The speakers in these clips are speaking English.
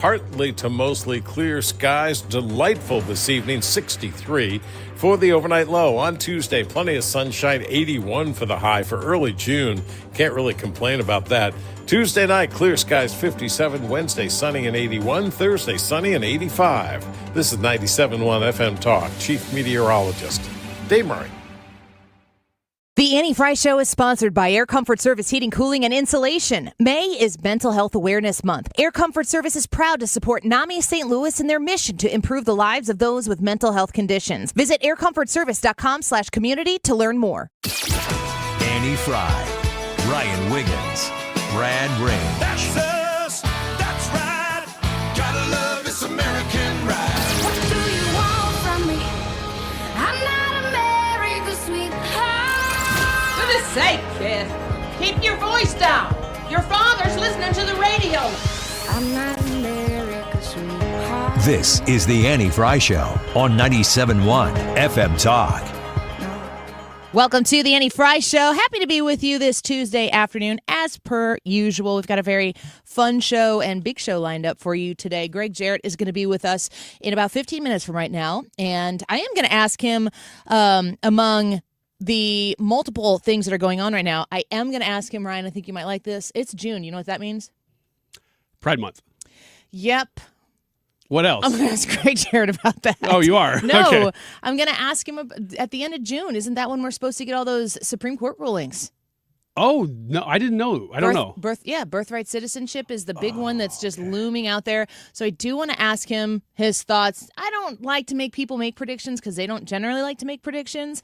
Partly to mostly clear skies, delightful this evening, 63 for the overnight low. On Tuesday, plenty of sunshine, 81 for the high for early June. Can't really complain about that. Tuesday night, clear skies, 57. Wednesday, sunny and 81. Thursday, sunny and 85. This is 97.1 FM Talk. Chief Meteorologist Dave Murray. The Annie Fry Show is sponsored by Air Comfort Service Heating, Cooling, and Insulation. May is Mental Health Awareness Month. Air Comfort Service is proud to support NAMI St. Louis in their mission to improve the lives of those with mental health conditions. Visit aircomfortservice.com/community to learn more. Annie Fry, Ryan Wiggins, Brad Rain. That's us. That's right. Gotta love this American ride. What do you want from me? I'm not America's sweetheart. For goodness sake, kid, keep your voice down. Your father's listening to the radio. I'm not America's sweetheart. This is the Annie Fry Show on 97.1 FM Talk. Welcome to the Annie Fry Show. Happy to be with you this Tuesday afternoon. As per usual, we've got a very fun show and big show lined up for you today. Greg Jarrett is going to be with us in about 15 minutes from right now. And I am going to ask him, among the multiple things that are going on right now, I am going to ask him, Ryan, I think you might like this. It's June. You know what that means? Pride Month. Yep. What else? I'm going to ask Greg Jarrett about that. Oh, you are? No, Okay. I'm going to ask him at the end of June. Isn't that when we're supposed to get all those Supreme Court rulings? Oh, no, I didn't know. I don't know. Birthright citizenship is the big one that's just looming out there. So I do want to ask him his thoughts. I don't like to make people make predictions because they don't generally like to make predictions.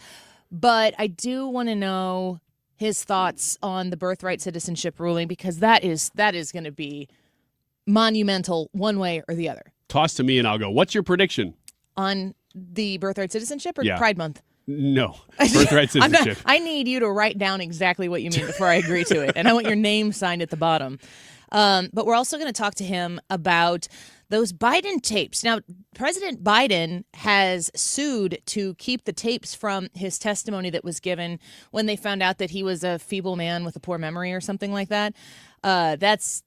But I do want to know his thoughts on the birthright citizenship ruling because that is going to be monumental one way or the other. Toss to me and I'll go, what's your prediction? On the birthright citizenship or Yeah. Pride Month? No. Birthright citizenship. I need you to write down exactly what you mean before I agree to it. And I want your name signed at the bottom. But we're also going to talk to him about those Biden tapes. Now, President Biden has sued to keep the tapes from his testimony that was given when they found out that he was a feeble man with a poor memory or something like that. That's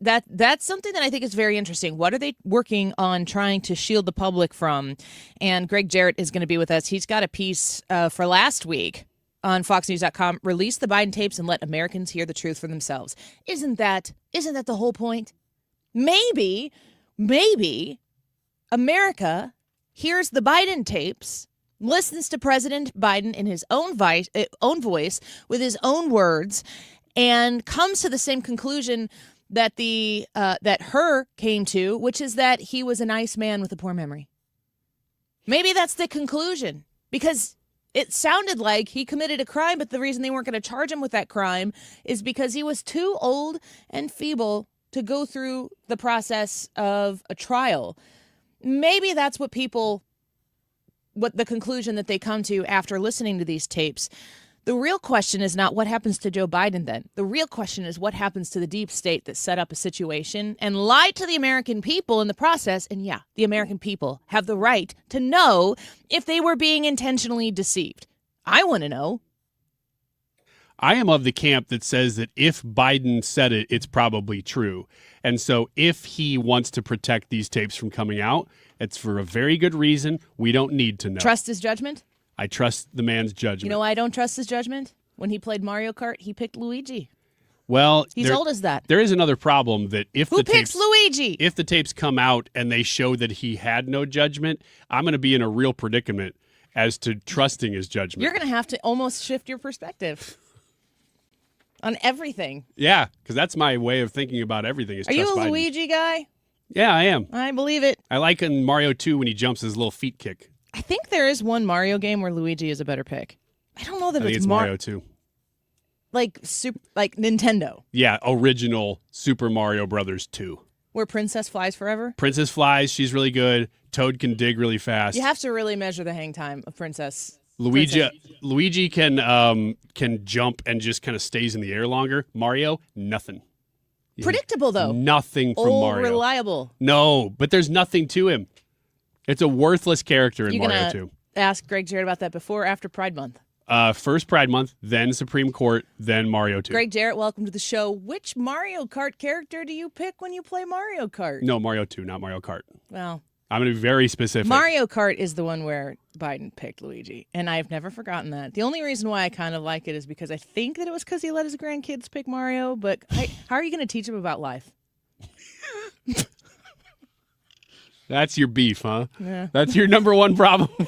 something that I think is very interesting. What are they working on trying to shield the public from? And Greg Jarrett is going to be with us. He's got a piece for last week on FoxNews.com. Release the Biden tapes and let Americans hear the truth for themselves. Isn't that the whole point? Maybe America hears the Biden tapes, listens to President Biden in his own voice with his own words, and comes to the same conclusion that that Her came to, which is that he was a nice man with a poor memory. Maybe that's the conclusion, because it sounded like he committed a crime, but the reason they weren't going to charge him with that crime is because he was too old and feeble to go through the process of a trial. Maybe that's what the conclusion that they come to after listening to these tapes. The real question is not what happens to Joe Biden then. The real question is what happens to the deep state that set up a situation and lied to the American people in the process. And yeah, the American people have the right to know if they were being intentionally deceived. I want to know. I am of the camp that says that if Biden said it, it's probably true. And so if he wants to protect these tapes from coming out, it's for a very good reason. We don't need to know. Trust his judgment? I trust the man's judgment. You know why I don't trust his judgment? When he played Mario Kart, he picked Luigi. Well, he's old as that. There is another problem that if Who picks Luigi? If the tapes come out and they show that he had no judgment, I'm going to be in a real predicament as to trusting his judgment. You're going to have to almost shift your perspective on everything. Yeah, because that's my way of thinking about everything. Are you a Biden. Luigi guy? Yeah, I am. I believe it. I like in Mario 2 when he jumps his little feet kick. I think there is one Mario game where Luigi is a better pick. I don't know that I think it's Mario 2. Like Nintendo. Yeah, original Super Mario Brothers 2. Where Princess flies forever? Princess flies, she's really good. Toad can dig really fast. You have to really measure the hang time of Princess. Luigi can jump and just kind of stays in the air longer. Mario, nothing. Predictable, though. Nothing from Mario. Reliable. No, but there's nothing to him. It's a worthless character in You're Mario gonna 2. Ask Greg Jarrett about that before or after Pride Month? First Pride Month, then Supreme Court, then Mario 2. Greg Jarrett, welcome to the show. Which Mario Kart character do you pick when you play Mario Kart? No, Mario 2, not Mario Kart. Well, I'm going to be very specific. Mario Kart is the one where Biden picked Luigi, and I've never forgotten that. The only reason why I kind of like it is because I think that it was because he let his grandkids pick Mario, but how are you going to teach him about life? That's your beef, huh? Yeah. That's your number one problem with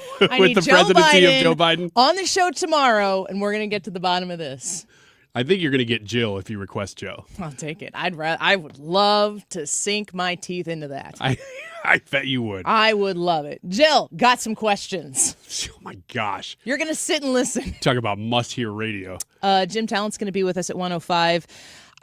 the presidency of Joe Biden? On the show tomorrow, and we're going to get to the bottom of this. I think you're going to get Jill if you request Joe. I'll take it. I would love to sink my teeth into that. I bet you would. I would love it. Jill, got some questions. Oh, my gosh. You're going to sit and listen. Talk about must-hear radio. Jim Talent's going to be with us at 1:05.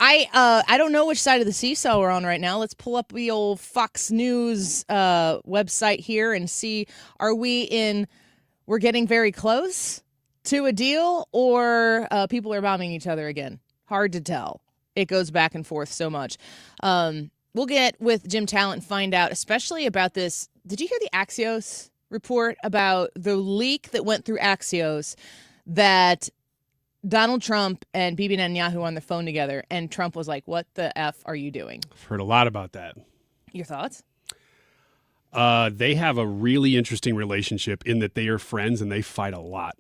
I don't know which side of the seesaw we're on right now. Let's pull up the old Fox News website here and see, we're getting very close to a deal, or people are bombing each other again? Hard to tell. It goes back and forth so much. We'll get with Jim Talent and find out, especially about this. Did you hear the Axios report about the leak that went through Axios that Donald Trump and Bibi Netanyahu on the phone together, and Trump was like, "What the F are you doing?" I've heard a lot about that. Your thoughts? They have a really interesting relationship in that they are friends and they fight a lot.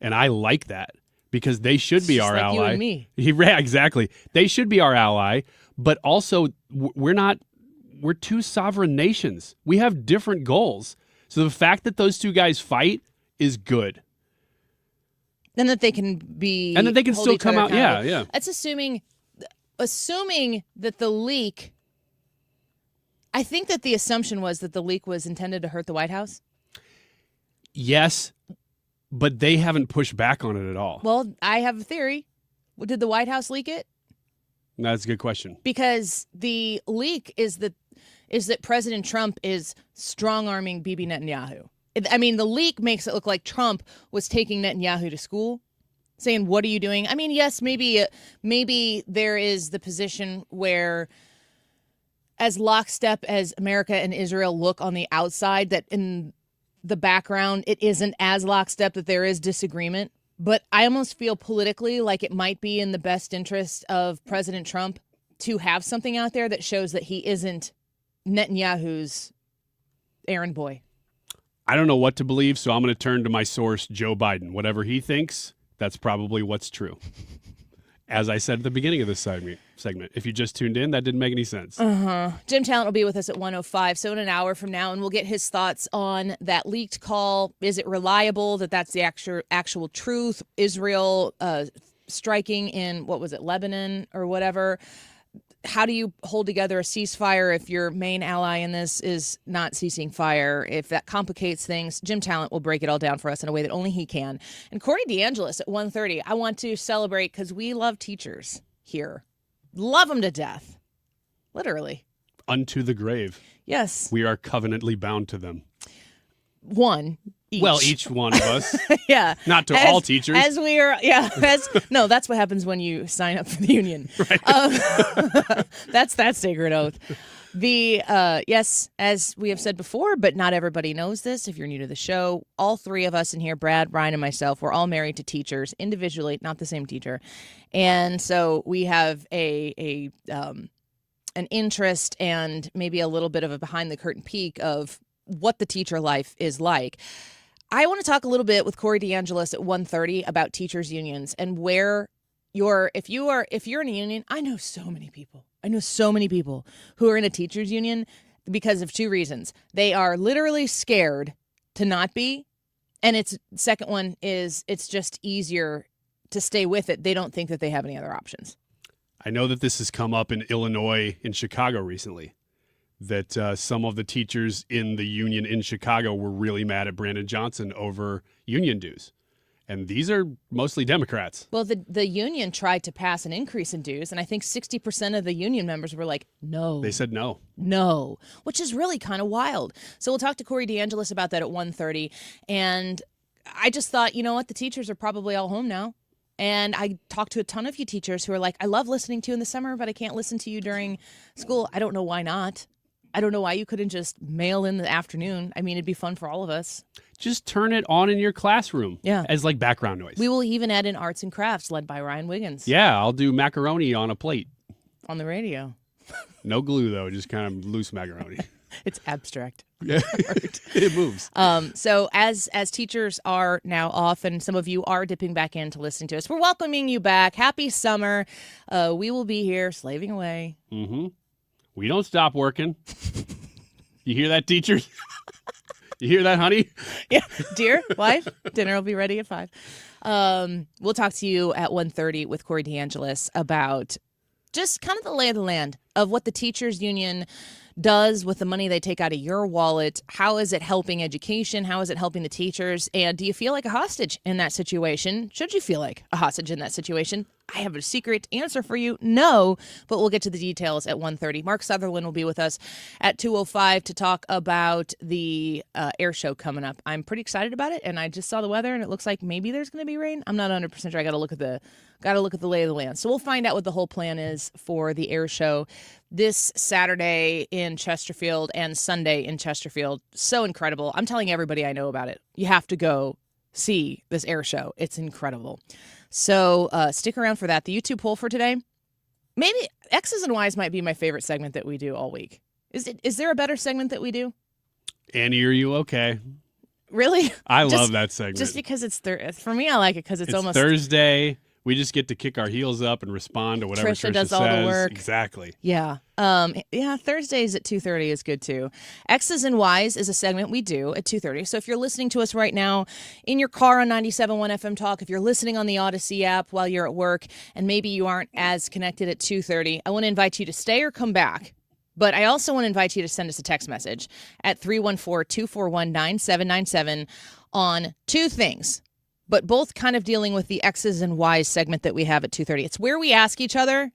And I like that because they should be our ally. You and me. Yeah, exactly. They should be our ally, but also we're two sovereign nations. We have different goals. So the fact that those two guys fight is good. And that they can be, and that they can still come out. Accountable. Yeah. That's assuming that the leak. I think that the assumption was that the leak was intended to hurt the White House. Yes, but they haven't pushed back on it at all. Well, I have a theory. Did the White House leak it? That's a good question. Because the leak is that President Trump is strong-arming Bibi Netanyahu. I mean, the leak makes it look like Trump was taking Netanyahu to school, saying, "What are you doing?" I mean, yes, maybe there is the position where, as lockstep as America and Israel look on the outside, that in the background it isn't as lockstep, that there is disagreement. But I almost feel politically like it might be in the best interest of President Trump to have something out there that shows that he isn't Netanyahu's errand boy. I don't know what to believe, so I'm going to turn to my source, Joe Biden. Whatever he thinks, that's probably what's true. As I said at the beginning of this segment, if you just tuned in, that didn't make any sense. Jim Talent will be with us at 1:05, so in an hour from now, and we'll get his thoughts on that leaked call. Is it reliable that that's the actual truth? Israel striking in, Lebanon or whatever? How do you hold together a ceasefire if your main ally in this is not ceasing fire? If that complicates things, Jim Talent will break it all down for us in a way that only he can. And Corey DeAngelis at 1:30, I want to celebrate because we love teachers here. Love them to death. Literally. Unto the grave. Yes. We are covenantly bound to them. One. Each. Well, each one of us. Yeah. Not to all teachers. As we are, yeah. No, that's what happens when you sign up for the union. Right. That's that sacred oath. Yes, as we have said before, but not everybody knows this. If you're new to the show, all three of us in here, Brad, Brian, and myself, we're all married to teachers individually, not the same teacher. And so we have an interest and maybe a little bit of a behind the curtain peek of what the teacher life is like. I want to talk a little bit with Corey DeAngelis at 1:30 about teachers unions and where if you're in a union. I know so many people who are in a teachers union because of two reasons. They are literally scared to not be, and second one is it's just easier to stay with it. They don't think that they have any other options. I know that this has come up in Illinois, in Chicago recently, that some of the teachers in the union in Chicago were really mad at Brandon Johnson over union dues. And these are mostly Democrats. Well, the union tried to pass an increase in dues, and I think 60% of the union members were like, no. They said no. No, which is really kind of wild. So we'll talk to Corey DeAngelis about that at 1:30. And I just thought, you know what, the teachers are probably all home now. And I talked to a ton of you teachers who are like, I love listening to you in the summer, but I can't listen to you during school. I don't know why not. I don't know why you couldn't just mail in the afternoon. I mean, it'd be fun for all of us. Just turn it on in your classroom. Yeah. As like background noise. We will even add in arts and crafts led by Ryan Wiggins. Yeah, I'll do macaroni on a plate. On the radio. No glue, though, just kind of loose macaroni. It's abstract. Yeah, it moves. So as teachers are now off and some of you are dipping back in to listening to us, we're welcoming you back. Happy summer. We will be here slaving away. Mm-hmm. We don't stop working. You hear that, teachers? You hear that, honey? Yeah. Dear wife, dinner will be ready at 5. We'll talk to you at 1:30 with Corey DeAngelis about just kind of the lay of the land of what the teachers union does with the money they take out of your wallet. How is it helping education? How is it helping the teachers? And do you feel like a hostage in that situation? Should you feel like a hostage in that situation? I have a secret answer for you. No, but we'll get to the details at 1:30. Mark Sutherland will be with us at 2:05 to talk about the air show coming up. I'm pretty excited about it, and I just saw the weather, and it looks like maybe there's going to be rain. I'm not 100% sure. I got to look at the lay of the land. So we'll find out what the whole plan is for the air show this Saturday in Chesterfield and Sunday in Chesterfield. So incredible. I'm telling everybody I know about it. You have to go see this air show. It's incredible. So stick around for that. The YouTube poll for today, maybe X's and Y's might be my favorite segment that we do all week. Is there a better segment that we do? Annie, are you okay? Really? I love that segment. Just because it's for me, I like it because it's almost Thursday. We just get to kick our heels up and respond to whatever Trisha does says. all the work. Exactly. Yeah. Thursdays at 2:30 is good too. X's and Y's is a segment we do at 2:30. So if you're listening to us right now in your car on 97.1 FM Talk, if you're listening on the Odyssey app while you're at work and maybe you aren't as connected at 2:30, I want to invite you to stay or come back. But I also want to invite you to send us a text message at 314-241-9797 on two things, but both kind of dealing with the X's and Y's segment that we have at 2:30. It's where we ask each other,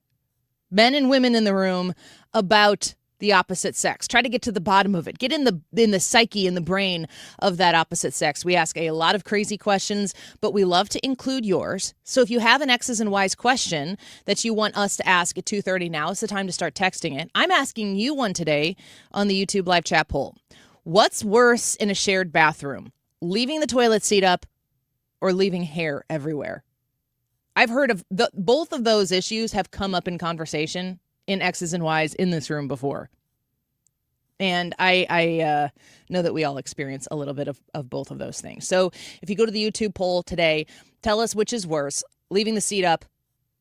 men and women in the room, about the opposite sex. Try to get to the bottom of it. Get in the psyche, in the brain of that opposite sex. We ask a lot of crazy questions, but we love to include yours. So if you have an X's and Y's question that you want us to ask at 2:30, now is the time to start texting it. I'm asking you one today on the YouTube live chat poll. What's worse in a shared bathroom? Leaving the toilet seat up or leaving hair everywhere? I've heard of both of those issues have come up in conversation in X's and Y's in this room before. And I know that we all experience a little bit of both of those things. So if you go to the YouTube poll today, tell us which is worse, leaving the seat up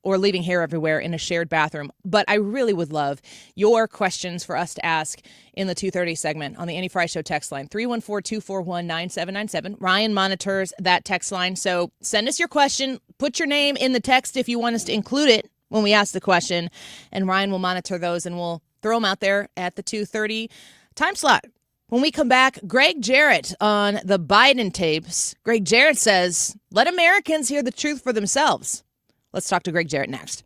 or leaving hair everywhere in a shared bathroom. But I really would love your questions for us to ask in the 2:30 segment on the Annie Fry Show text line, 314-241-9797. Ryan monitors that text line. So send us your question. Put your name in the text if you want us to include it when we ask the question. And Ryan will monitor those and we'll throw them out there at the 2:30 time slot. When we come back, Greg Jarrett on the Biden tapes. Greg Jarrett says, let Americans hear the truth for themselves. Let's talk to Greg Jarrett next.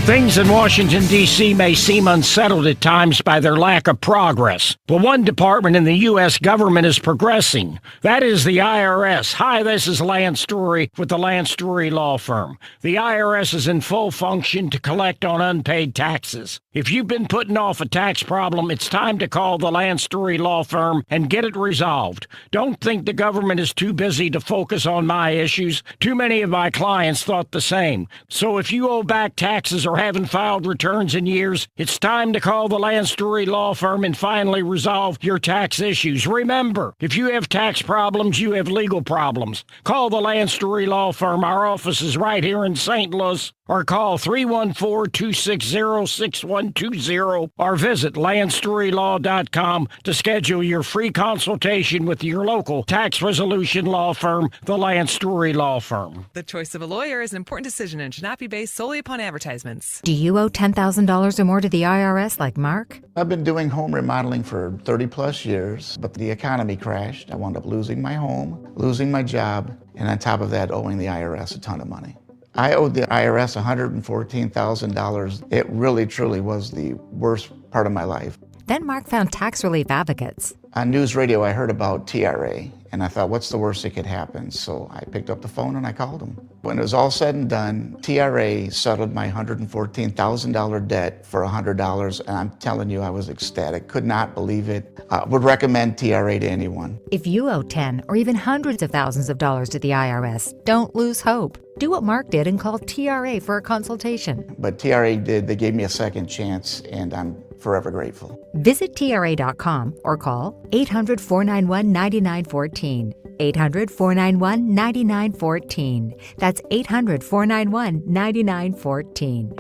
Things in Washington, D.C. may seem unsettled at times by their lack of progress, but one department in the U.S. government is progressing. That is the IRS. Hi, this is Lance Drury with the Lance Drury Law Firm. The IRS is in full function to collect on unpaid taxes. If you've been putting off a tax problem, it's time to call the Lance Drury Law Firm and get it resolved. Don't think the government is too busy to focus on my issues. Too many of my clients thought the same. So if you owe back taxes or haven't filed returns in years, it's time to call the Lance Drury Law Firm and finally resolve your tax issues. Remember, if you have tax problems, you have legal problems. Call the Lance Drury Law Firm. Our office is right here in St. Louis. Or call 314-260-6120 or visit lancedrurylaw.com to schedule your free consultation with your local tax resolution law firm, the Lance Drury Law Firm. The choice of a lawyer is an important decision and should not be based solely upon advertisements. Do you owe $10,000 or more to the IRS like Mark? I've been doing home remodeling for 30 plus years, but the economy crashed. I wound up losing my home, losing my job, and on top of that, owing the IRS a ton of money. I owed the IRS $114,000. It really, truly was the worst part of my life. Then Mark found tax relief advocates. On news radio, I heard about TRA, and I thought, what's the worst that could happen? So I picked up the phone and I called them. When it was all said and done, TRA settled my $114,000 debt for $100, and I'm telling you, I was ecstatic. Could not believe it. Would recommend TRA to anyone. If you owe 10 or even hundreds of thousands of dollars to the IRS, don't lose hope. Do what Mark did and call TRA for a consultation. But TRA did. They gave me a second chance, and I'm forever grateful. Visit TRA.com or call 800-491-9914. 800-491-9914. That's 800-491-9914.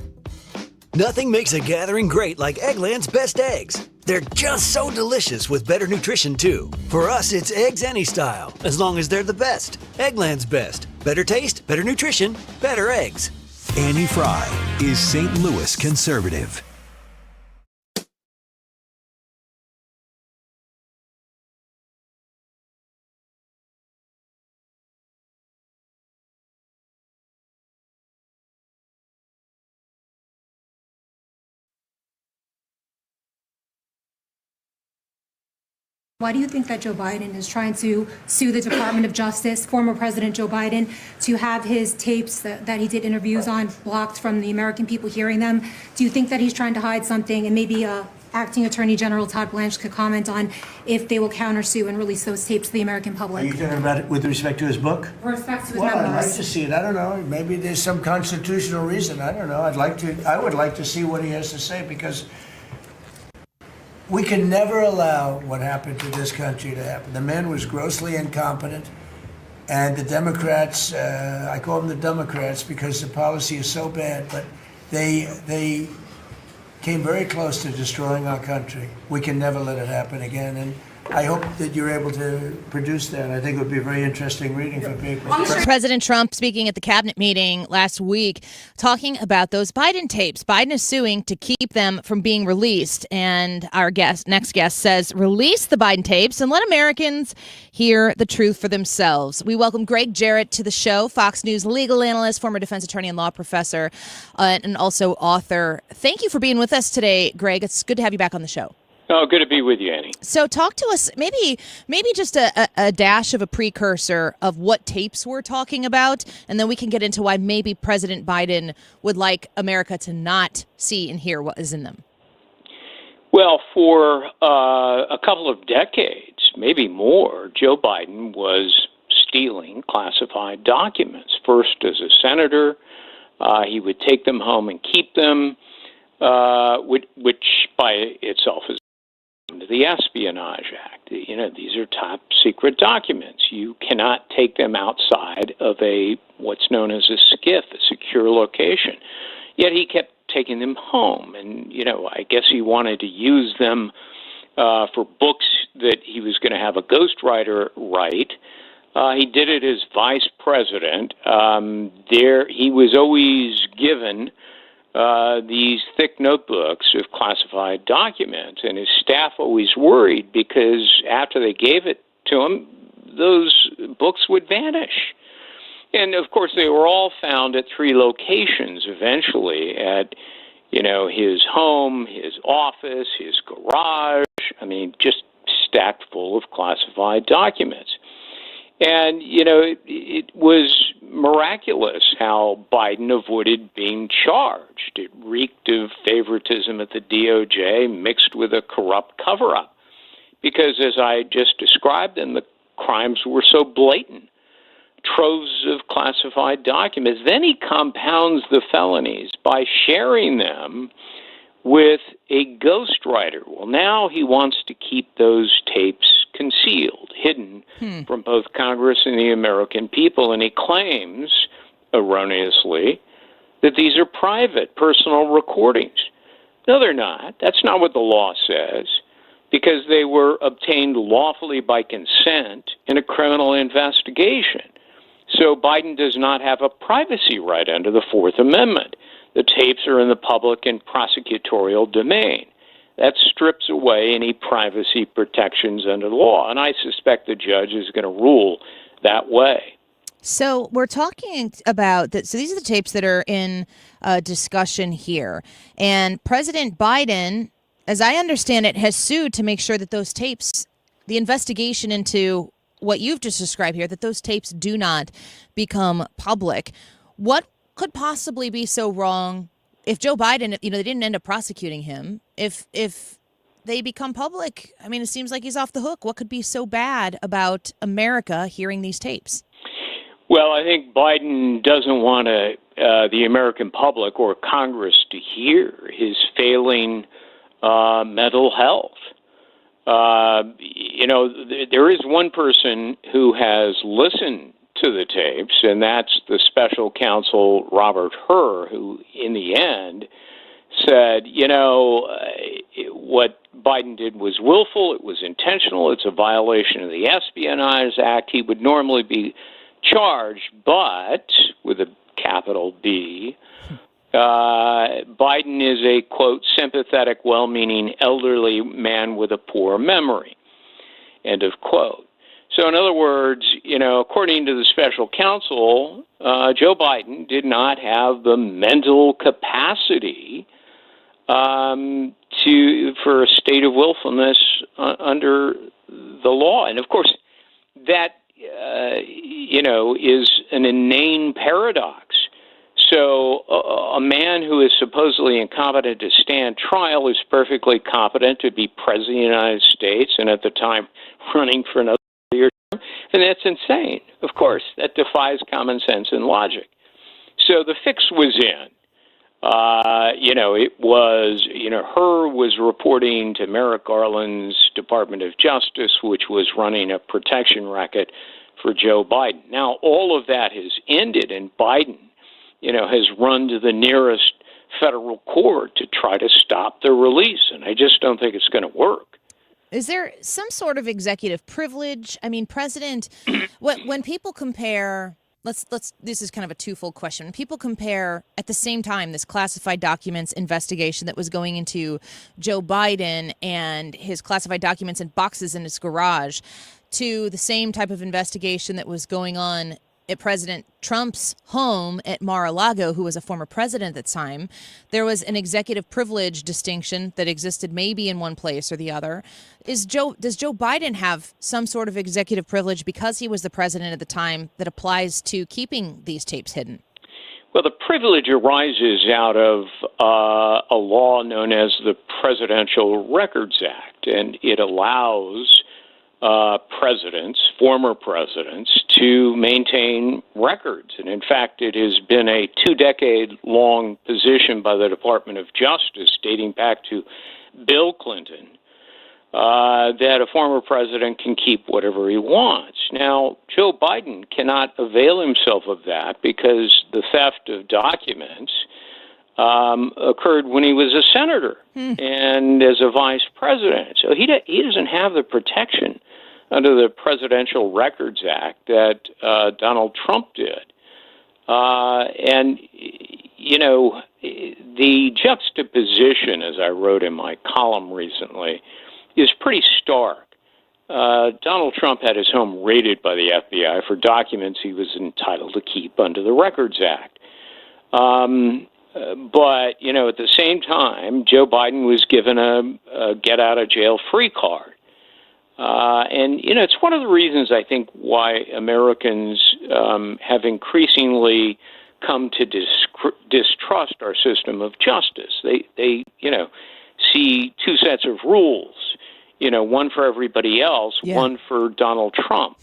Nothing makes a gathering great like Eggland's Best Eggs. They're just so delicious with better nutrition, too. For us, it's eggs any style, as long as they're the best. Eggland's Best. Better taste, better nutrition, better eggs. Annie Fry is St. Louis conservative. Why do you think that Joe Biden is trying to sue the Department of Justice, former President Joe Biden, to have his tapes that he did interviews on blocked from the American people hearing them? Do you think that he's trying to hide something? And maybe Acting Attorney General Todd Blanche could comment on if they will countersue and release those tapes to the American public. Are you talking about it with respect to his book? With respect to his Well, memoirs. I'd like to see it. I don't know. Maybe there's some constitutional reason. I don't know. I would like to see what he has to say, because we can never allow what happened to this country to happen. The man was grossly incompetent, and the Democrats, I call them the Democrats because the policy is so bad, but they came very close to destroying our country. We can never let it happen again, and I hope that you're able to produce that. I think it would be a very interesting reading for people. President Trump speaking at the cabinet meeting last week, talking about those Biden tapes. Biden is suing to keep them from being released. And our next guest says, release the Biden tapes and let Americans hear the truth for themselves. We welcome Greg Jarrett to the show, Fox News legal analyst, former defense attorney and law professor, and also author. Thank you for being with us today, Greg. It's good to have you back on the show. Oh, good to be with you, Annie. So talk to us, maybe just a dash of a precursor of what tapes we're talking about, and then we can get into why maybe President Biden would like America to not see and hear what is in them. Well, for a couple of decades, maybe more, Joe Biden was stealing classified documents. First, as a senator, he would take them home and keep them, which by itself is the Espionage Act. You know, these are top secret documents. You cannot take them outside of what's known as a SCIF, a secure location. Yet he kept taking them home, and I guess he wanted to use them for books that he was going to have a ghostwriter write. He did it as vice president. He was always given these thick notebooks of classified documents, and his staff always worried because after they gave it to him, those books would vanish. And of course, they were all found at three locations eventually: at his home, his office, his garage. I mean, just stacked full of classified documents. And, it was miraculous how Biden avoided being charged. It reeked of favoritism at the DOJ mixed with a corrupt cover-up. Because, as I just described them, the crimes were so blatant. Troves of classified documents. Then he compounds the felonies by sharing them with a ghostwriter. Well, now he wants to keep those tapes concealed, hidden from both Congress and the American people, and he claims, erroneously, that these are private, personal recordings. No, they're not. That's not what the law says, because they were obtained lawfully by consent in a criminal investigation. So Biden does not have a privacy right under the Fourth Amendment. The tapes are in the public and prosecutorial domain. That strips away any privacy protections under the law, and I suspect the judge is going to rule that way. So we're talking about that. So these are the tapes that are in discussion here, and President Biden as I understand it, has sued to make sure that those tapes, the investigation into what you've just described here, that those tapes do not become public. What could possibly be so wrong if Joe Biden, they didn't end up prosecuting him, if they become public? I mean, it seems like he's off the hook. What could be so bad about America hearing these tapes? Well, I think Biden doesn't want the American public or Congress to hear his failing mental health. There is one person who has listened to the tapes, and that's the special counsel Robert Hur, who in the end said, what Biden did was willful, it was intentional, it's a violation of the Espionage Act. He would normally be charged, but with a capital B, Biden is a, quote, sympathetic, well-meaning elderly man with a poor memory, end of quote. So in other words, according to the special counsel, Joe Biden did not have the mental capacity for a state of willfulness under the law. And of course, that, is an inane paradox. So a man who is supposedly incompetent to stand trial is perfectly competent to be president of the United States and at the time running for another year term. And that's insane. Of course, that defies common sense and logic. So the fix was in. It was, Hur was reporting to Merrick Garland's Department of Justice, which was running a protection racket for Joe Biden. Now, all of that has ended, and Biden, has run to the nearest federal court to try to stop the release, and I just don't think it's going to work. Is there some sort of executive privilege? I mean, President, when people compare, this is kind of a twofold question. When people compare at the same time this classified documents investigation that was going into Joe Biden and his classified documents in boxes in his garage to the same type of investigation that was going on at President Trump's home at Mar-a-Lago, who was a former president at the time, there was an executive privilege distinction that existed maybe in one place or the other. Does Joe Biden have some sort of executive privilege because he was the president at the time that applies to keeping these tapes hidden? Well, the privilege arises out of a law known as the Presidential Records Act, and it allows former presidents, to maintain records. And in fact, it has been a 2-decade-long position by the Department of Justice, dating back to Bill Clinton, that a former president can keep whatever he wants. Now, Joe Biden cannot avail himself of that because the theft of documents occurred when he was a senator and as a vice president. So he doesn't have the protection under the Presidential Records Act that Donald Trump did. The juxtaposition, as I wrote in my column recently, is pretty stark. Donald Trump had his home raided by the FBI for documents he was entitled to keep under the Records Act. But, at the same time, Joe Biden was given a get-out-of-jail-free card. It's one of the reasons, I think, why Americans have increasingly come to distrust our system of justice. They see two sets of rules, one for everybody else, one for Donald Trump.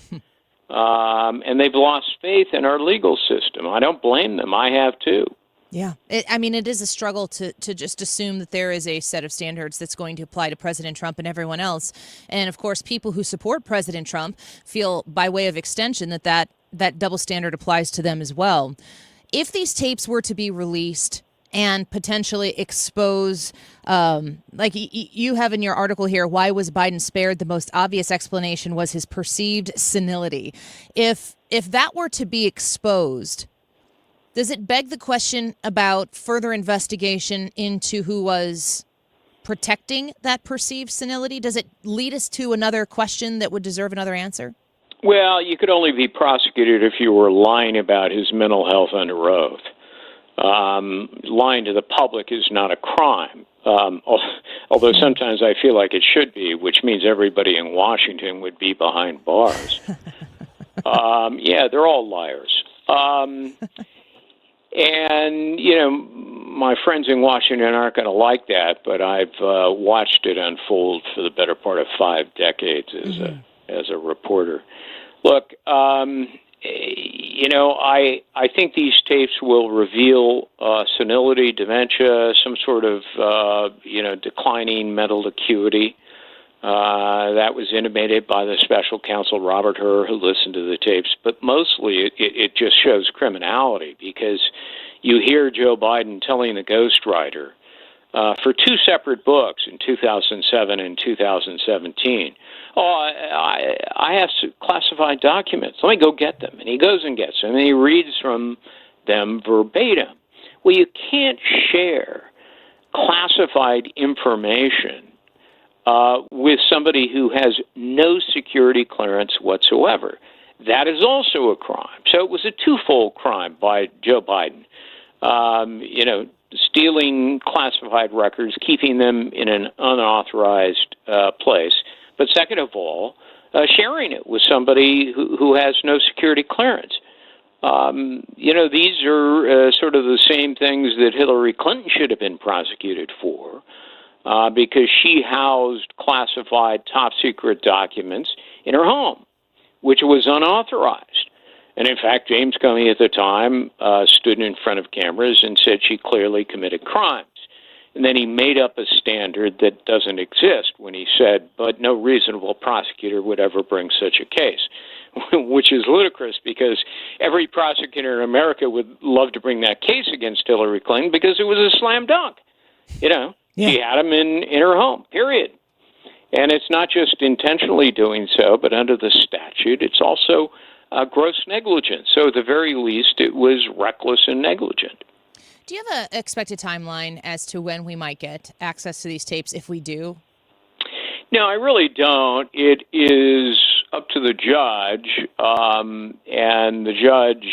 And they've lost faith in our legal system. I don't blame them. I have too. Yeah. It is a struggle to just assume that there is a set of standards that's going to apply to President Trump and everyone else. And, of course, people who support President Trump feel, by way of extension, that double standard applies to them as well. If these tapes were to be released and potentially expose, like you have in your article here, why was Biden spared? The most obvious explanation was his perceived senility. If that were to be exposed, does it beg the question about further investigation into who was protecting that perceived senility? Does it lead us to another question that would deserve another answer? Well, you could only be prosecuted if you were lying about his mental health under oath. Lying to the public is not a crime. Although sometimes I feel like it should be, which means everybody in Washington would be behind bars. Yeah, they're all liars. And, my friends in Washington aren't going to like that, but I've watched it unfold for the better part of 5 decades as a reporter. Look, I think these tapes will reveal senility, dementia, some sort of, declining mental acuity. That was intimated by the special counsel, Robert Hur, who listened to the tapes. But mostly it just shows criminality, because you hear Joe Biden telling the ghostwriter for 2 separate books in 2007 and 2017, I have classified documents. Let me go get them. And he goes and gets them, and he reads from them verbatim. Well, you can't share classified information with somebody who has no security clearance whatsoever. That is also a crime. So it was a twofold crime by Joe Biden. Stealing classified records, keeping them in an unauthorized place. But second of all, sharing it with somebody who has no security clearance. These are sort of the same things that Hillary Clinton should have been prosecuted for, because she housed classified top-secret documents in her home, which was unauthorized. And in fact, James Comey at the time stood in front of cameras and said she clearly committed crimes. And then he made up a standard that doesn't exist when he said, but no reasonable prosecutor would ever bring such a case, which is ludicrous, because every prosecutor in America would love to bring that case against Hillary Clinton because it was a slam dunk. She had him in her home, period. And it's not just intentionally doing so, but under the statute, it's also gross negligence. So at the very least, it was reckless and negligent. Do you have an expected timeline as to when we might get access to these tapes, if we do? No, I really don't. It is up to the judge, and the judge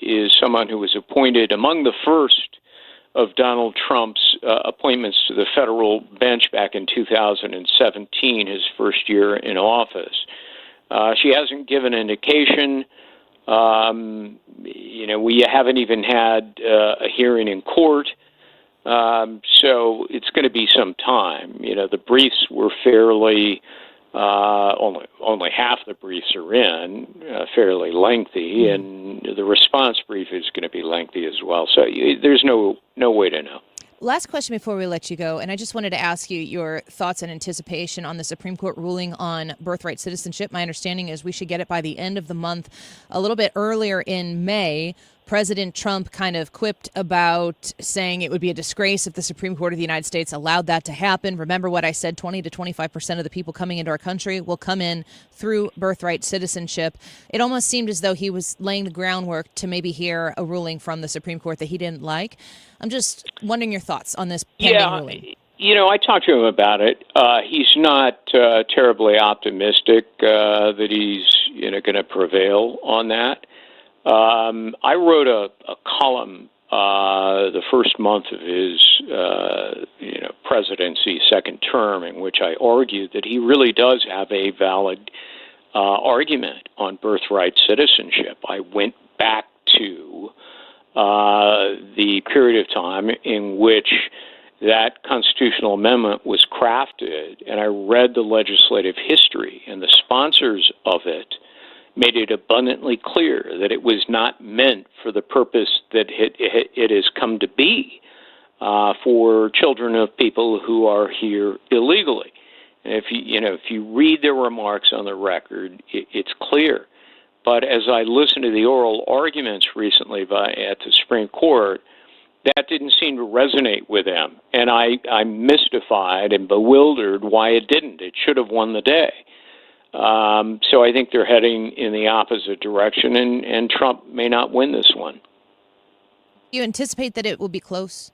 is someone who was appointed among the first of Donald Trump's appointments to the federal bench back in 2017, his first year in office. She hasn't given indication. We haven't even had a hearing in court. So it's going to be some time. The briefs were fairly, only half the briefs are in, fairly lengthy, and the response brief is going to be lengthy as well. So there's no way to know. Last question before we let you go, and I just wanted to ask you your thoughts and anticipation on the Supreme Court ruling on birthright citizenship. My understanding is we should get it by the end of the month, a little bit earlier in May. President Trump kind of quipped about saying it would be a disgrace if the Supreme Court of the United States allowed that to happen. Remember what I said, 20 to 25% of the people coming into our country will come in through birthright citizenship. It almost seemed as though he was laying the groundwork to maybe hear a ruling from the Supreme Court that he didn't like. I'm just wondering your thoughts on this pending ruling. I talked to him about it. He's not terribly optimistic that he's going to prevail on that. I wrote a column the first month of his presidency, second term, in which I argued that he really does have a valid argument on birthright citizenship. I went back to the period of time in which that constitutional amendment was crafted, and I read the legislative history, and the sponsors of it made it abundantly clear that it was not meant for the purpose that it has come to be, for children of people who are here illegally. And if you read their remarks on the record, it's clear. But as I listened to the oral arguments recently at the Supreme Court, that didn't seem to resonate with them. And I'm mystified and bewildered why it didn't. It should have won the day. So I think they're heading in the opposite direction, and Trump may not win this one. Do you anticipate that it will be close,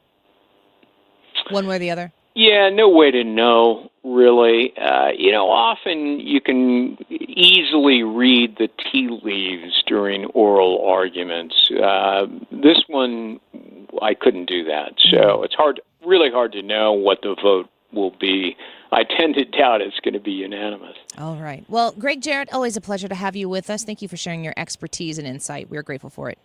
one way or the other? Yeah, no way to know, really. Often you can easily read the tea leaves during oral arguments. This one, I couldn't do that. So it's really hard to know what the vote will be, I tend to doubt it's going to be unanimous. All right. Well, Greg Jarrett, always a pleasure to have you with us. Thank you for sharing your expertise and insight. We're grateful for it.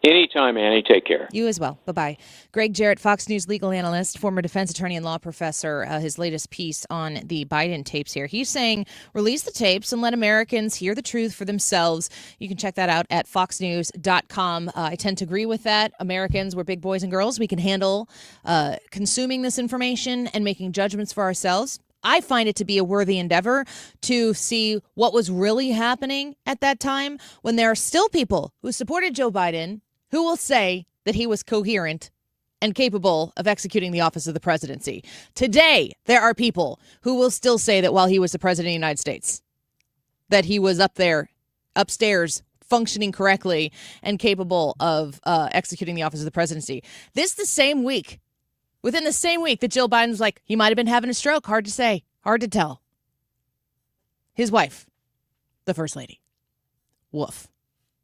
Anytime, Annie. Take care. You as well. Bye-bye. Greg Jarrett, Fox News legal analyst, former defense attorney and law professor, his latest piece on the Biden tapes here. He's saying, release the tapes and let Americans hear the truth for themselves. You can check that out at foxnews.com. I tend to agree with that. Americans, we're big boys and girls. We can handle consuming this information and making judgments for ourselves. I find it to be a worthy endeavor to see what was really happening at that time when there are still people who supported Joe Biden who will say that he was coherent and capable of executing the office of the presidency. Today, there are people who will still say that while he was the president of the United States, that he was up there, upstairs, functioning correctly and capable of executing the office of the presidency. Within the same week that Jill Biden was like, he might have been having a stroke. Hard to say. Hard to tell. His wife, the first lady. Woof.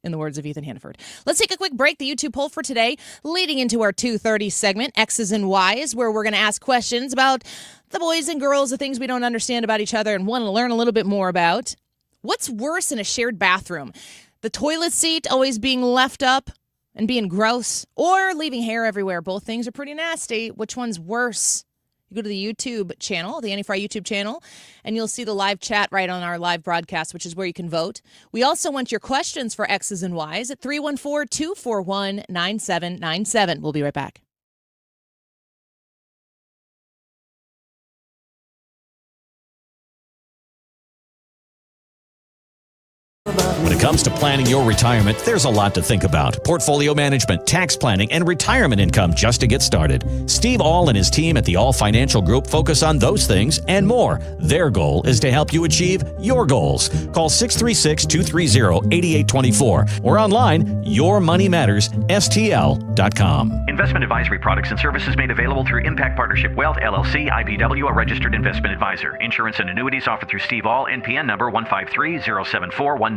In the words of Ethan Hannaford. Let's take a quick break. The YouTube poll for today, leading into our 2:30 segment, X's and Y's, where we're going to ask questions about the boys and girls, the things we don't understand about each other and want to learn a little bit more about. What's worse in a shared bathroom? The toilet seat always being left up and being gross, or leaving hair everywhere? Both things are pretty nasty. Which one's worse? You go to the YouTube channel, the Annie Fry YouTube channel, and you'll see the live chat right on our live broadcast, which is where you can vote. We also want your questions for X's and Y's at 314-241-9797. We'll be right back. When it comes to planning your retirement, there's a lot to think about. Portfolio management, tax planning, and retirement income just to get started. Steve All and his team at the All Financial Group focus on those things and more. Their goal is to help you achieve your goals. Call 636-230-8824 or online, yourmoneymattersstl.com. Investment advisory products and services made available through Impact Partnership Wealth, LLC, IBW, a registered investment advisor. Insurance and annuities offered through Steve All, NPN number 153-07419.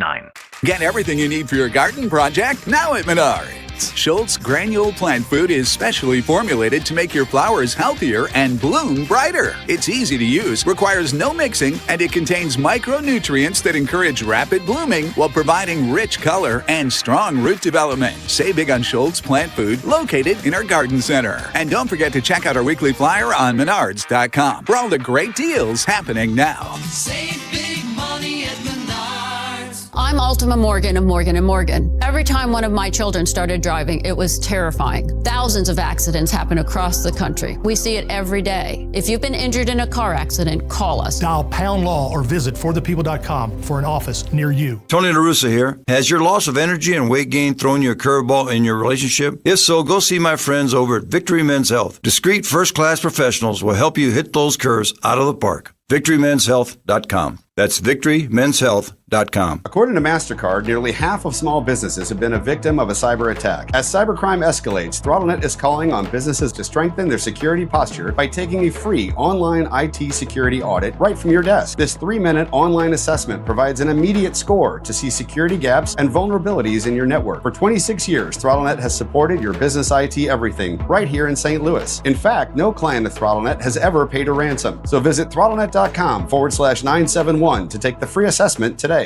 Get everything you need for your garden project now at Menards. Schultz Granule Plant Food is specially formulated to make your flowers healthier and bloom brighter. It's easy to use, requires no mixing, and it contains micronutrients that encourage rapid blooming while providing rich color and strong root development. Save big on Schultz Plant Food, located in our garden center. And don't forget to check out our weekly flyer on Menards.com for all the great deals happening now. Save big money at Menards. I'm Ultima Morgan of Morgan & Morgan. Every time one of my children started driving, it was terrifying. Thousands of accidents happen across the country. We see it every day. If you've been injured in a car accident, call us. Dial pound law or visit forthepeople.com for an office near you. Tony LaRussa here. Has your loss of energy and weight gain thrown you a curveball in your relationship? If so, go see my friends over at Victory Men's Health. Discreet first-class professionals will help you hit those curves out of the park. VictoryMen'sHealth.com. That's VictoryMen'sHealth.com. According to MasterCard, nearly half of small businesses have been a victim of a cyber attack. As cybercrime escalates, ThrottleNet is calling on businesses to strengthen their security posture by taking a free online IT security audit right from your desk. This 3-minute online assessment provides an immediate score to see security gaps and vulnerabilities in your network. For 26 years, ThrottleNet has supported your business IT everything right here in St. Louis. In fact, no client of ThrottleNet has ever paid a ransom. So visit ThrottleNet.com/971 to take the free assessment today.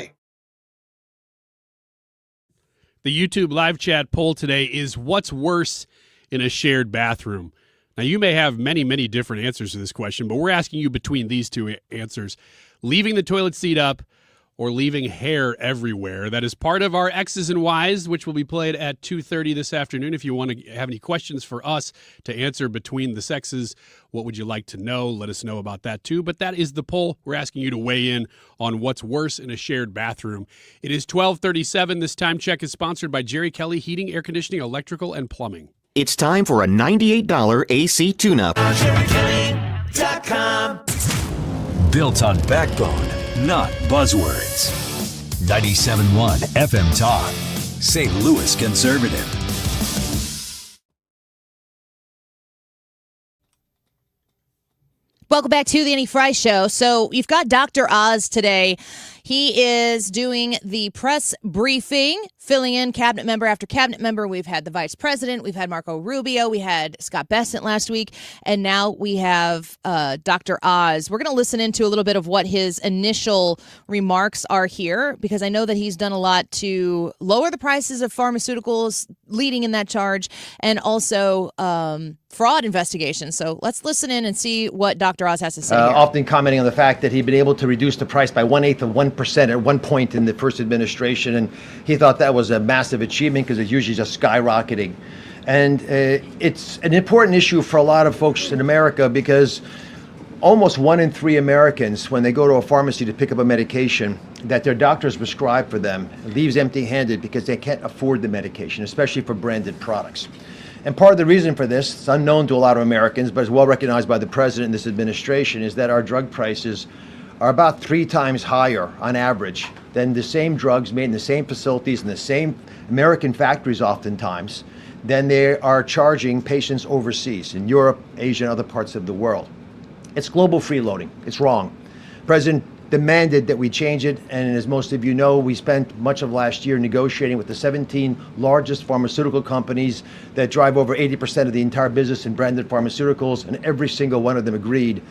The YouTube live chat poll today is what's worse in a shared bathroom? Now, you may have many, many different answers to this question, but we're asking you between these two answers. Leaving the toilet seat up or leaving hair everywhere. That is part of our X's and Y's, which will be played at 2:30 this afternoon. If you want to have any questions for us to answer between the sexes, what would you like to know? Let us know about that too. But that is the poll. We're asking you to weigh in on what's worse in a shared bathroom. It is 12:37. This time check is sponsored by Jerry Kelly Heating, Air Conditioning, Electrical, and Plumbing. It's time for a $98 AC tune-up. JerryKelly.com. Built on backbone, not buzzwords. 97.1 FM Talk, St. Louis conservative. Welcome back to the Annie Fry Show. So you've got Dr. Oz today. He is doing the press briefing, filling in cabinet member after cabinet member. We've had the vice president. We've had Marco Rubio. We had Scott Bessent last week. And now we have Dr. Oz. We're going to listen into a little bit of what his initial remarks are here, because I know that he's done a lot to lower the prices of pharmaceuticals, leading in that charge, and also fraud investigations. So let's listen in and see what Dr. Oz has to say here. Often commenting on the fact that he'd been able to reduce the price by 1/8 of 1% at one point in the first administration, and he thought that was a massive achievement because it's usually just skyrocketing. And it's an important issue for a lot of folks in America because almost 1 in 3 Americans, when they go to a pharmacy to pick up a medication that their doctors prescribe for them, leaves empty-handed because they can't afford the medication, especially for branded products. And part of the reason for this, it's unknown to a lot of Americans, but is well recognized by the president and this administration, is that our drug prices are about 3 times higher on average than the same drugs made in the same facilities in the same American factories oftentimes than they are charging patients overseas in Europe, Asia, and other parts of the world. It's global freeloading. It's wrong. The president demanded that we change it, and as most of you know, we spent much of last year negotiating with the 17 largest pharmaceutical companies that drive over 80% of the entire business in branded pharmaceuticals, and every single one of them agreed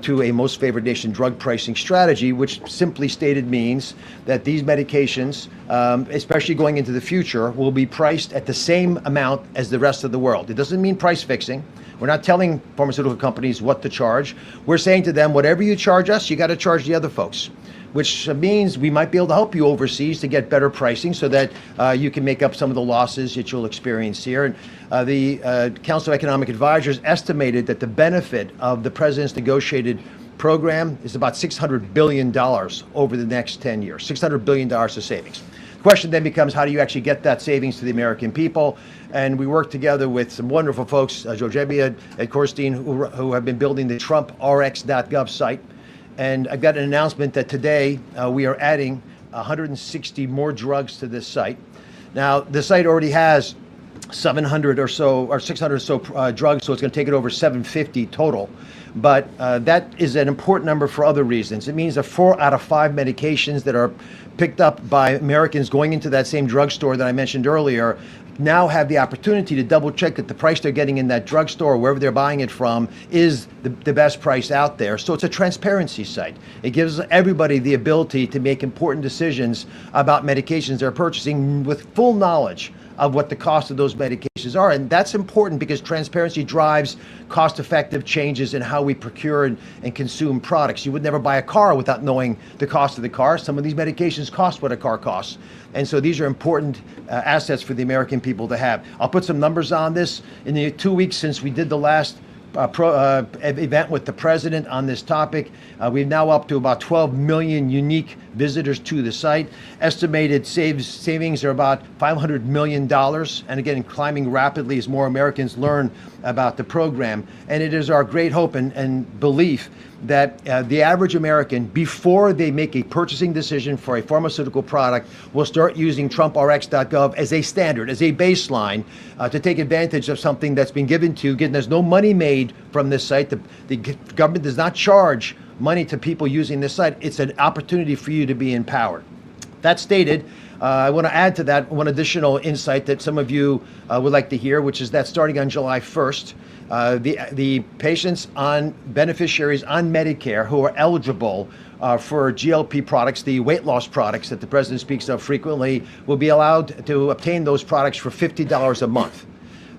to a most favored nation drug pricing strategy, which simply stated means that these medications, especially going into the future, will be priced at the same amount as the rest of the world. It doesn't mean price fixing. We're not telling pharmaceutical companies what to charge. We're saying to them, whatever you charge us, you got to charge the other folks, which means we might be able to help you overseas to get better pricing so that you can make up some of the losses that you'll experience here. And the Council of Economic Advisors estimated that the benefit of the president's negotiated program is about $600 billion over the next 10 years, $600 billion of savings. The question then becomes, how do you actually get that savings to the American people? And we work together with some wonderful folks, Joe Jebbia at Corstein, who have been building the TrumpRx.gov site. And I've got an announcement that today we are adding 160 more drugs to this site. Now, the site already has 700 or so, or 600 or so drugs, so it's going to take it over 750 total. But that is an important number for other reasons. It means that 4 out of 5 medications that are picked up by Americans going into that same drugstore that I mentioned earlier now have the opportunity to double check that the price they're getting in that drugstore, wherever they're buying it from, is the best price out there. So it's a transparency site. It gives everybody the ability to make important decisions about medications they're purchasing with full knowledge of what the cost of those medications are. And that's important because transparency drives cost-effective changes in how we procure and consume products. You would never buy a car without knowing the cost of the car. Some of these medications cost what a car costs. And so these are important assets for the American people to have. I'll put some numbers on this. In the 2 weeks since we did the last event with the president on this topic, we're now up to about 12 million unique visitors to the site. Estimated savings are about $500 million, and again, climbing rapidly as more Americans learn about the program. And it is our great hope and belief that the average American, before they make a purchasing decision for a pharmaceutical product, will start using TrumpRx.gov as a standard, as a baseline, to take advantage of something that's been given to you. Again, there's no money made from this site. The government does not charge money to people using this site. It's an opportunity for you to be empowered. That stated, I want to add to that one additional insight that some of you would like to hear, which is that starting on July 1st, the patients on beneficiaries on Medicare who are eligible for GLP products, the weight loss products that the president speaks of frequently, will be allowed to obtain those products for $50 a month.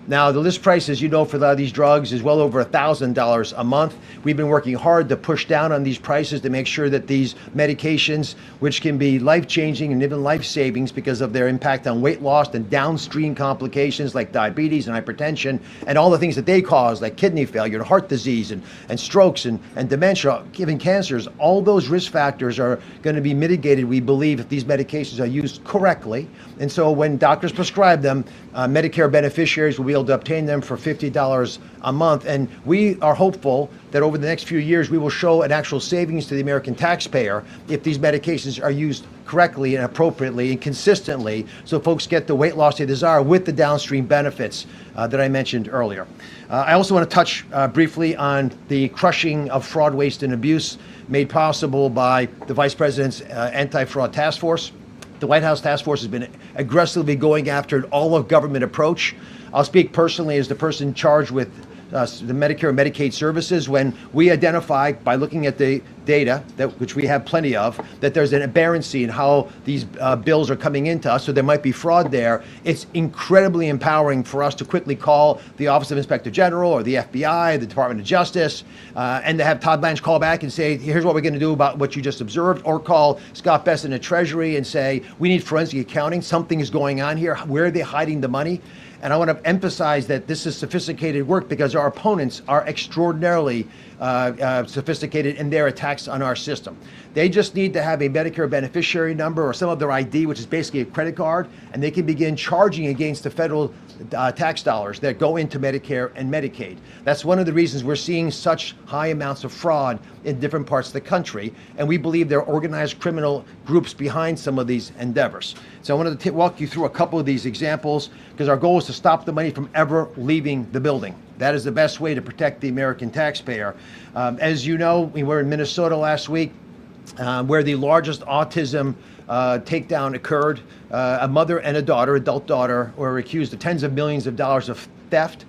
Now, the list price, as you know, for a lot of these drugs is well over $1,000 a month. We've been working hard to push down on these prices to make sure that these medications, which can be life-changing and even life savings because of their impact on weight loss and downstream complications like diabetes and hypertension and all the things that they cause, like kidney failure and heart disease and strokes and dementia, even cancers, all those risk factors are going to be mitigated, we believe, if these medications are used correctly. And so when doctors prescribe them, Medicare beneficiaries will be be able to obtain them for $50 a month. And we are hopeful that over the next few years, we will show an actual savings to the American taxpayer if these medications are used correctly and appropriately and consistently, so folks get the weight loss they desire with the downstream benefits that I mentioned earlier. I also want to touch briefly on the crushing of fraud, waste, and abuse made possible by the Vice President's anti-fraud task force. The White House task force has been aggressively going after an all-of-government approach. I'll speak personally as the person charged with the Medicare and Medicaid services. When we identify, by looking at the data, which we have plenty of, that there's an aberrancy in how these bills are coming into us, so there might be fraud there, it's incredibly empowering for us to quickly call the Office of Inspector General or the FBI, the Department of Justice, and to have Todd Blanche call back and say, here's what we're going to do about what you just observed, or call Scott Besson at Treasury and say, we need forensic accounting, something is going on here, where are they hiding the money? And I want to emphasize that this is sophisticated work because our opponents are extraordinarily sophisticated in their attacks on our system. They just need to have a Medicare beneficiary number or some of their ID, which is basically a credit card, and they can begin charging against the federal tax dollars that go into Medicare and Medicaid. That's one of the reasons we're seeing such high amounts of fraud in different parts of the country, and we believe there are organized criminal groups behind some of these endeavors. So I wanted to walk you through a couple of these examples because our goal is to stop the money from ever leaving the building. That is the best way to protect the American taxpayer. As you know, we were in Minnesota last week where the largest autism takedown occurred. A mother and a daughter, adult daughter, were accused of tens of millions of dollars of theft.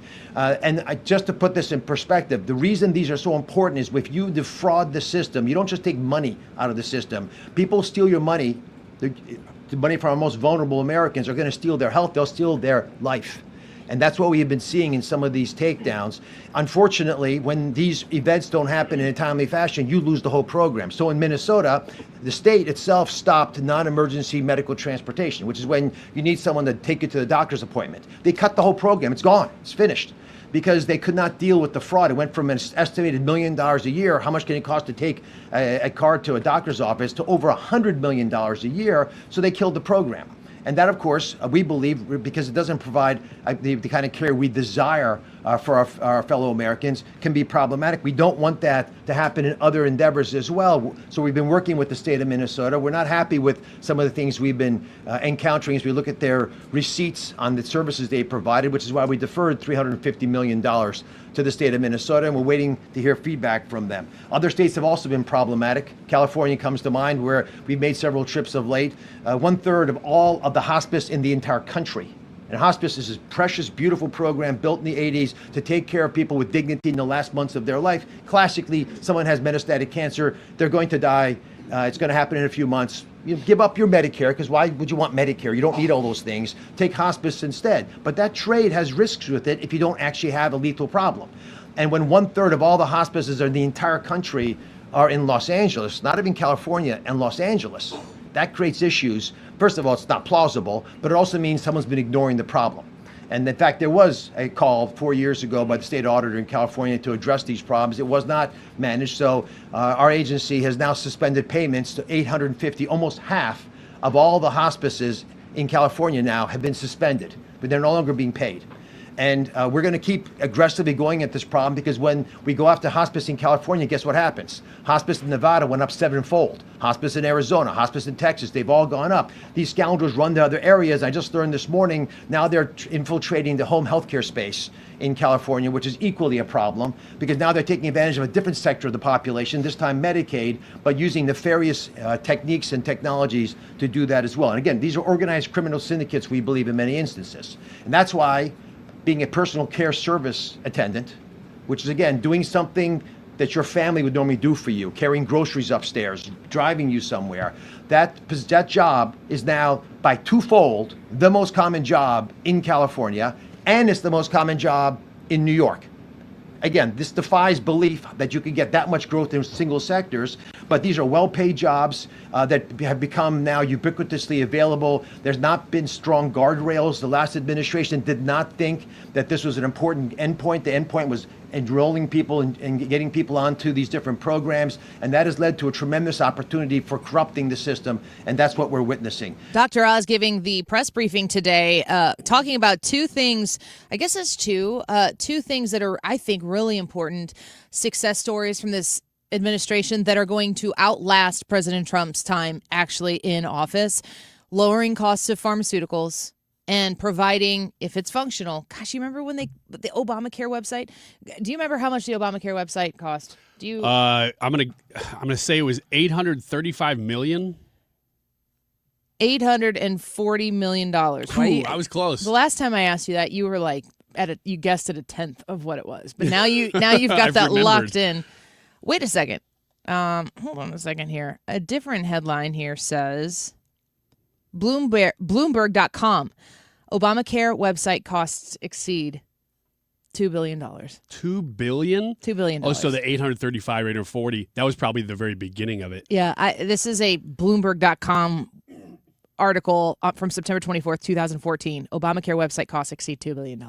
Just to put this in perspective, the reason these are so important is if you defraud the system, you don't just take money out of the system. People steal your money. The money from our most vulnerable Americans are going to steal their health. They'll steal their life. And that's what we have been seeing in some of these takedowns. Unfortunately, when these events don't happen in a timely fashion, you lose the whole program. So in Minnesota, the state itself stopped non-emergency medical transportation, which is when you need someone to take you to the doctor's appointment. They cut the whole program. It's gone. It's finished. Because they could not deal with the fraud. It went from an estimated $1 million a year, how much can it cost to take a card to a doctor's office, to over $100 million a year, so they killed the program. And that, of course, we believe, because it doesn't provide the kind of care we desire for our fellow Americans, can be problematic. We don't want that to happen in other endeavors as well. So we've been working with the state of Minnesota. We're not happy with some of the things we've been encountering as we look at their receipts on the services they provided, which is why we deferred $350 million to the state of Minnesota, and we're waiting to hear feedback from them. Other states have also been problematic. California comes to mind, where we've made several trips of late. 1/3 of all of the hospice in the entire country. And hospice is this precious, beautiful program built in the 80s to take care of people with dignity in the last months of their life. Classically, someone has metastatic cancer, they're going to die. It's going to happen in a few months. You give up your Medicare, because why would you want Medicare? You don't need all those things. Take hospice instead. But that trade has risks with it if you don't actually have a lethal problem. And when 1/3 of all the hospices in the entire country are in Los Angeles, not even California, and Los Angeles, that creates issues. First of all, it's not plausible, but it also means someone's been ignoring the problem. And in fact, there was a call 4 years ago by the state auditor in California to address these problems. It was not managed. So our agency has now suspended payments to 850, almost half of all the hospices in California now have been suspended, but they're no longer being paid. And we're going to keep aggressively going at this problem, because when we go after hospice in California, guess what happens? Hospice in Nevada went up 7-fold. Hospice in Arizona, hospice in Texas, they've all gone up. These scoundrels run to other areas. I just learned this morning, now they're infiltrating the home healthcare space in California, which is equally a problem, because now they're taking advantage of a different sector of the population, this time Medicaid, but using nefarious techniques and technologies to do that as well. And again, these are organized criminal syndicates, we believe, in many instances. And that's why being a personal care service attendant, which is, again, doing something that your family would normally do for you, carrying groceries upstairs, driving you somewhere, that job is now by twofold the most common job in California, and it's the most common job in New York. Again, this defies belief that you can get that much growth in single sectors, but these are well-paid jobs that have become now ubiquitously available. There's not been strong guardrails. The last administration did not think that this was an important endpoint. The endpoint was enrolling people and getting people onto these different programs. And that has led to a tremendous opportunity for corrupting the system. And that's what we're witnessing. Dr. Oz giving the press briefing today, talking about two things. I guess it's two things that are, I think, really important success stories from this administration that are going to outlast President Trump's time actually in office. Lowering costs of pharmaceuticals and providing, if it's functional. Gosh, you remember when the Obamacare website? Do you remember how much the Obamacare website cost? Do you? I'm gonna say it was $835 million. $840 million. Ooh, I was close. The last time I asked you that, you were like you guessed at a tenth of what it was. But now you've got that locked in. Wait a second. Hold on a second here. A different headline here says Bloomberg.com. Obamacare website costs exceed $2 billion. $2 billion? $2 billion. Oh, so the 835, 840, that was probably the very beginning of it. Yeah, this is a Bloomberg.com article from September 24th, 2014. Obamacare website costs exceed $2 billion.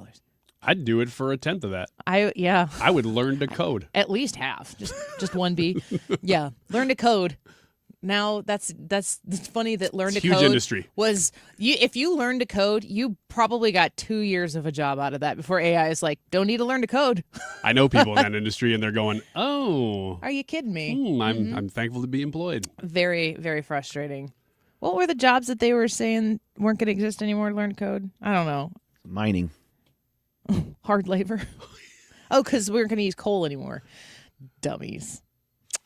I'd do it for a tenth of that. I would learn to code. At least half. Just one B. Yeah. Learn to code. Now that's funny that learn to huge code industry. Was if you learn to code, you probably got 2 years of a job out of that before AI is like, don't need to learn to code. I know people in that industry and they're going, oh. Are you kidding me? I'm thankful to be employed. Very, very frustrating. What were the jobs that they were saying weren't going to exist anymore to learn code? I don't know. Mining. Hard labor. Oh, because we weren't going to use coal anymore. Dummies.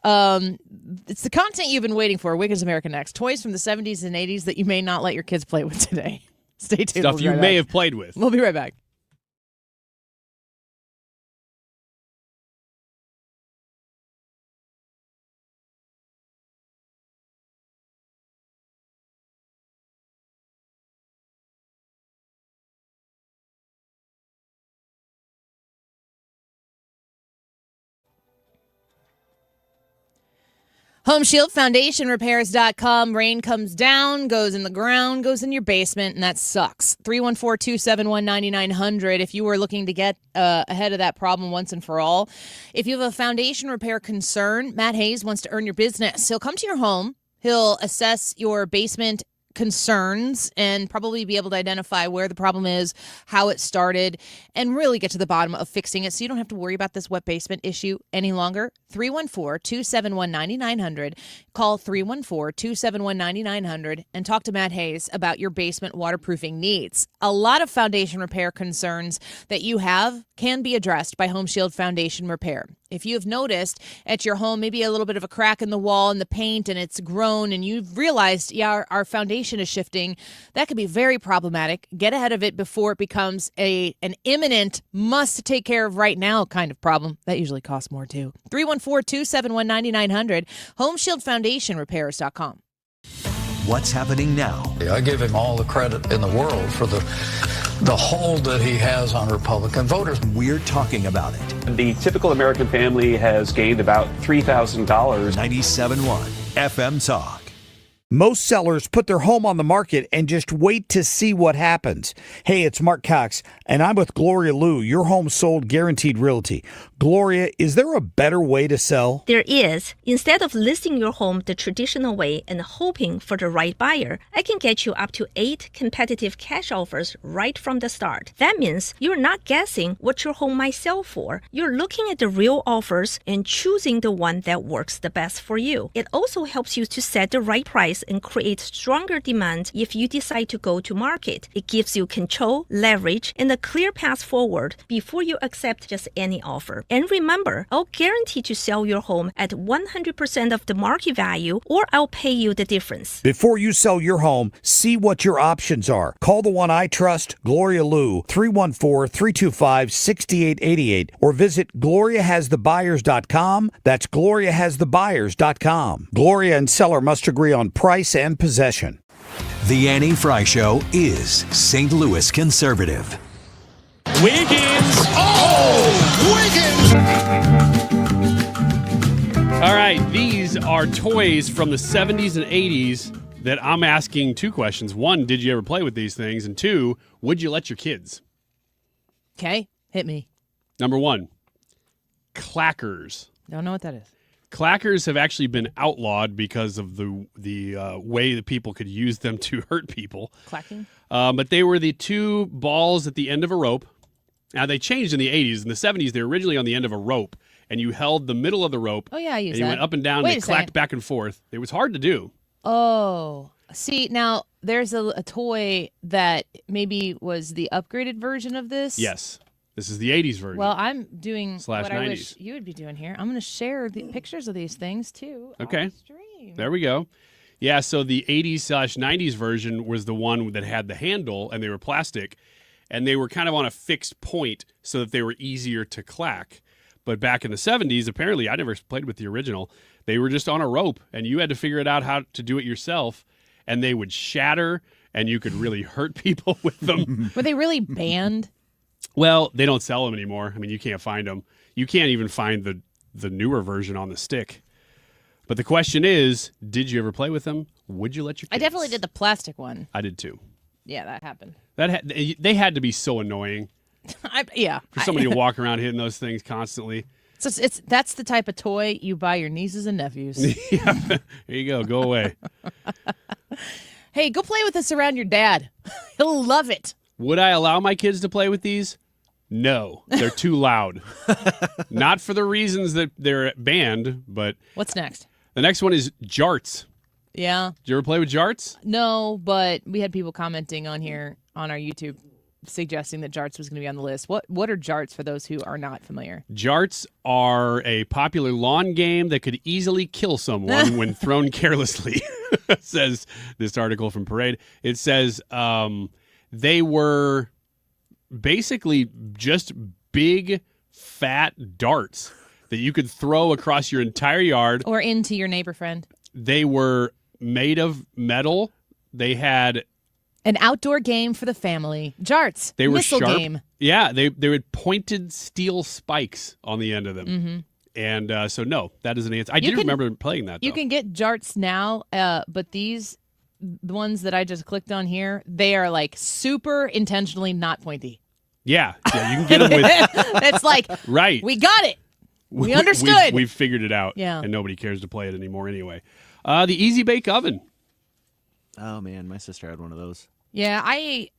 It's the content you've been waiting for. Wiggins America Next. Toys from the 70s and 80s that you may not let your kids play with today. Stay tuned. Stuff you may have played with. We'll be right back. HomeshieldFoundationRepairs.com. Rain comes down, goes in the ground, goes in your basement, and that sucks. 314-271-9900 if you are looking to get ahead of that problem once and for all. If you have a foundation repair concern, Matt Hayes wants to earn your business. He'll come to your home. He'll assess your basement concerns and probably be able to identify where the problem is, how it started, and really get to the bottom of fixing it so you don't have to worry about this wet basement issue any longer. 314-271-9900. Call 314-271-9900 and talk to Matt Hayes about your basement waterproofing needs. A lot of foundation repair concerns that you have can be addressed by Home Shield Foundation Repair. If you have noticed at your home maybe a little bit of a crack in the wall and the paint and it's grown and you've realized, our foundation is shifting, that could be very problematic. Get ahead of it before it becomes an imminent must take care of right now kind of problem. That usually costs more too. 314-271-9900. HomeshieldFoundationRepairs.com. What's happening now? I give him all the credit in the world for the hold that he has on Republican voters. We're talking about it. The typical American family has gained about $3,000. 97.1 FM Talk. Most sellers put their home on the market and just wait to see what happens. Hey, it's Mark Cox, and I'm with Gloria Liu, your home sold guaranteed realty. Gloria, is there a better way to sell? There is. Instead of listing your home the traditional way and hoping for the right buyer, I can get you up to 8 competitive cash offers right from the start. That means you're not guessing what your home might sell for. You're looking at the real offers and choosing the one that works the best for you. It also helps you to set the right price and create stronger demand if you decide to go to market. It gives you control, leverage, and a clear path forward before you accept just any offer. And remember, I'll guarantee to sell your home at 100% of the market value, or I'll pay you the difference. Before you sell your home, see what your options are. Call the one I trust, Gloria Liu, 314-325-6888, or visit GloriaHasTheBuyers.com. That's GloriaHasTheBuyers.com. Gloria and seller must agree on price and possession. The Annie Fry Show is St. Louis conservative. Wiggins! Wiggins! All right, these are toys from the 70s and 80s that I'm asking 2 questions. 1, did you ever play with these things? And 2, would you let your kids? Okay, hit me. Number 1, clackers. Don't know what that is. Clackers have actually been outlawed because of the way that people could use them to hurt people. Clacking? But they were the two balls at the end of a rope. Now, they changed in the 80s. In the 70s, they were originally on the end of a rope, and you held the middle of the rope. Oh, yeah, I use and you that. went up and down, Wait and a they clacked second. back and forth. It was hard to do. Oh. See, now, there's a toy that maybe was the upgraded version of this. Yes. This is the 80s version. Well, I'm doing Slash what I 90s. wish you would be doing here. I'm going to share the pictures of these things, too. Okay. There we go. Yeah, so the 80s/90s version was the one that had the handle, and they were plastic, and they were kind of on a fixed point so that they were easier to clack. But back in the 70s, apparently, I never played with the original, they were just on a rope, and you had to figure it out how to do it yourself, and they would shatter, and you could really hurt people with them. Were they really banned? Well, they don't sell them anymore. I mean, you can't find them. You can't even find the newer version on the stick. But the question is, did you ever play with them? Would you let your kids? I definitely did the plastic one. I did too. Yeah, that happened. They had to be so annoying Yeah. for somebody to walk around hitting those things constantly. So that's the type of toy you buy your nieces and nephews. Yeah, there you go. Go away. Hey, go play with this around your dad. He'll love it. Would I allow my kids to play with these? No, they're too loud. Not for the reasons that they're banned, but... What's next? The next one is jarts. Yeah. Did you ever play with jarts? No, but we had people commenting on here on our YouTube suggesting that jarts was going to be on the list. What are jarts for those who are not familiar? Jarts are a popular lawn game that could easily kill someone when thrown carelessly, says this article from Parade. It says they were basically just big, fat darts that you could throw across your entire yard. Or into your neighbor friend. They were made of metal. They had... An outdoor game for the family. Jarts. They were Missile sharp. game. Yeah, they had pointed steel spikes on the end of them. Mm-hmm. And so, no, that is an answer. I did remember playing that, though. You can get jarts now, but the ones that I just clicked on here, they are like super intentionally not pointy. Yeah, you can get them with... It's like, right. We got it. We understood. We've figured it out. Yeah. And nobody cares to play it anymore anyway. The Easy Bake Oven. Oh, man, my sister had one of those. Yeah, I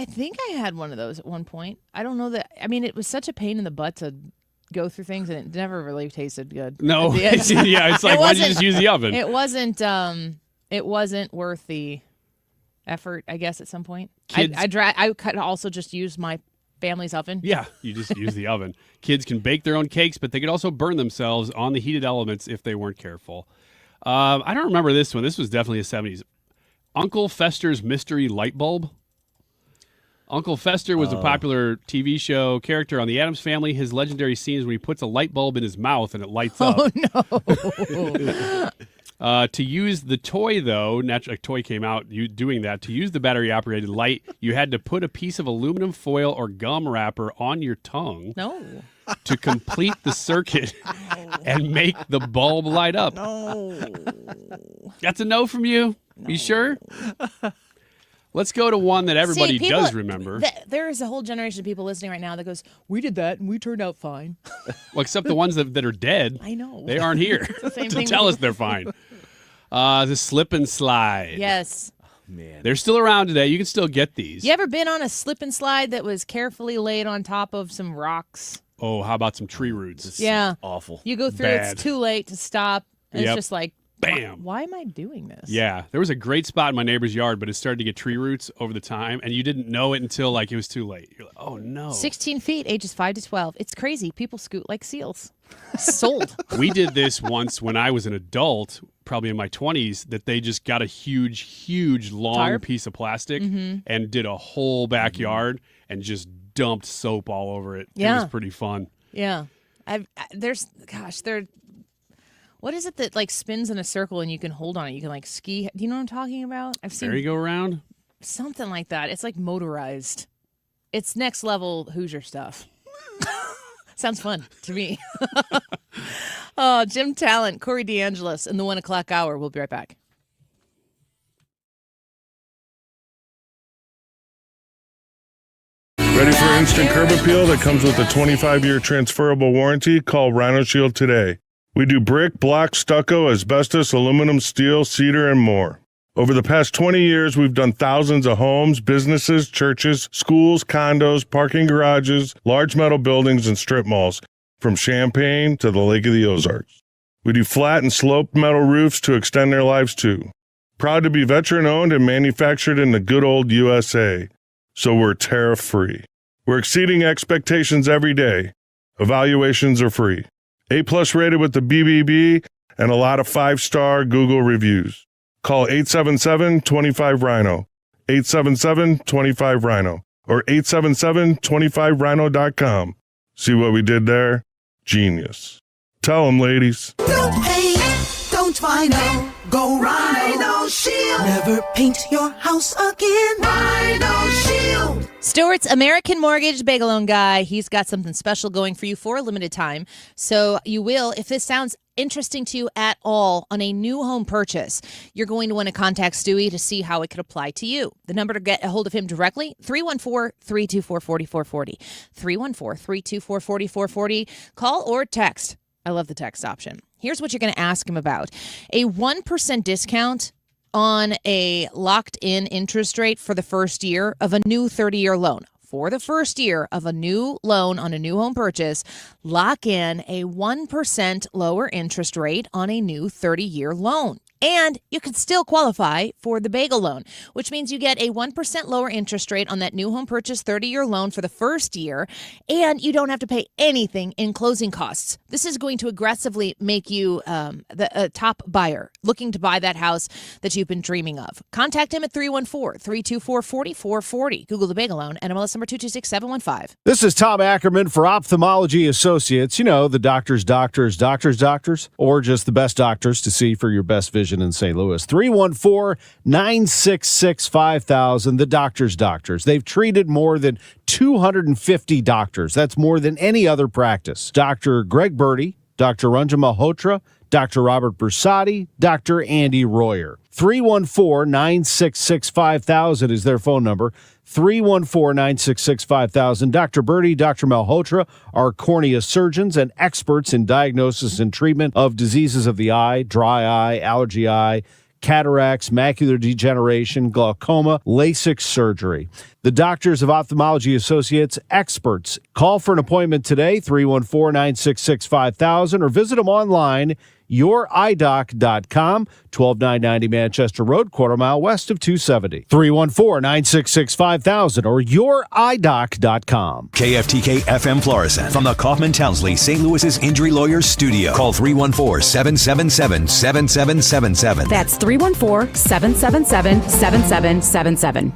think I had one of those at one point. I don't know that. I mean, it was such a pain in the butt to go through things, and it never really tasted good. No, yeah, it's like, why don't you just use the oven? It wasn't worth the effort, I guess, at some point. Kids- I could also just use my family's oven. Yeah, you just use the oven. Kids can bake their own cakes, but they could also burn themselves on the heated elements if they weren't careful. I don't remember this one. This was definitely a 70s. Uncle Fester's Mystery Light Bulb. Uncle Fester was a popular TV show character on The Addams Family. His legendary scenes when he puts a light bulb in his mouth and it lights up. Oh, no. To use the toy, though, a toy came out doing that. To use the battery-operated light, you had to put a piece of aluminum foil or gum wrapper on your tongue to complete the circuit and make the bulb light up. No. That's a no from you? No. You sure? Let's go to one that everybody does remember. There is a whole generation of people listening right now that goes, we did that and we turned out fine. Well, except the ones that are dead. I know. They aren't here to tell us they're fine. The slip and slide. Yes. Man. They're still around today. You can still get these. You ever been on a slip and slide that was carefully laid on top of some rocks? Oh, how about some tree roots? Yeah. Awful. You go through, Bad. it's too late to stop. And Yep. It's just like, bam. Why am I doing this? Yeah. There was a great spot in my neighbor's yard, but it started to get tree roots over the time, and you didn't know it until it was too late. You're like, oh, no. 16 feet, ages 5 to 12. It's crazy. People scoot like seals. Sold. We did this once when I was an adult, probably in my 20s, that they just got a huge, long Tarp? piece of plastic Mhm. and did a whole backyard and just dumped soap all over it. It Yeah. was pretty fun. Yeah. What is it that like spins in a circle and you can hold on it? You can like ski. Do you know what I'm talking about? I've seen Merry-go-round? something like that. It's like motorized. It's next level Hoosier stuff. Sounds fun to me. Oh, Jim Talent, Corey DeAngelis in the 1 o'clock hour. We'll be right back. Ready for instant curb appeal that comes with a 25-year transferable warranty, call Rhino Shield today. We do brick, block, stucco, asbestos, aluminum, steel, cedar, and more. Over the past 20 years, we've done thousands of homes, businesses, churches, schools, condos, parking garages, large metal buildings, and strip malls, from Champaign to the Lake of the Ozarks. We do flat and sloped metal roofs to extend their lives too. Proud to be veteran-owned and manufactured in the good old USA, so we're tariff-free. We're exceeding expectations every day. Evaluations are free. A+ rated with the BBB and a lot of 5-star Google reviews. Call 877-25-RHINO, 877-25-RHINO, or 877-25rhino.com. See what we did there? Genius. Tell them, ladies. Don't paint, don't Rhino. Go Rhino Shield. Never paint your house again. Rhino Shield. Stewart's American Mortgage Bagel Loan Guy. He's got something special going for you for a limited time. So you will, if this sounds interesting to you at all on a new home purchase, you're going to want to contact Stewie to see how it could apply to you. The number to get a hold of him directly, 314-324-4440. 314-324-4440. Call or text. I love the text option. Here's what you're going to ask him about. A 1% discount on a locked-in interest rate for the first year of a new 30-year loan. For the first year of a new loan on a new home purchase, lock in a 1% lower interest rate on a new 30-year loan. And you can still qualify for the bagel loan, which means you get a 1% lower interest rate on that new home purchase 30-year loan for the first year, and you don't have to pay anything in closing costs. This is going to aggressively make you the top buyer looking to buy that house that you've been dreaming of. Contact him at 314-324-4440. Google the bagel loan, NMLS number 226715. This is Tom Ackerman for Ophthalmology Associates. You know, the doctors, or just the best doctors to see for your best vision in St. Louis. 314-966-5000. The doctors. They've treated more than 250 doctors. That's more than any other practice. Dr. Greg Birdie, Dr. Ranjan Malhotra, Dr. Robert Bersati, Dr. Andy Royer. 314-966-5000 is their phone number. 314-966-5000. Dr. Birdie, Dr. Malhotra are cornea surgeons and experts in diagnosis and treatment of diseases of the eye, dry eye, allergy eye, cataracts, macular degeneration, glaucoma, LASIK surgery. The Doctors of Ophthalmology Associates, experts. Call for an appointment today, 314-966-5000, or visit them online, youridoc.com, 12990 Manchester Road, quarter mile west of 270. 314-966-5000 or youridoc.com. KFTK FM Florissant from the Kaufman Townsley St. Louis's Injury Lawyers Studio. Call 314-777-7777. That's 314-777-7777.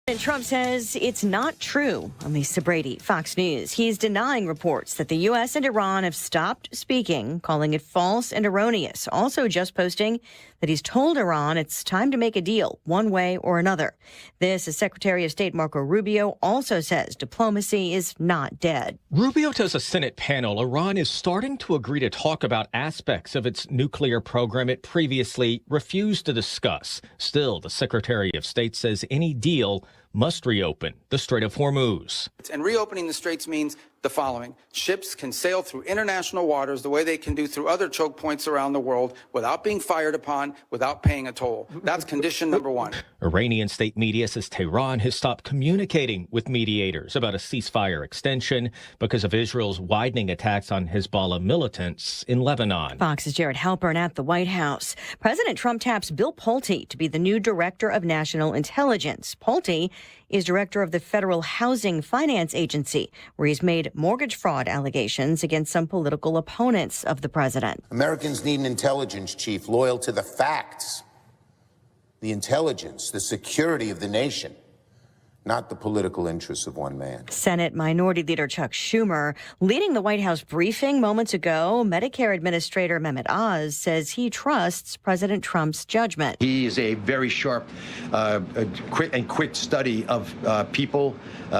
And Trump says it's not true. On Lisa Brady, Fox News. He's denying reports that the U.S. and Iran have stopped speaking, calling it false and erroneous. Also just posting that he's told Iran it's time to make a deal one way or another. This, as Secretary of State Marco Rubio also says diplomacy is not dead. Rubio tells a Senate panel Iran is starting to agree to talk about aspects of its nuclear program it previously refused to discuss. Still, the Secretary of State says any deal must reopen the Strait of Hormuz. And reopening the straits means the following. Ships can sail through international waters the way they can do through other choke points around the world without being fired upon, without paying a toll. That's condition number one. Iranian state media says Tehran has stopped communicating with mediators about a ceasefire extension because of Israel's widening attacks on Hezbollah militants in Lebanon. Fox's Jarrett Halpern at the White House. President Trump taps Bill Pulte to be the new director of national intelligence. Pulte is director of the Federal Housing Finance Agency, where he's made mortgage fraud allegations against some political opponents of the president. Americans need an intelligence chief loyal to the facts, the intelligence, the security of the nation, not the political interests of one man. Senate Minority Leader Chuck Schumer leading the White House briefing moments ago. Medicare Administrator Mehmet Oz says he trusts President Trump's judgment. He is a very sharp, quick study of people,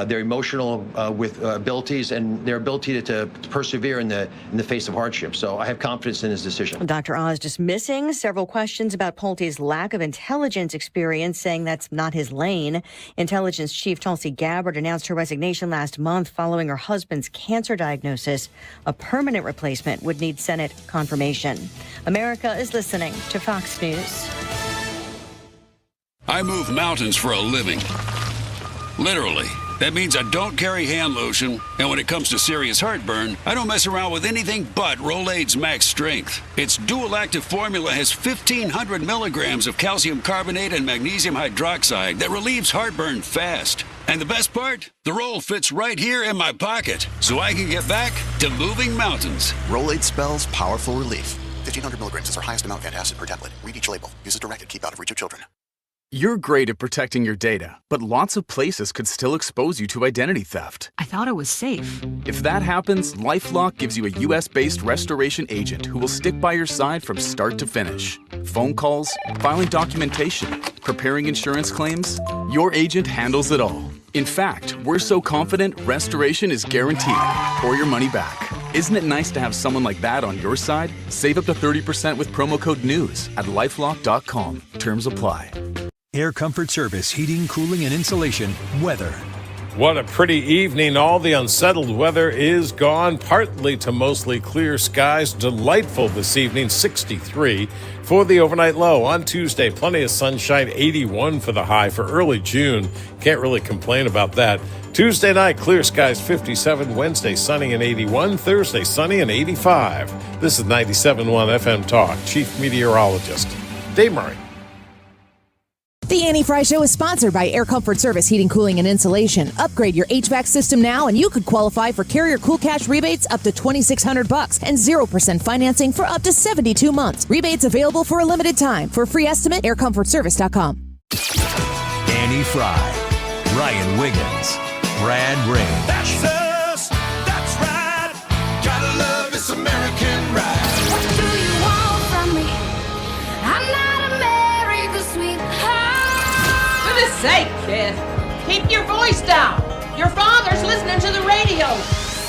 their emotional abilities, and their ability to persevere in the face of hardship. So I have confidence in his decision. Dr. Oz dismissing several questions about Pulte's lack of intelligence experience, saying that's not his lane. Intelligence Defense Chief Tulsi Gabbard announced her resignation last month following her husband's cancer diagnosis. A permanent replacement would need Senate confirmation. America is listening to Fox News. I move mountains for a living. Literally. That means I don't carry hand lotion, and when it comes to serious heartburn, I don't mess around with anything but Rolaids Max Strength. Its dual-active formula has 1,500 milligrams of calcium carbonate and magnesium hydroxide that relieves heartburn fast. And the best part? The roll fits right here in my pocket, so I can get back to moving mountains. Rolaids spells powerful relief. 1,500 milligrams is our highest amount of antacid per tablet. Read each label. Use as directed. Keep out of reach of children. You're great at protecting your data, but lots of places could still expose you to identity theft. I thought it was safe. If that happens, LifeLock gives you a US-based restoration agent who will stick by your side from start to finish. Phone calls, filing documentation, preparing insurance claims, your agent handles it all. In fact, we're so confident restoration is guaranteed or your money back. Isn't it nice to have someone like that on your side? Save up to 30% with promo code NEWS at LifeLock.com. Terms apply. Air Comfort Service, heating, cooling, and insulation. Weather. What a pretty evening. All the unsettled weather is gone, partly to mostly clear skies. Delightful this evening, 63 for the overnight low. On Tuesday, plenty of sunshine, 81 for the high for early June. Can't really complain about that. Tuesday night, clear skies, 57. Wednesday, sunny and 81. Thursday, sunny and 85. This is 97.1 FM Talk. Chief Meteorologist Dave Murray. The Annie Fry Show is sponsored by Air Comfort Service Heating, Cooling, and Insulation. Upgrade your HVAC system now, and you could qualify for Carrier Cool Cash rebates up to $2,600 and 0% financing for up to 72 months. Rebates available for a limited time. For a free estimate, aircomfortservice.com. Annie Fry, Ryan Wiggins, Brad Ring. That's us. That's right. Gotta love this American ride. What do you want from me? I'm not America's sweetheart. For goodness sake, kid. Keep your voice down. Your father's listening to the radio.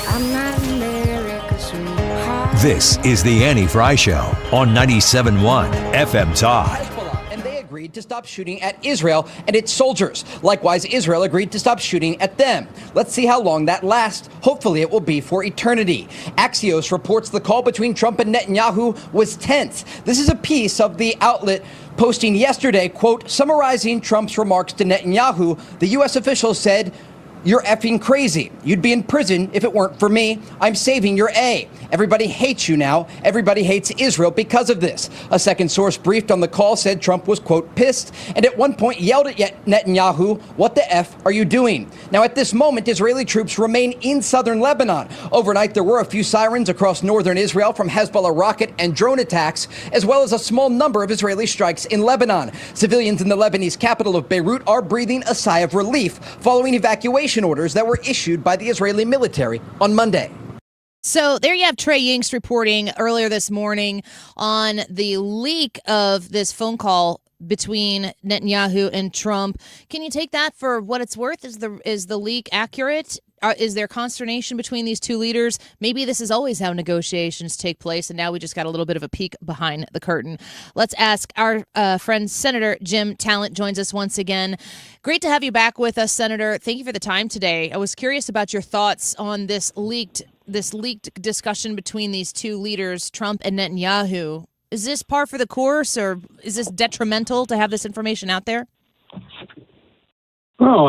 I'm not America's sweetheart. This is the Annie Fry Show on 97.1 FM Talk. And they agreed to stop shooting at Israel and its soldiers. Likewise, Israel agreed to stop shooting at them. Let's see how long that lasts. Hopefully it will be for eternity. Axios reports the call between Trump and Netanyahu was tense. This is a piece of the outlet posting yesterday, quote, summarizing Trump's remarks to Netanyahu. The U.S. official said, "You're effing crazy. You'd be in prison if it weren't for me. I'm saving your A. Everybody hates you now. Everybody hates Israel because of this." A second source briefed on the call said Trump was, quote, pissed, and at one point yelled at Netanyahu, "What the F are you doing?" Now, at this moment, Israeli troops remain in southern Lebanon. Overnight, there were a few sirens across northern Israel from Hezbollah rocket and drone attacks, as well as a small number of Israeli strikes in Lebanon. Civilians in the Lebanese capital of Beirut are breathing a sigh of relief following evacuation orders that were issued by the Israeli military on Monday. So there you have Trey Yingst reporting earlier this morning on the leak of this phone call between Netanyahu and Trump. Can you take that for what it's worth? Is the leak accurate? Is there consternation between these two leaders? Maybe this is always how negotiations take place, and now we just got a little bit of a peek behind the curtain. Let's ask our friend Senator Jim Talent joins us once again. Great to have you back with us, Senator. Thank you for the time today. I was curious about your thoughts on this leaked discussion between these two leaders, Trump and Netanyahu. Is this par for the course, or is this detrimental to have this information out there? Well,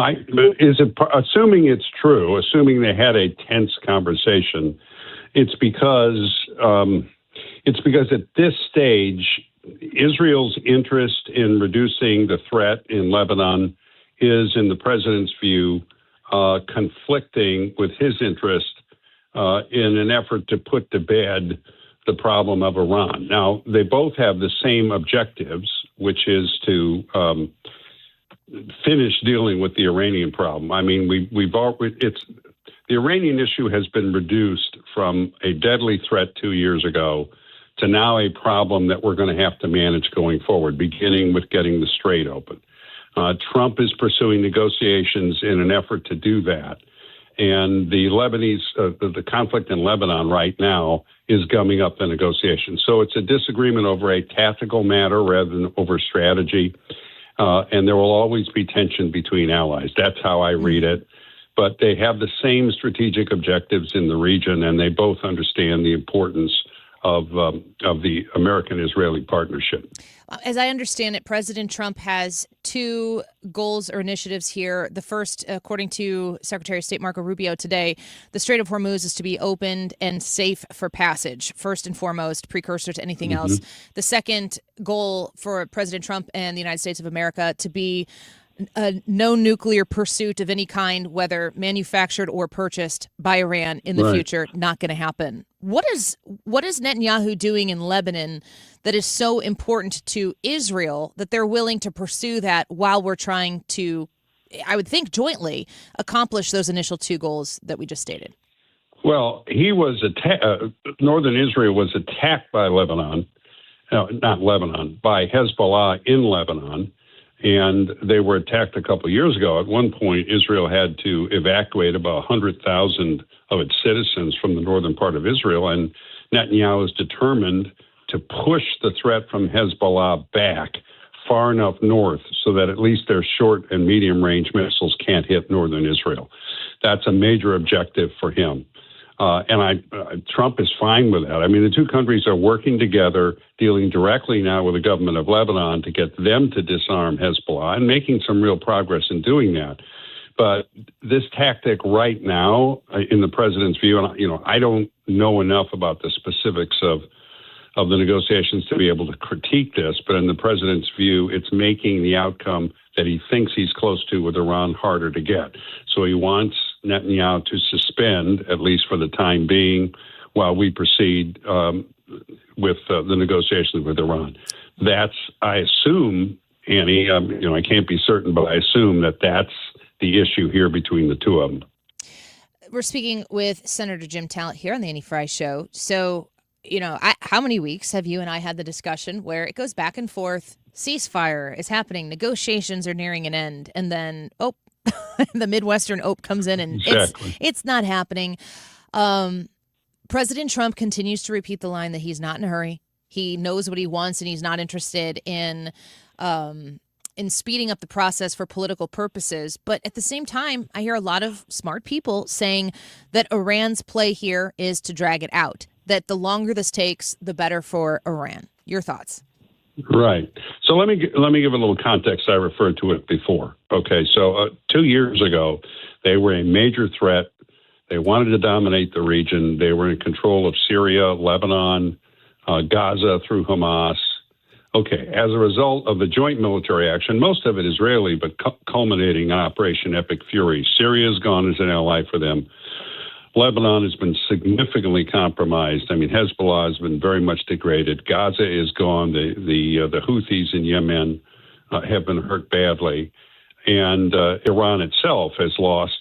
assuming it's true, assuming they had a tense conversation, it's because at this stage, Israel's interest in reducing the threat in Lebanon is, in the president's view, conflicting with his interest in an effort to put to bed the problem of Iran. Now, they both have the same objectives, which is to finish dealing with the Iranian problem. I mean, the Iranian issue has been reduced from a deadly threat 2 years ago to now a problem that we're going to have to manage going forward, beginning with getting the Strait open. Trump is pursuing negotiations in an effort to do that. And the the conflict in Lebanon right now is gumming up the negotiations. So it's a disagreement over a tactical matter rather than over strategy. and there will always be tension between allies. That's how I read it. But they have the same strategic objectives in the region, and they both understand the importance of the American-Israeli partnership. As I understand it, President Trump has two goals or initiatives here. The first, according to Secretary of State Marco Rubio today, the Strait of Hormuz is to be opened and safe for passage, first and foremost, precursor to anything else. The second goal for President Trump and the United States of America to be no nuclear pursuit of any kind, whether manufactured or purchased by Iran in the future. Not going to happen. What is Netanyahu doing in Lebanon that is so important to Israel that they're willing to pursue that while we're trying to, I would think, jointly accomplish those initial two goals that we just stated? Well, he was northern Israel was attacked by Lebanon, not Lebanon, by Hezbollah in Lebanon. And they were attacked a couple of years ago. At one point, Israel had to evacuate about 100,000 of its citizens from the northern part of Israel. And Netanyahu is determined to push the threat from Hezbollah back far enough north so that at least their short and medium range missiles can't hit northern Israel. That's a major objective for him. Trump is fine with that. I mean, the two countries are working together, dealing directly now with the government of Lebanon to get them to disarm Hezbollah and making some real progress in doing that. But this tactic right now, in the president's view, and I don't know enough about the specifics of the negotiations to be able to critique this, but in the president's view, it's making the outcome that he thinks he's close to with Iran harder to get. So he wants Netanyahu to suspend, at least for the time being, while we proceed with the negotiations with Iran. That's, I assume, Annie, I can't be certain, but I assume that that's the issue here between the two of them. We're speaking with Senator Jim Talent here on the Annie Fry Show. So, how many weeks have you and I had the discussion where it goes back and forth, ceasefire is happening, negotiations are nearing an end, and then, the Midwestern OPE comes in and it's not happening. President Trump continues to repeat the line that he's not in a hurry. He knows what he wants and he's not interested in speeding up the process for political purposes. But at the same time, I hear a lot of smart people saying that Iran's play here is to drag it out, that the longer this takes, the better for Iran. Your thoughts? Right. So let me give a little context. I referred to it before. Okay. So 2 years ago, they were a major threat. They wanted to dominate the region. They were in control of Syria, Lebanon, Gaza through Hamas. Okay. As a result of the joint military action, most of it Israeli, but culminating in Operation Epic Fury, Syria is gone as an ally for them. Lebanon has been significantly compromised. I mean, Hezbollah has been very much degraded. Gaza is gone. The Houthis in Yemen have been hurt badly. And Iran itself has lost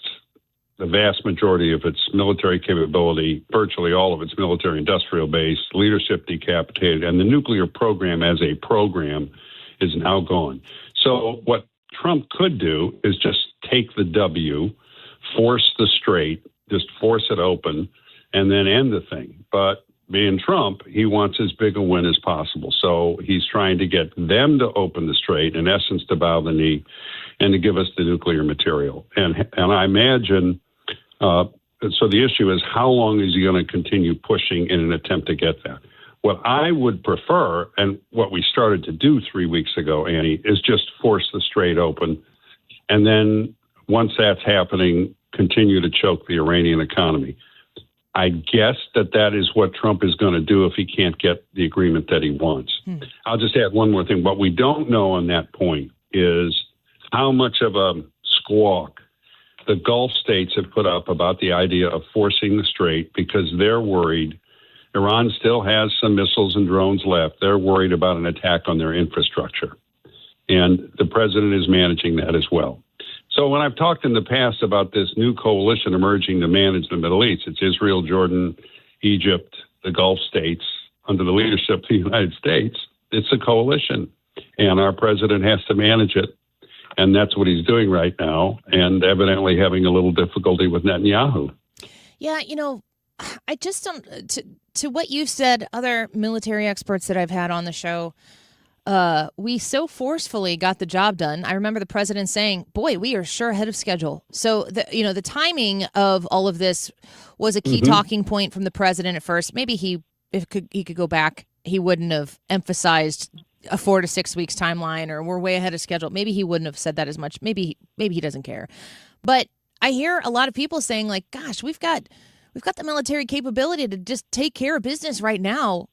the vast majority of its military capability, virtually all of its military industrial base, leadership decapitated, and the nuclear program as a program is now gone. So what Trump could do is just take the W, force the strait, just force it open, and then end the thing. But being Trump, he wants as big a win as possible. So he's trying to get them to open the strait, in essence, to bow the knee, and to give us the nuclear material. And I imagine, so the issue is, how long is he going to continue pushing in an attempt to get that? What I would prefer, and what we started to do 3 weeks ago, Annie, is just force the strait open. And then once that's happening, continue to choke the Iranian economy. I guess that is what Trump is going to do if he can't get the agreement that he wants. I'll just add one more thing. What we don't know on that point is how much of a squawk the Gulf states have put up about the idea of forcing the strait, because they're worried. Iran still has some missiles and drones left. They're worried about an attack on their infrastructure. And the president is managing that as well. So when I've talked in the past about this new coalition emerging to manage the Middle East, it's Israel, Jordan, Egypt, the Gulf states, under the leadership of the United States. It's a coalition, and our president has to manage it. And that's what he's doing right now, and evidently having a little difficulty with Netanyahu. Yeah, I just don't, to what you've said, other military experts that I've had on the show, we so forcefully got the job done. I remember the president saying, boy, we are sure ahead of schedule. So, the timing of all of this was a key talking point from the president at first. Maybe he could go back, he wouldn't have emphasized a 4 to 6 weeks timeline or we're way ahead of schedule. Maybe he wouldn't have said that as much. Maybe he doesn't care. But I hear a lot of people saying, like, gosh, we've got the military capability to just take care of business right now.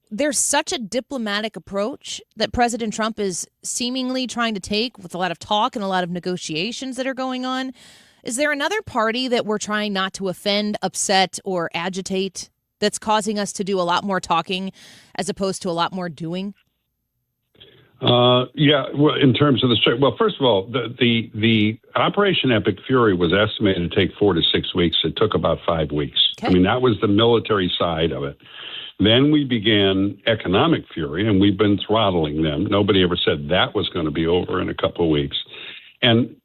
There's such a diplomatic approach that President Trump is seemingly trying to take with a lot of talk and a lot of negotiations that are going on. Is there another party that we're trying not to offend, upset, or agitate that's causing us to do a lot more talking as opposed to a lot more doing? Yeah, well, in terms of the strike, well, first of all, the Operation Epic Fury was estimated to take 4 to 6 weeks. It took about 5 weeks. Okay. I mean, that was the military side of it. Then we began Economic Fury, and we've been throttling them. Nobody ever said that was going to be over in a couple of weeks. And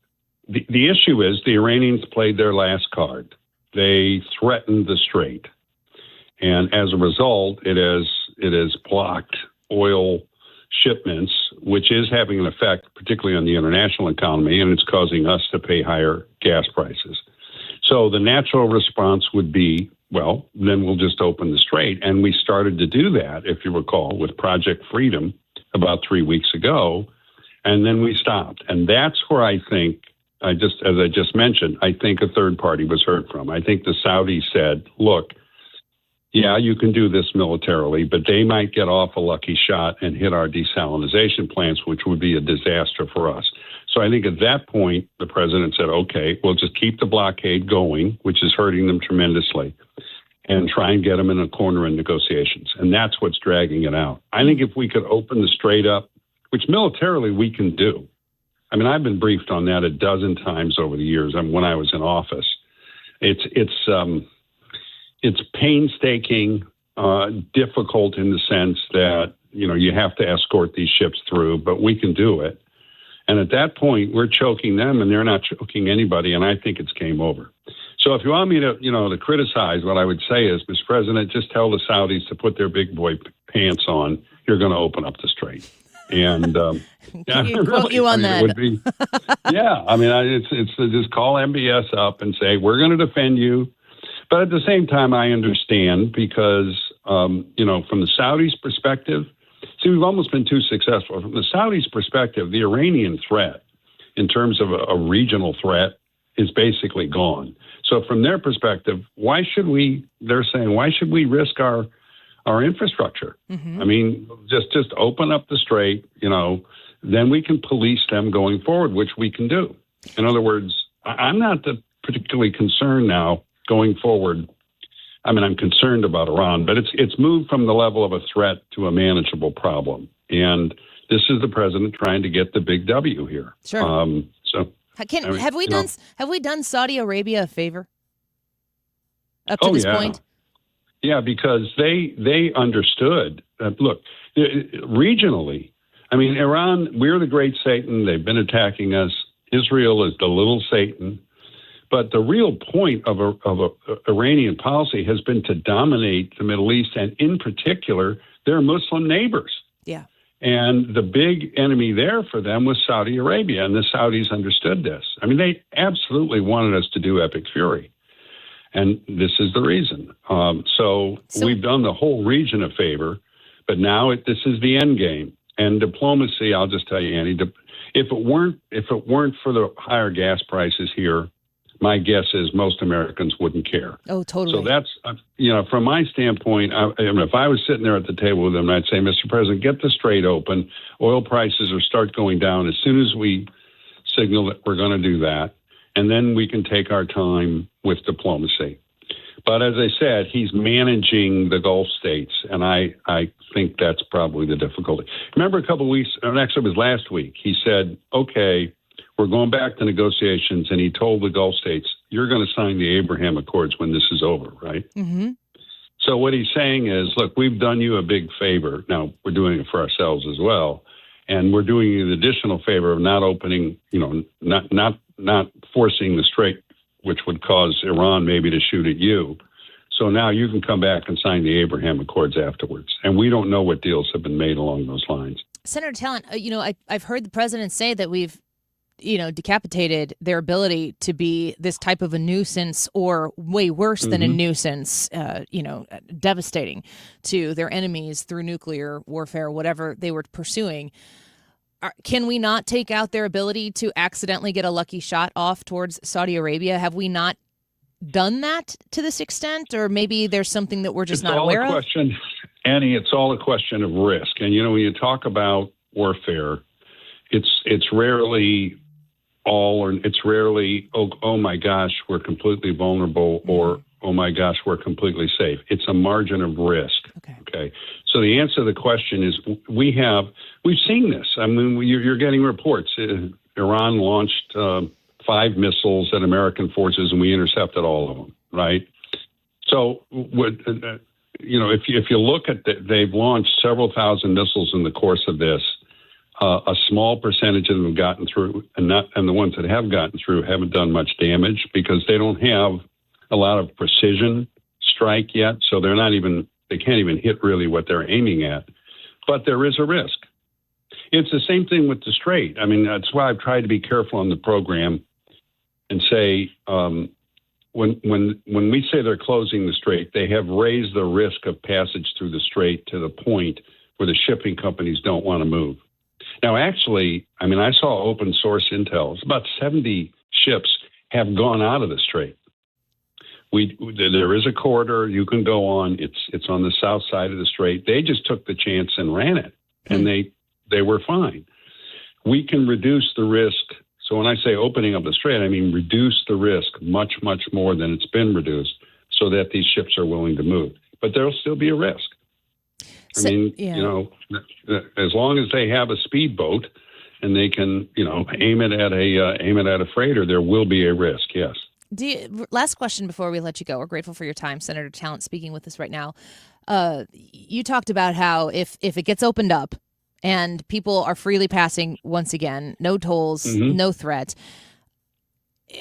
the issue is the Iranians played their last card. They threatened the Strait. And as a result, it has blocked oil shipments, which is having an effect, particularly on the international economy, and it's causing us to pay higher gas prices. So the natural response would be, well, then we'll just open the Strait. And we started to do that, if you recall, with Project Freedom about 3 weeks ago, and then we stopped. And that's where I think, as I just mentioned, I think a third party was heard from. I think the Saudis said, look, yeah, you can do this militarily, but they might get off a lucky shot and hit our desalinization plants, which would be a disaster for us. So I think at that point, the president said, okay, we'll just keep the blockade going, which is hurting them tremendously, and try and get them in a corner in negotiations. And that's what's dragging it out. I think if we could open the Strait up, which militarily we can do. I mean, I've been briefed on that a dozen times over the years. When I was in office, it's painstaking, difficult in the sense that, you have to escort these ships through, but we can do it. And at that point, we're choking them and they're not choking anybody. And I think it's game over. So if you want me to, to criticize, what I would say is, Mr. President, just tell the Saudis to put their big boy pants on. You're going to open up the Strait. And Can you quote you on that? It would be, yeah. I mean, it's just call MBS up and say, we're going to defend you. But at the same time, I understand because, from the Saudis' perspective, we've almost been too successful. From the Saudis' perspective, the Iranian threat, in terms of a regional threat, is basically gone. So from their perspective, they're saying, why should we risk our infrastructure? Mm-hmm. I mean, just open up the Strait, then we can police them going forward, which we can do. In other words, I'm not particularly concerned now going forward. I mean, I'm concerned about Iran, but it's moved from the level of a threat to a manageable problem. And this is the president trying to get the big W here. Sure. Have we done Saudi Arabia a favor up to this point? Yeah, because they understood that, look, regionally, I mean, Iran, we're the great Satan. They've been attacking us. Israel is the little Satan. But the real point of Iranian policy has been to dominate the Middle East, and in particular, their Muslim neighbors. Yeah. And the big enemy there for them was Saudi Arabia, and the Saudis understood this. I mean, they absolutely wanted us to do Epic Fury, and this is the reason. So we've done the whole region a favor, but now this is the end game. And diplomacy, I'll just tell you, Annie, if it weren't for the higher gas prices here, my guess is most Americans wouldn't care. Oh, totally. So that's, from my standpoint, if I was sitting there at the table with them, I'd say, Mr. President, get the Strait open. Oil prices start going down as soon as we signal that we're going to do that. And then we can take our time with diplomacy. But as I said, he's managing the Gulf states, and I think that's probably the difficulty. Remember a couple of weeks, actually it was last week, he said, okay, we're going back to negotiations, and he told the Gulf states, you're going to sign the Abraham Accords when this is over, right? Mm-hmm. So what he's saying is, look, we've done you a big favor. Now, we're doing it for ourselves as well, and we're doing you the additional favor of not opening, not forcing the Strait, which would cause Iran maybe to shoot at you. So now you can come back and sign the Abraham Accords afterwards. And we don't know what deals have been made along those lines. Senator Talent, I've heard the president say that we've, decapitated their ability to be this type of a nuisance, or way worse than a nuisance, devastating to their enemies through nuclear warfare, whatever they were pursuing. Can we not take out their ability to accidentally get a lucky shot off towards Saudi Arabia? Have we not done that to this extent? Or maybe there's something that we're just not aware of? Annie, it's all a question of risk. And, when you talk about warfare, it's rarely oh my gosh, we're completely vulnerable, or oh my gosh, we're completely safe. It's a margin of risk. Okay. So the answer to the question is we've seen this. I mean, you're getting reports. Iran launched 5 missiles at American forces, and we intercepted all of them, right? So, if you look at they've launched several thousand missiles in the course of this. A small percentage of them have gotten through, and the ones that have gotten through haven't done much damage because they don't have a lot of precision strike yet. So they can't even hit really what they're aiming at. But there is a risk. It's the same thing with the Strait. I mean, that's why I've tried to be careful on the program and say when we say they're closing the Strait, they have raised the risk of passage through the Strait to the point where the shipping companies don't want to move. Now, actually, I mean, I saw open source intel. It's about 70 ships have gone out of the Strait. There is a corridor you can go on. It's on the south side of the Strait. They just took the chance and ran it, and they were fine. We can reduce the risk. So when I say opening up the Strait, I mean reduce the risk much, much more than it's been reduced, so that these ships are willing to move. But there'll still be a risk. I mean, as long as they have a speedboat and they can, aim it at a freighter, there will be a risk. Yes. Last question before we let you go. We're grateful for your time, Senator Talent, speaking with us right now. You talked about how if it gets opened up and people are freely passing once again, no tolls, no threat,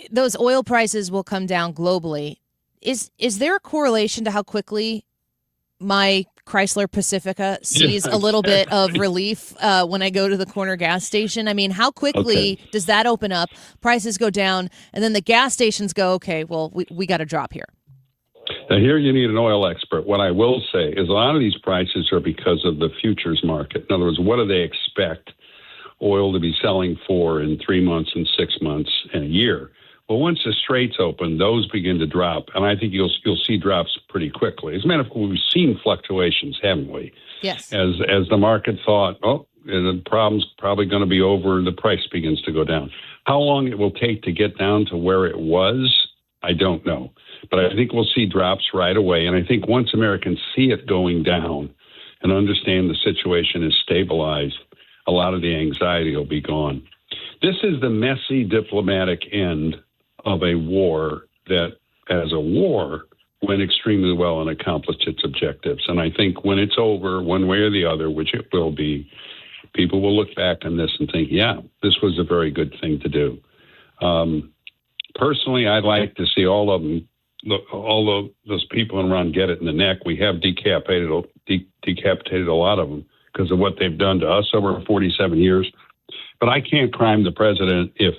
those oil prices will come down globally. Is there a correlation to how quickly my Chrysler Pacifica sees a little bit of relief when I go to the corner gas station? I mean, how quickly does that open up, prices go down, and then the gas stations go, okay, well, we got to drop here? Now, here you need an oil expert. What I will say is a lot of these prices are because of the futures market. In other words, what do they expect oil to be selling for in 3 months and 6 months and a year? Well, once the straits open, those begin to drop, and I think you'll see drops pretty quickly. As a matter of fact, we've seen fluctuations, haven't we? Yes. As the market thought, the problem's probably going to be over, the price begins to go down. How long it will take to get down to where it was, I don't know. But I think we'll see drops right away, and I think once Americans see it going down and understand the situation is stabilized, a lot of the anxiety will be gone. This is the messy diplomatic end of a war that, as a war, went extremely well and accomplished its objectives. And I think when it's over, one way or the other, which it will be, people will look back on this and think, yeah, this was a very good thing to do. Personally, I'd like to see all of those people in Iran get it in the neck. We have decapitated a lot of them because of what they've done to us over 47 years. But I can't crime the president if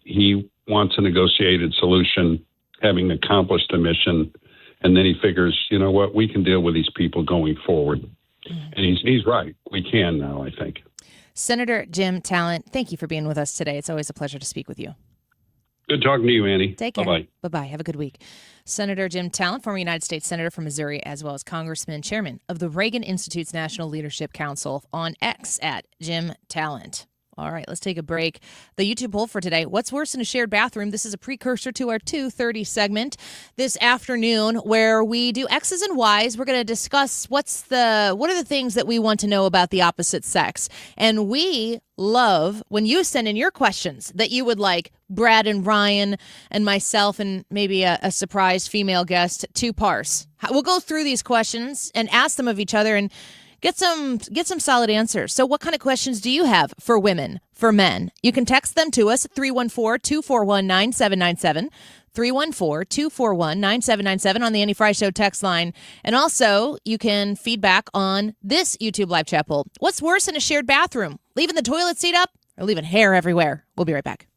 he wants a negotiated solution, having accomplished a mission, and then he figures, you know what, we can deal with these people going forward. And he's right. We can now, I think. Senator Jim Talent, thank you for being with us today. It's always a pleasure to speak with you. Good talking to you, Annie. Take care. Bye-bye. Bye-bye. Have a good week. Senator Jim Talent, former United States Senator from Missouri, as well as Congressman, Chairman of the Reagan Institute's National Leadership Council, on X at Jim Talent. All right, let's take a break. The YouTube poll for today: what's worse in a shared bathroom? This is a precursor to our 2:30 segment this afternoon, where we do X's and Y's. We're going to discuss what are the things that we want to know about the opposite sex. And we love when you send in your questions that you would like Brad and Ryan and myself and maybe a surprise female guest to parse. We'll go through these questions and ask them of each other and get some solid answers. So what kind of questions do you have for women, for men? You can text them to us at 314-241-9797, 314-241-9797 on the Annie Fry Show text line. And also, you can feedback on this YouTube live chat poll. What's worse in a shared bathroom? Leaving the toilet seat up or leaving hair everywhere? We'll be right back.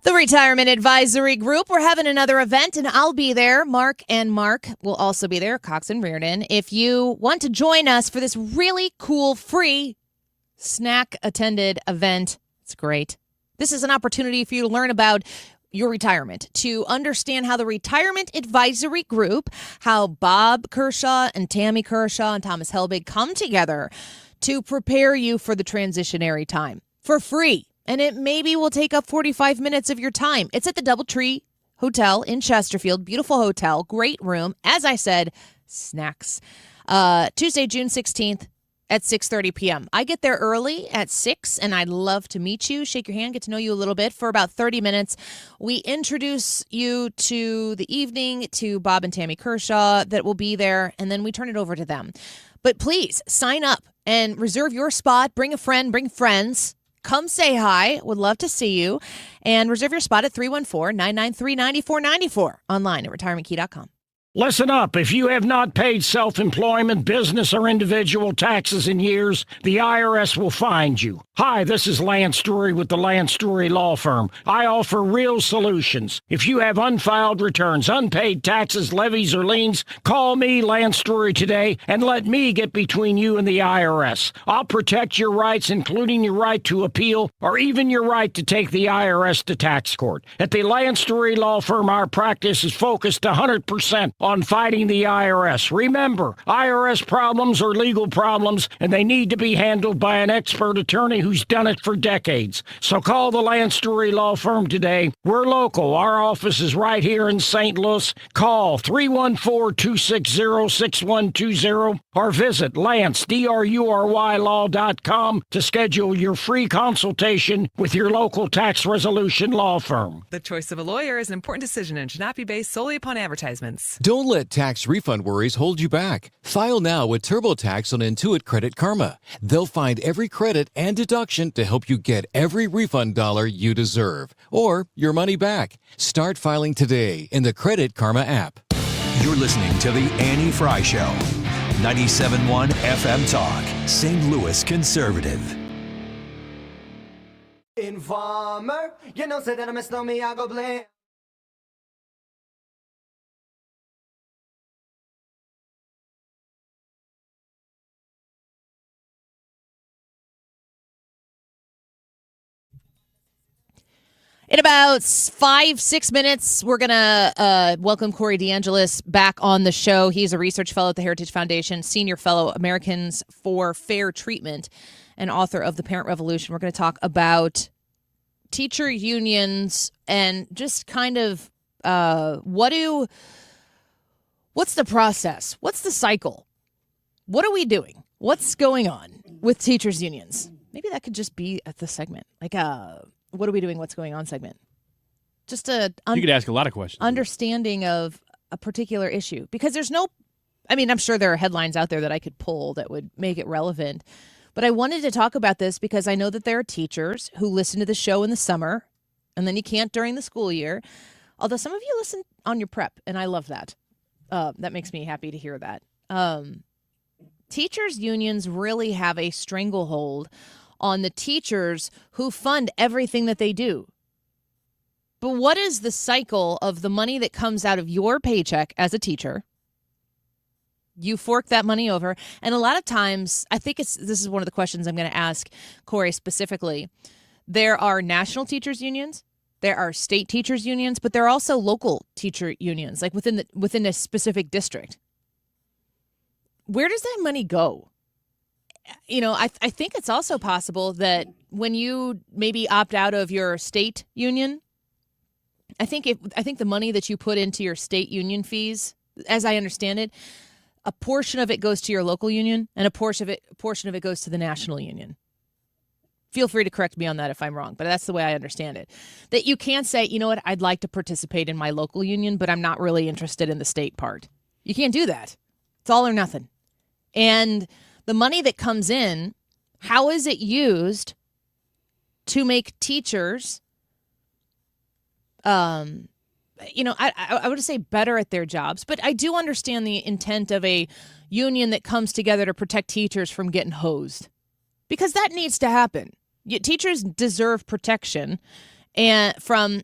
The Retirement Advisory Group, we're having another event, and I'll be there. Mark and Mark will also be there, Cox and Reardon. If you want to join us for this really cool, free, snack-attended event, it's great. This is an opportunity for you to learn about your retirement, to understand how the Retirement Advisory Group, how Bob Kershaw and Tammy Kershaw and Thomas Helbig come together to prepare you for the transitionary time for free. And it maybe will take up 45 minutes of your time. It's at the DoubleTree Hotel in Chesterfield. Beautiful hotel, great room. As I said, snacks. Tuesday, June 16th at 6:30 p.m. I get there early at 6, and I'd love to meet you, shake your hand, get to know you a little bit for about 30 minutes. We introduce you to the evening, to Bob and Tammy Kershaw that will be there, and then we turn it over to them. But please, sign up and reserve your spot. Bring a friend, bring friends. Come say hi. Would love to see you. And reserve your spot at 314-993-9494. Online at retirementkey.com. Listen up. If you have not paid self-employment, business, or individual taxes in years, the IRS will find you. Hi, this is Lance Story with the Lance Story Law Firm. I offer real solutions. If you have unfiled returns, unpaid taxes, levies, or liens, call me, Lance Story, today and let me get between you and the IRS. I'll protect your rights, including your right to appeal or even your right to take the IRS to tax court. At the Lance Story Law Firm, our practice is focused 100% on fighting the IRS. Remember, IRS problems are legal problems, and they need to be handled by an expert attorney who's done it for decades. So call the Lance Story Law Firm today. We're local. Our office is right here in St. Louis. Call 314-260-6120 or visit LanceDruryLaw.com to schedule your free consultation with your local tax resolution law firm. The choice of a lawyer is an important decision and should not be based solely upon advertisements. Don't let tax refund worries hold you back. File now with TurboTax on Intuit Credit Karma. They'll find every credit and deduction to help you get every refund dollar you deserve or your money back. Start filing today in the Credit Karma app. You're listening to The Annie Fry Show. 97.1 FM Talk. St. Louis Conservative. Informer, you know, say that I'm a snowman, I go blame. In about 5-6 minutes, we're going to welcome Corey DeAngelis back on the show. He's a research fellow at the Heritage Foundation, senior fellow Americans for Fair Treatment, and author of The Parent Revolution. We're going to talk about teacher unions and just kind of what's the process? What's the cycle? What are we doing? What's going on with teachers unions? Maybe that could just be at the segment, like what are we doing? What's going on segment? Just you could ask a lot of questions. Understanding of a particular issue, because there's no, I mean, I'm sure there are headlines out there that I could pull that would make it relevant, but I wanted to talk about this because I know that there are teachers who listen to the show in the summer and then you can't during the school year. Although some of you listen on your prep, and I love that. That makes me happy to hear that. Teachers unions really have a stranglehold on the teachers who fund everything that they do. But what is the cycle of the money that comes out of your paycheck as a teacher? You fork that money over. And a lot of times, I think this is one of the questions I'm going to ask Corey specifically. There are national teachers unions, there are state teachers unions, but there are also local teacher unions, like within a specific district. Where does that money go? You know, I think it's also possible that when you maybe opt out of your state union, I think the money that you put into your state union fees, as I understand it, a portion of it goes to your local union and a portion of it goes to the national union. Feel free to correct me on that if I'm wrong, but that's the way I understand it. That you can't say, you know what, I'd like to participate in my local union, but I'm not really interested in the state part. You can't do that. It's all or nothing. And the money that comes in, how is it used to make teachers, I would say better at their jobs, but I do understand the intent of a union that comes together to protect teachers from getting hosed, because that needs to happen. Teachers deserve protection and from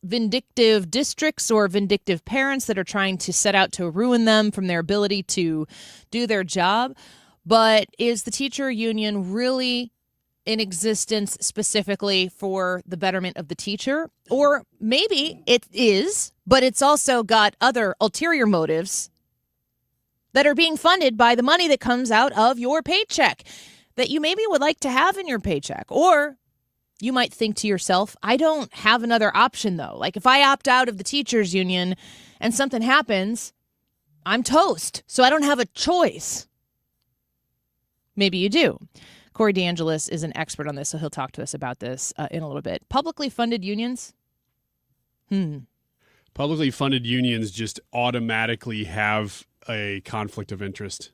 vindictive districts or vindictive parents that are trying to set out to ruin them from their ability to do their job. But is the teacher union really in existence specifically for the betterment of the teacher? Or maybe it is, but it's also got other ulterior motives that are being funded by the money that comes out of your paycheck that you maybe would like to have in your paycheck. Or you might think to yourself, I don't have another option, though. Like, if I opt out of the teachers union and something happens, I'm toast. So I don't have a choice. Maybe you do. Corey DeAngelis is an expert on this, so he'll talk to us about this in a little bit. Publicly funded unions? Publicly funded unions just automatically have a conflict of interest.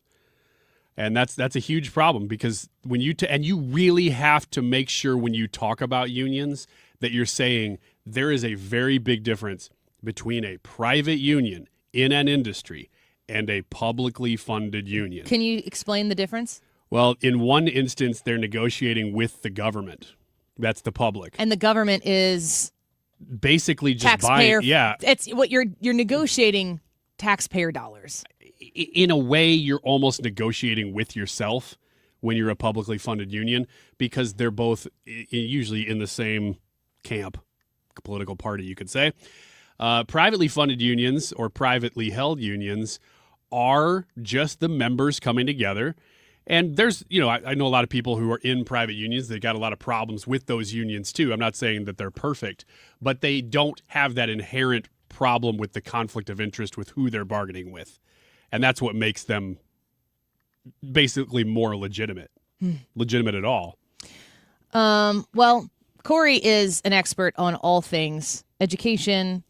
And that's a huge problem, because when you and you really have to make sure when you talk about unions that you're saying there is a very big difference between a private union in an industry and a publicly funded union. Can you explain the difference? Well, in one instance, they're negotiating with the government. That's the public. And the government is basically just taxpayer. buying. Yeah, it's what you're negotiating taxpayer dollars. In a way, you're almost negotiating with yourself when you're a publicly funded union, because they're both usually in the same camp, political party, you could say. Privately funded unions or privately held unions are just the members coming together. And there's, I know a lot of people who are in private unions. They got a lot of problems with those unions too. I'm not saying that they're perfect, but they don't have that inherent problem with the conflict of interest with who they're bargaining with. And that's what makes them basically more legitimate at all. Well, Corey is an expert on all things education,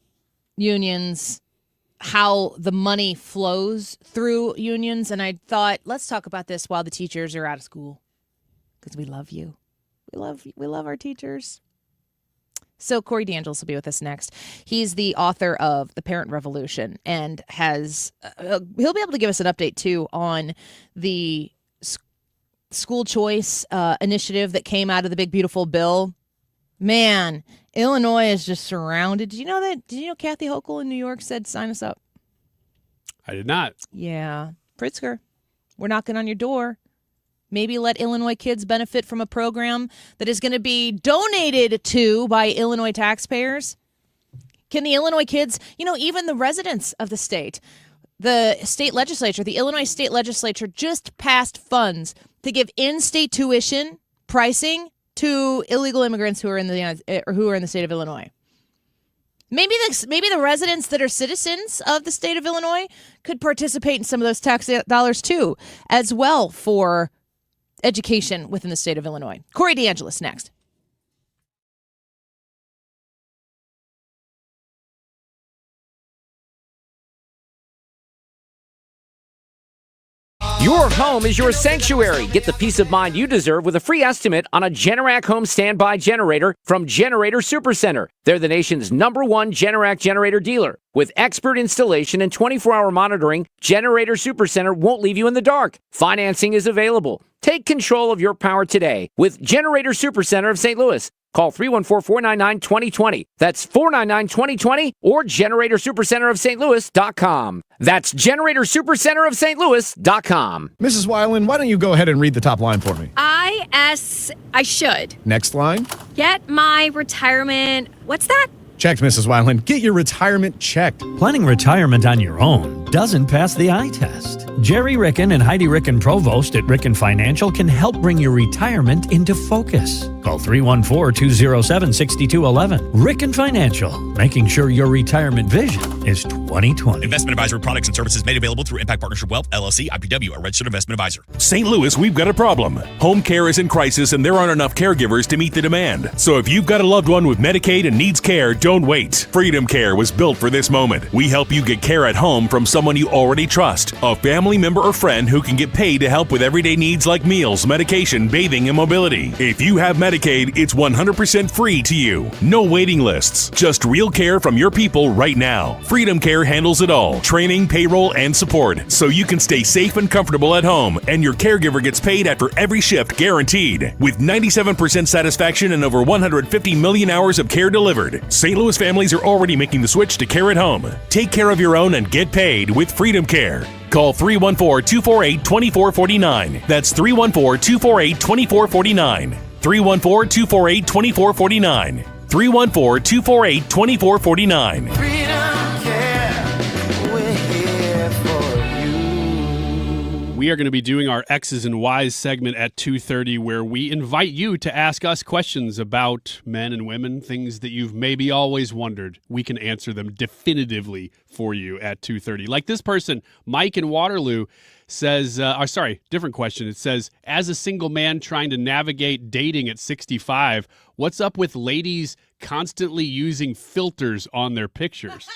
unions, how the money flows through unions. And I thought, let's talk about this while the teachers are out of school, because we love you. We love our teachers. So Corey DeAngelis will be with us next. He's the author of The Parent Revolution and has he'll be able to give us an update too on the school choice initiative that came out of the big beautiful bill. Man, Illinois is just surrounded. Did you know that? Did you know Kathy Hochul in New York said sign us up? I did not. Yeah, Pritzker, we're knocking on your door. Maybe let Illinois kids benefit from a program that is going to be donated to by Illinois taxpayers. Can the Illinois kids, even the residents of the state, the state legislature, the Illinois state legislature just passed funds to give in-state tuition pricing to illegal immigrants who are in the state of Illinois. Maybe the residents that are citizens of the state of Illinois could participate in some of those tax dollars too, as well, for education within the state of Illinois. Corey DeAngelis next. Your home is your sanctuary. Get the peace of mind you deserve with a free estimate on a Generac home standby generator from Generator Supercenter. They're the nation's #1 Generac generator dealer. With expert installation and 24-hour monitoring, Generator Supercenter won't leave you in the dark. Financing is available. Take control of your power today with Generator Supercenter of St. Louis. Call 314-499-2020. That's 499-2020 or GeneratorSuperCenterofStLouis.com. That's GeneratorSuperCenterofStLouis.com. Mrs. Weiland, why don't you go ahead and read the top line for me? I should. Next line. Get my retirement. What's that? Checked, Mrs. Weiland. Get your retirement checked. Planning retirement on your own doesn't pass the eye test. Jerry Ricken and Heidi Ricken Provost at Ricken Financial can help bring your retirement into focus. Call 314-207-6211. Ricken Financial, making sure your retirement vision is 2020. Investment advisory products and services made available through Impact Partnership Wealth, LLC, IPW, a registered investment advisor. St. Louis, we've got a problem. Home care is in crisis and there aren't enough caregivers to meet the demand. So if you've got a loved one with Medicaid and needs care, don't wait. Freedom Care was built for this moment. We help you get care at home from someone you already trust, a family member or friend who can get paid to help with everyday needs like meals, medication, bathing, and mobility. If you have Medicaid, it's 100% free to you. No waiting lists, just real care from your people right now. Freedom Care handles it all, training, payroll, and support, so you can stay safe and comfortable at home, and your caregiver gets paid after every shift guaranteed. With 97% satisfaction and over 150 million hours of care delivered, St. Louis families are already making the switch to care at home. Take care of your own and get paid with Freedom Care. Call 314-248-2449. That's 314-248-2449. 314-248-2449. 314-248-2449. Freedom Care, we're here for you. We are going to be doing our X's and Y's segment at 2:30, where we invite you to ask us questions about men and women, things that you've maybe always wondered. We can answer them definitively for you at 2:30. Like this person, Mike in Waterloo, says, different question. It says, as a single man trying to navigate dating at 65, what's up with ladies constantly using filters on their pictures?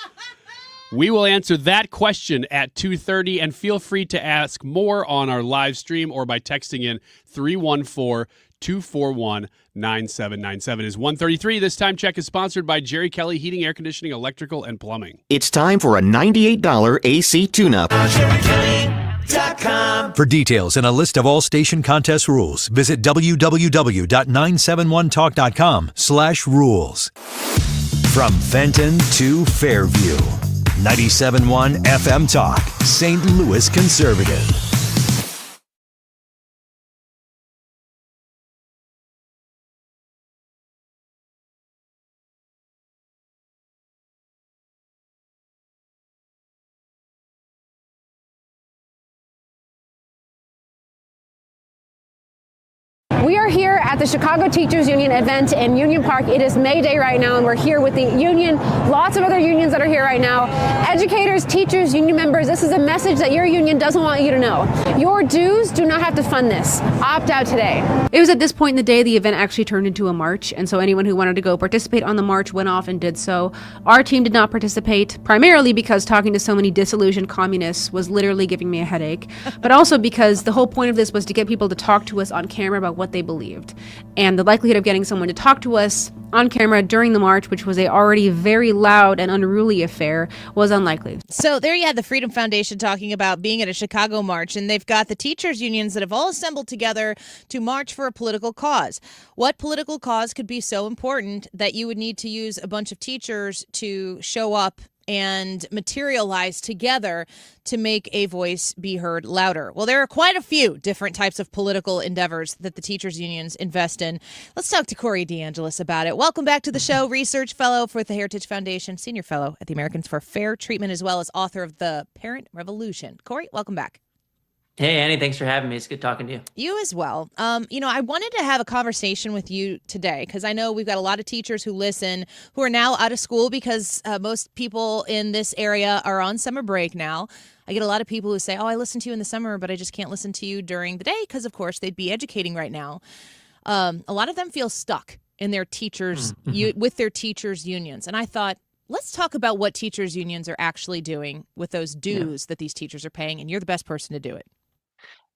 We will answer that question at 2:30, and feel free to ask more on our live stream or by texting in 314-241-9797. Is 1:33. This time check is sponsored by Jerry Kelly Heating, Air Conditioning, Electrical, and Plumbing. It's time for a $98 AC tune-up. For details and a list of all station contest rules, visit www.971talk.com/rules. From Fenton to Fairview, 97.1 FM Talk, St. Louis Conservative. We are here at the Chicago Teachers Union event in Union Park. It is May Day right now, and we're here with the union, lots of other unions that are here right now. Educators, teachers, union members, this is a message that your union doesn't want you to know. Your dues do not have to fund this. Opt out today. It was at this point in the day the event actually turned into a march, and so anyone who wanted to go participate on the march went off and did so. Our team did not participate, primarily because talking to so many disillusioned communists was literally giving me a headache, but also because the whole point of this was to get people to talk to us on camera about what they believed. And the likelihood of getting someone to talk to us on camera during the march, which was a already very loud and unruly affair, was unlikely. So there you had the Freedom Foundation talking about being at a Chicago march, and they've got the teachers unions that have all assembled together to march for a political cause. What political cause could be so important that you would need to use a bunch of teachers to show up and materialize together to make a voice be heard louder? Well, there are quite a few different types of political endeavors that the teachers unions invest in. Let's talk to Corey DeAngelis about it. Welcome back to the show, research fellow for the Heritage Foundation, senior fellow at the Americans for Fair Treatment, as well as author of The Parent Revolution. Corey, welcome back. Hey, Annie, thanks for having me. It's good talking to you. You as well. I wanted to have a conversation with you today because I know we've got a lot of teachers who listen who are now out of school because most people in this area are on summer break now. I get a lot of people who say, I listen to you in the summer, but I just can't listen to you during the day because, of course, they'd be educating right now. A lot of them feel stuck in their teachers with their teachers unions. And I thought, let's talk about what teachers unions are actually doing with those dues that these teachers are paying. And you're the best person to do it.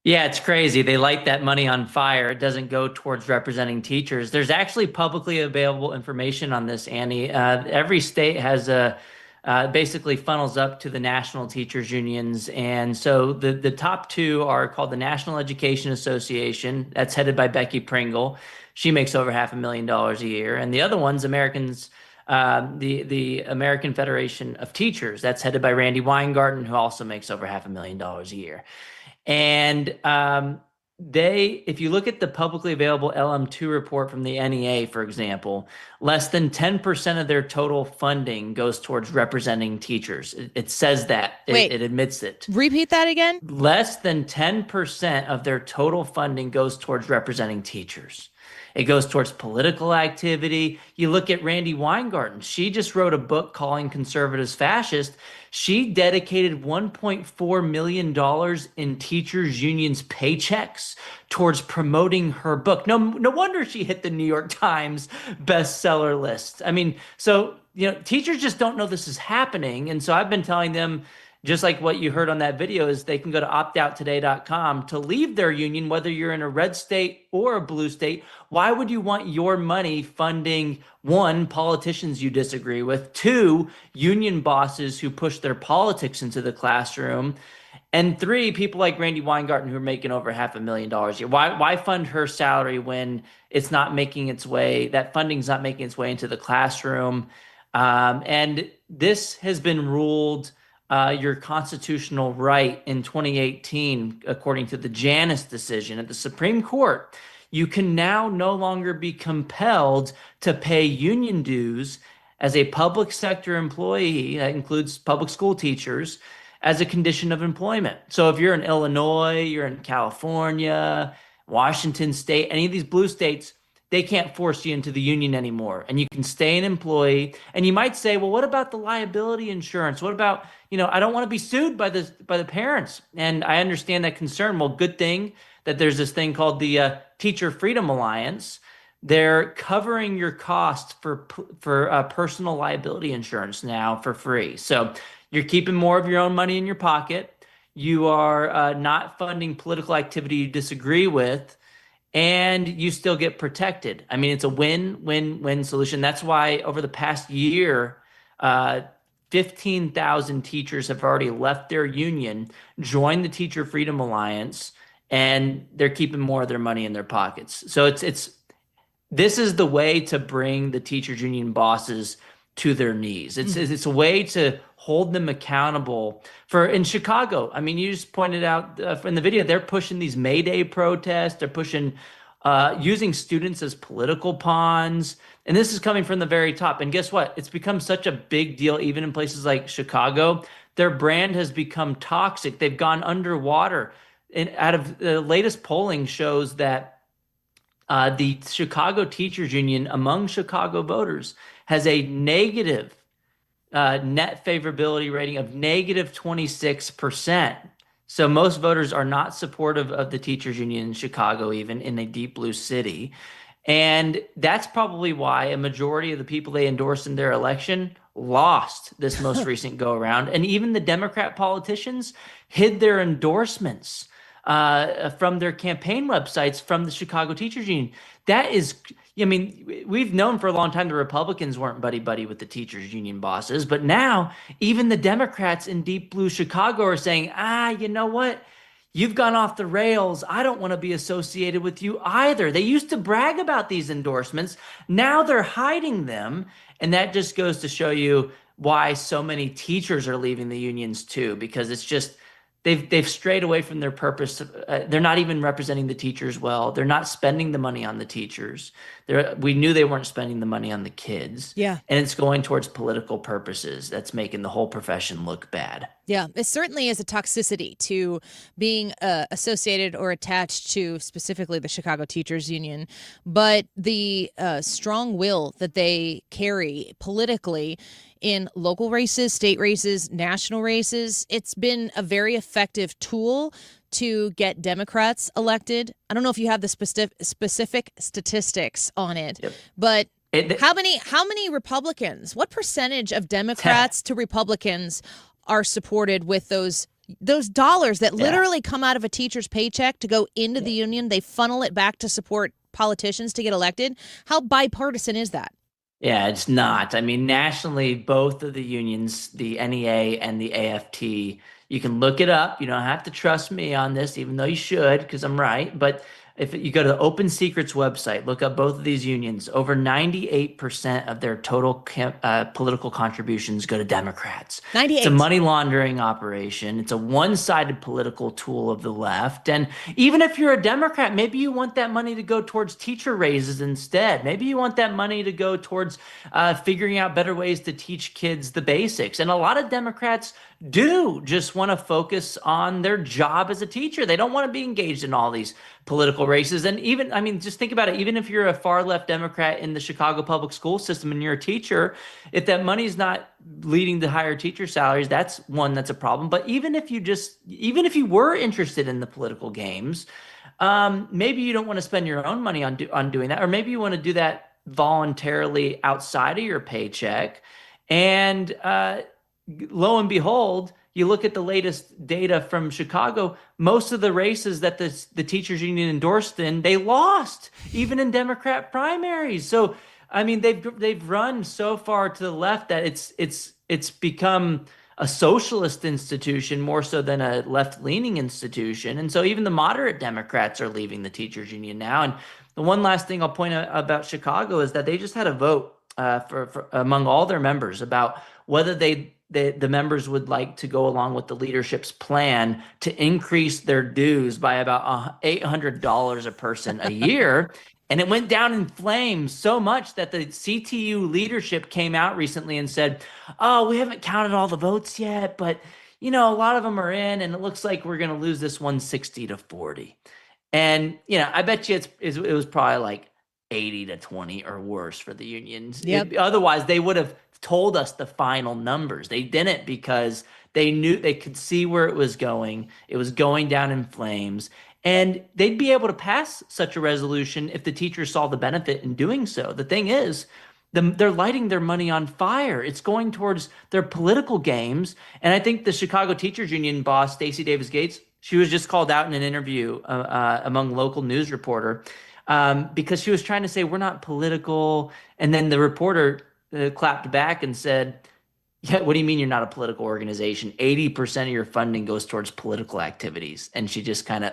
Yeah, it's crazy. They light that money on fire. It doesn't go towards representing teachers. There's actually publicly available information on this, Annie. Every state has basically funnels up to the national teachers unions. And so the top two are called the National Education Association. That's headed by Becky Pringle. She makes over $500,000 a year. And the other one's the American Federation of Teachers. That's headed by Randy Weingarten, who also makes over $500,000 a year. And if you look at the publicly available LM2 report from the NEA, for example, less than 10% of their total funding goes towards representing teachers. It says that. It admits it. Repeat that again. Less than 10% of their total funding goes towards representing teachers. It goes towards political activity. You look at Randi Weingarten. She just wrote a book calling conservatives fascist. She dedicated $1.4 million in teachers' unions' paychecks towards promoting her book. No wonder she hit the New York Times bestseller list. I mean, so, teachers just don't know this is happening. And so I've been telling them, just like what you heard on that video, is they can go to optouttoday.com to leave their union, whether you're in a red state or a blue state. Why would you want your money funding, one, politicians you disagree with, two, union bosses who push their politics into the classroom, and three, people like Randi Weingarten who are making over $500,000 a year? Why fund her salary when it's not making its way, that funding's not making its way into the classroom? And this has been ruled your constitutional right in 2018, according to the Janus decision at the Supreme Court. You can now no longer be compelled to pay union dues as a public sector employee, that includes public school teachers, as a condition of employment. So if you're in Illinois, you're in California, Washington State, any of these blue states, they can't force you into the union anymore, and you can stay an employee. And you might say, well, what about the liability insurance? What about, I don't want to be sued by the parents. And I understand that concern. Well, good thing that there's this thing called the Teacher Freedom Alliance. They're covering your costs for personal liability insurance now for free. So you're keeping more of your own money in your pocket. You are not funding political activity you disagree with, and you still get protected. I mean, it's a win-win-win solution. That's why over the past year, 15,000 teachers have already left their union, joined the Teacher Freedom Alliance, and they're keeping more of their money in their pockets. So this is the way to bring the teachers union bosses to their knees. It's a way to hold them accountable. In Chicago, I mean, you just pointed out in the video, they're pushing these May Day protests. They're pushing using students as political pawns. And this is coming from the very top. And guess what? It's become such a big deal, even in places like Chicago. Their brand has become toxic. They've gone underwater. And out of the latest polling shows that the Chicago Teachers Union among Chicago voters has a negative net favorability rating of negative 26%. So most voters are not supportive of the teachers union in Chicago, even in a deep blue city. And that's probably why a majority of the people they endorsed in their election lost this most recent go around. And even the Democrat politicians hid their endorsements from their campaign websites from the Chicago Teachers Union. That is, I mean, we've known for a long time the Republicans weren't buddy-buddy with the teachers union bosses, but now even the Democrats in deep blue Chicago are saying, you know what? You've gone off the rails. I don't want to be associated with you either. They used to brag about these endorsements. Now they're hiding them. And that just goes to show you why so many teachers are leaving the unions too, because it's just, they've strayed away from their purpose. They're not even representing the teachers well. They're not spending the money on the teachers. We knew they weren't spending the money on the kids. Yeah. And it's going towards political purposes. That's making the whole profession look bad. Yeah, it certainly is a toxicity to being associated or attached to specifically the Chicago Teachers Union. But the strong will that they carry politically in local races, state races, national races, it's been a very effective tool to get Democrats elected. I don't know if you have the specific statistics on it, yep. But how many Republicans, what percentage of Democrats to Republicans are supported with those dollars that literally come out of a teacher's paycheck to go into the union? They funnel it back to support politicians to get elected. How bipartisan is that? Yeah, it's not. I mean, nationally, both of the unions, the NEA and the AFT, you can look it up. You don't have to trust me on this, even though you should, because I'm right. But if you go to the Open Secrets website, look up both of these unions, over 98% of their total political contributions go to Democrats. 98. It's a money laundering operation. It's a one-sided political tool of the left. And even if you're a Democrat, maybe you want that money to go towards teacher raises instead. Maybe you want that money to go towards figuring out better ways to teach kids the basics. And a lot of Democrats do just want to focus on their job as a teacher. They don't want to be engaged in all these political races. And even, I mean, just think about it. Even if you're a far left Democrat in the Chicago public school system and you're a teacher, if that money is not leading to higher teacher salaries, that's a problem. But even if you were interested in the political games, maybe you don't want to spend your own money on doing that, or maybe you want to do that voluntarily outside of your paycheck. And lo and behold, you look at the latest data from Chicago, most of the races that the teachers union endorsed they lost, even in Democrat primaries. So, I mean, they've run so far to the left that it's become a socialist institution more so than a left-leaning institution. And so even the moderate Democrats are leaving the teachers union now. And the one last thing I'll point out about Chicago is that they just had a vote for among all their members about whether the members would like to go along with the leadership's plan to increase their dues by about $800 a person a year. And it went down in flames so much that the CTU leadership came out recently and said, oh, we haven't counted all the votes yet, but a lot of them are in, and it looks like we're going to lose this 160-40. And, I bet you it was probably like 80-20 or worse for the unions. Yep. Otherwise, they would have told us the final numbers. They didn't, because they knew they could see where it was going. It was going down in flames. And they'd be able to pass such a resolution if the teachers saw the benefit in doing so. The thing is, they're lighting their money on fire. It's going towards their political games. And I think the Chicago Teachers Union boss, Stacey Davis Gates, she was just called out in an interview among local news reporter because she was trying to say, we're not political. And then the reporter clapped back and said, yeah, what do you mean you're not a political organization? 80% of your funding goes towards political activities. And she just kind of,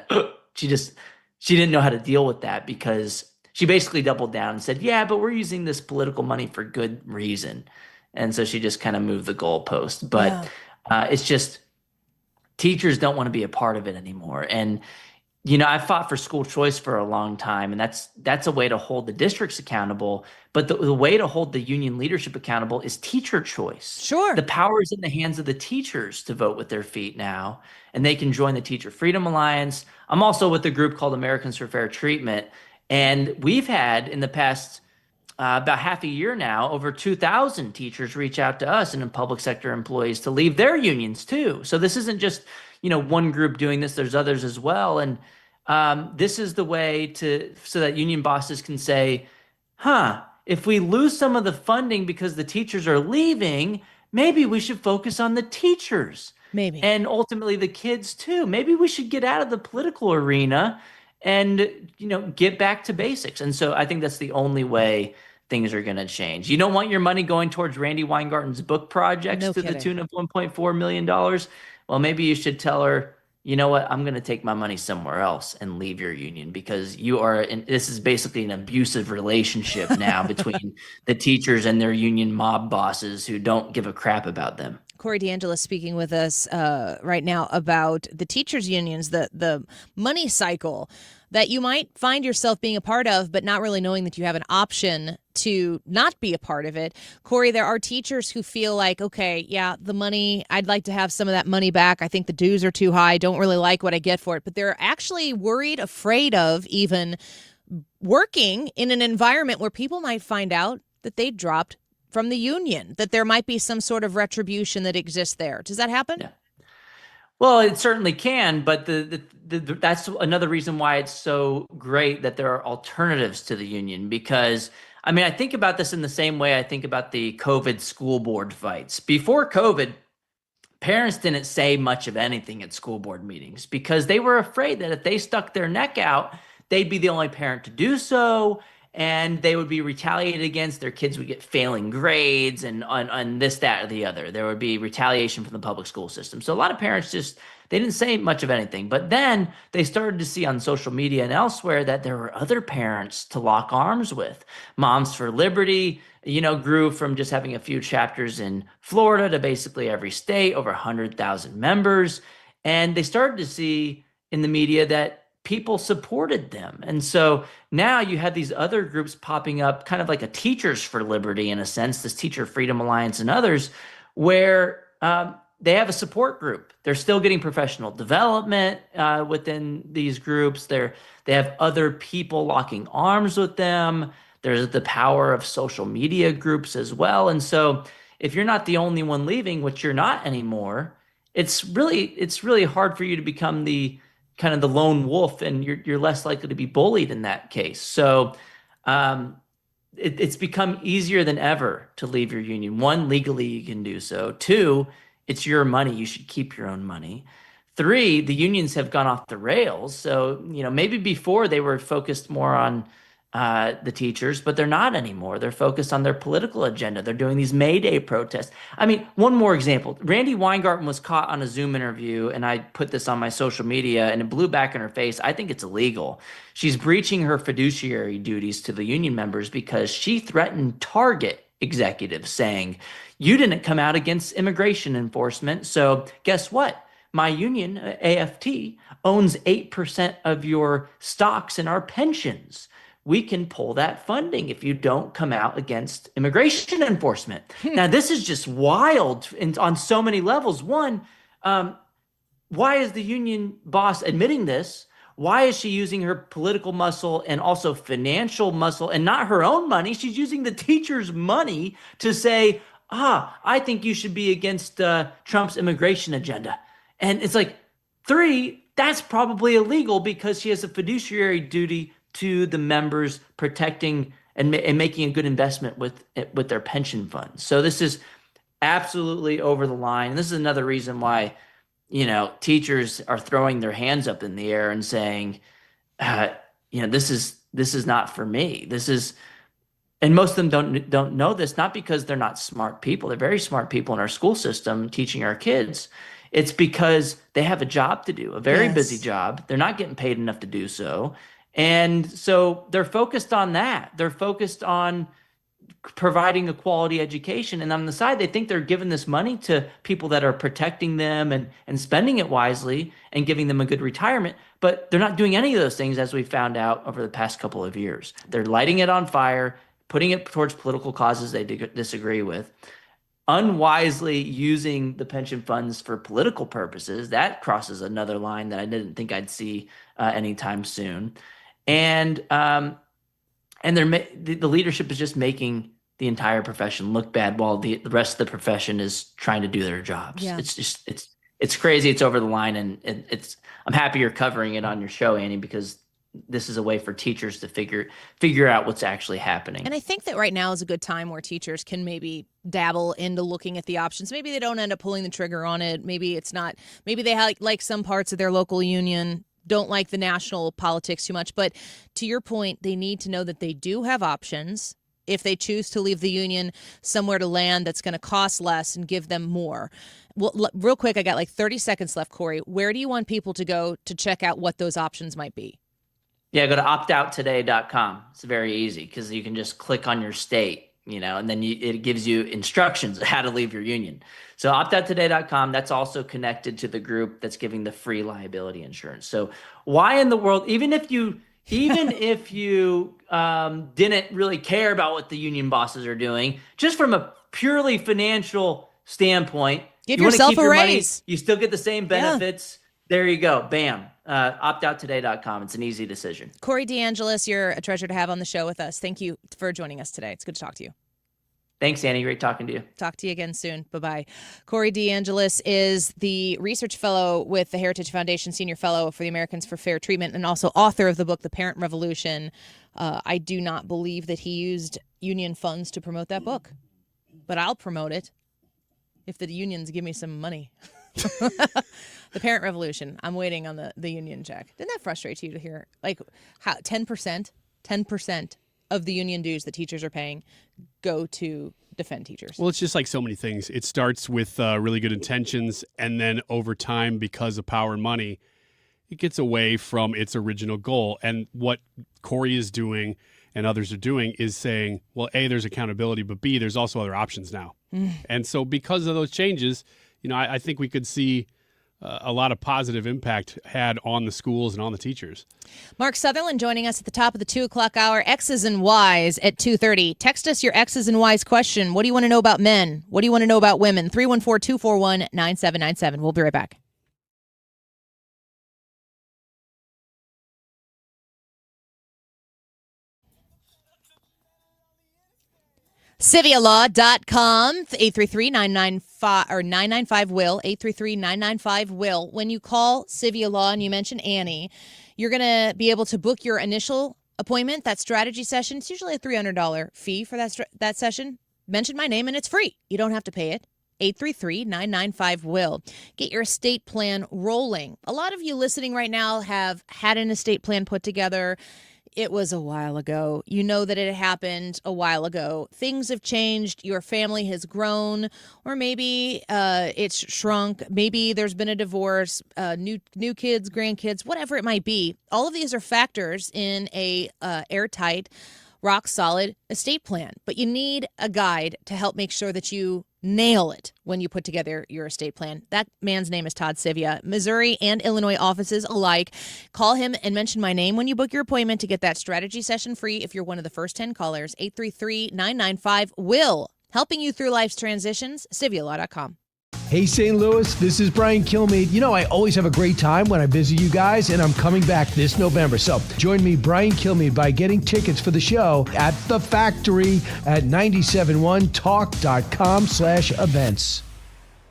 she didn't know how to deal with that, because she basically doubled down and said, yeah, but we're using this political money for good reason. And so she just kind of moved the goalpost. But it's just, teachers don't want to be a part of it anymore. And, I fought for school choice for a long time, and that's a way to hold the districts accountable. But the way to hold the union leadership accountable is teacher choice. Sure. The power is in the hands of the teachers to vote with their feet now, and they can join the Teacher Freedom Alliance. I'm also with a group called Americans for Fair Treatment, and we've had in the past about half a year now, over 2,000 teachers reach out to us and public sector employees to leave their unions too. So this isn't just one group doing this. There's others as well. And this is the way so that union bosses can say, if we lose some of the funding because the teachers are leaving, maybe we should focus on the teachers. Maybe. And ultimately the kids too. Maybe we should get out of the political arena and, get back to basics. And so I think that's the only way things are going to change. You don't want your money going towards Randy Weingarten's book projects the tune of $1.4 million. Well, maybe you should tell her, you know what, I'm going to take my money somewhere else and leave your union, because this is basically an abusive relationship now between the teachers and their union mob bosses who don't give a crap about them. Corey DeAngelis speaking with us right now about the teachers unions, the money cycle that you might find yourself being a part of, but not really knowing that you have an option to not be a part of it. Corey, there are teachers who feel like, okay, yeah, the money, I'd like to have some of that money back. I think the dues are too high. I don't really like what I get for it. But they're actually worried, afraid of even working in an environment where people might find out that they dropped from the union, that there might be some sort of retribution that exists there. Does that happen? Yeah. Well, it certainly can, but that's another reason why it's so great that there are alternatives to the union, because I think about this in the same way I think about the COVID school board fights. Before COVID, parents didn't say much of anything at school board meetings because they were afraid that if they stuck their neck out, they'd be the only parent to do so, and they would be retaliated against. Their kids would get failing grades and on this, that, or the other. There would be retaliation from the public school system. So a lot of parents they didn't say much of anything. But then they started to see on social media and elsewhere that there were other parents to lock arms with. Moms for Liberty, grew from just having a few chapters in Florida to basically every state, over 100,000 members. And they started to see in the media that people supported them. And so now you have these other groups popping up, kind of like a Teachers for Liberty in a sense, this Teacher Freedom Alliance and others, where they have a support group. They're still getting professional development within these groups. They have other people locking arms with them. There's the power of social media groups as well. And so if you're not the only one leaving, which you're not anymore, it's really hard for you to become the kind of the lone wolf, and you're less likely to be bullied in that case. So it's become easier than ever to leave your union. One, legally you can do so. Two, it's your money. You should keep your own money. Three, the unions have gone off the rails. So, maybe before they were focused more on the teachers, but they're not anymore. They're focused on their political agenda. They're doing these May Day protests. I mean, one more example. Randy Weingarten was caught on a Zoom interview, and I put this on my social media, and it blew back in her face. I think it's illegal. She's breaching her fiduciary duties to the union members because she threatened Target executives, saying, "You didn't come out against immigration enforcement, so guess what? My union, AFT, owns 8% of your stocks in our pensions. We can pull that funding if you don't come out against immigration enforcement." Now, this is just wild on so many levels. One, why is the union boss admitting this? Why is she using her political muscle and also financial muscle and not her own money? She's using the teachers' money to say, I think you should be against Trump's immigration agenda. And it's like, three, that's probably illegal because she has a fiduciary duty to the members, protecting and making a good investment with their pension funds. So this is absolutely over the line. And this is another reason why, teachers are throwing their hands up in the air and saying, this is not for me. And most of them don't know this, not because they're not smart people. They're very smart people in our school system teaching our kids. It's because they have a job to do, a very busy job. They're not getting paid enough to do so. And so they're focused on that. They're focused on providing a quality education. And on the side, they think they're giving this money to people that are protecting them and spending it wisely and giving them a good retirement. But they're not doing any of those things, as we found out over the past couple of years. They're lighting it on fire, putting it towards political causes they disagree with, unwisely using the pension funds for political purposes. That crosses another line that I didn't think I'd see anytime soon. And the leadership is just making the entire profession look bad while the rest of the profession is trying to do their jobs. Yeah. It's crazy. It's over the line, and I'm happy you're covering it on your show, Annie, because this is a way for teachers to figure out what's actually happening. And I think that right now is a good time where teachers can maybe dabble into looking at the options. Maybe they don't end up pulling the trigger on it. Maybe it's not. Maybe they like some parts of their local union, don't like the national politics too much. But to your point, they need to know that they do have options if they choose to leave the union, somewhere to land that's going to cost less and give them more. Well, real quick, I got like 30 seconds left, Corey. Where do you want people to go to check out what those options might be? Yeah, go to optouttoday.com. It's very easy because you can just click on your state, and then it gives you instructions on how to leave your union. So optouttoday.com, that's also connected to the group that's giving the free liability insurance. So why in the world, even if you didn't really care about what the union bosses are doing, just from a purely financial standpoint, give yourself a raise. You still get the same benefits. Yeah. There you go. Bam. Optouttoday.com. It's an easy decision. Corey DeAngelis, you're a treasure to have on the show with us. Thank you for joining us today. It's good to talk to you. Thanks, Annie. Great talking to you. Talk to you again soon. Bye-bye. Corey DeAngelis is the research fellow with the Heritage Foundation, senior fellow for the Americans for Fair Treatment, and also author of the book, The Parent Revolution. I do not believe that he used union funds to promote that book, but I'll promote it if the unions give me some money. The Parent Revolution. I'm waiting on the union check. Didn't that frustrate you to hear? Like, how 10% of the union dues that teachers are paying go to defend teachers? Well, it's just like so many things. It starts with really good intentions, and then over time, because of power and money, it gets away from its original goal. And what Corey is doing and others are doing is saying, well, A, there's accountability, but B, there's also other options now. And so because of those changes, I think we could see a lot of positive impact had on the schools and on the teachers. Mark Sutherland joining us at the top of the 2 o'clock hour. X's and Y's at 2:30. Text us your X's and Y's question. What do you want to know about men? What do you want to know about women? 314-241-9797. We'll be right back. CiviaLaw.com, 833-995-WILL, 833-995-WILL. When you call Civia Law and you mention Annie, you're going to be able to book your initial appointment, that strategy session. It's usually a $300 fee for that session. Mention my name and it's free. You don't have to pay it. 833-995-WILL. Get your estate plan rolling. A lot of you listening right now have had an estate plan put together. It was a while ago. You know that it happened a while ago. Things have changed. Your family has grown, or maybe it's shrunk. Maybe there's been a divorce, new kids, grandkids, whatever it might be. All of these are factors in a airtight, rock-solid estate plan. But you need a guide to help make sure that you nail it when you put together your estate plan. That man's name is Todd Civia. Missouri and Illinois offices alike. Call him and mention my name when you book your appointment to get that strategy session free if you're one of the first 10 callers. 833-995-WILL. Helping you through life's transitions. CiviaLaw.com. Hey, St. Louis, this is Brian Kilmeade. You know, I always have a great time when I visit you guys, and I'm coming back this November. So join me, Brian Kilmeade, by getting tickets for the show at The Factory at 971talk.com/events.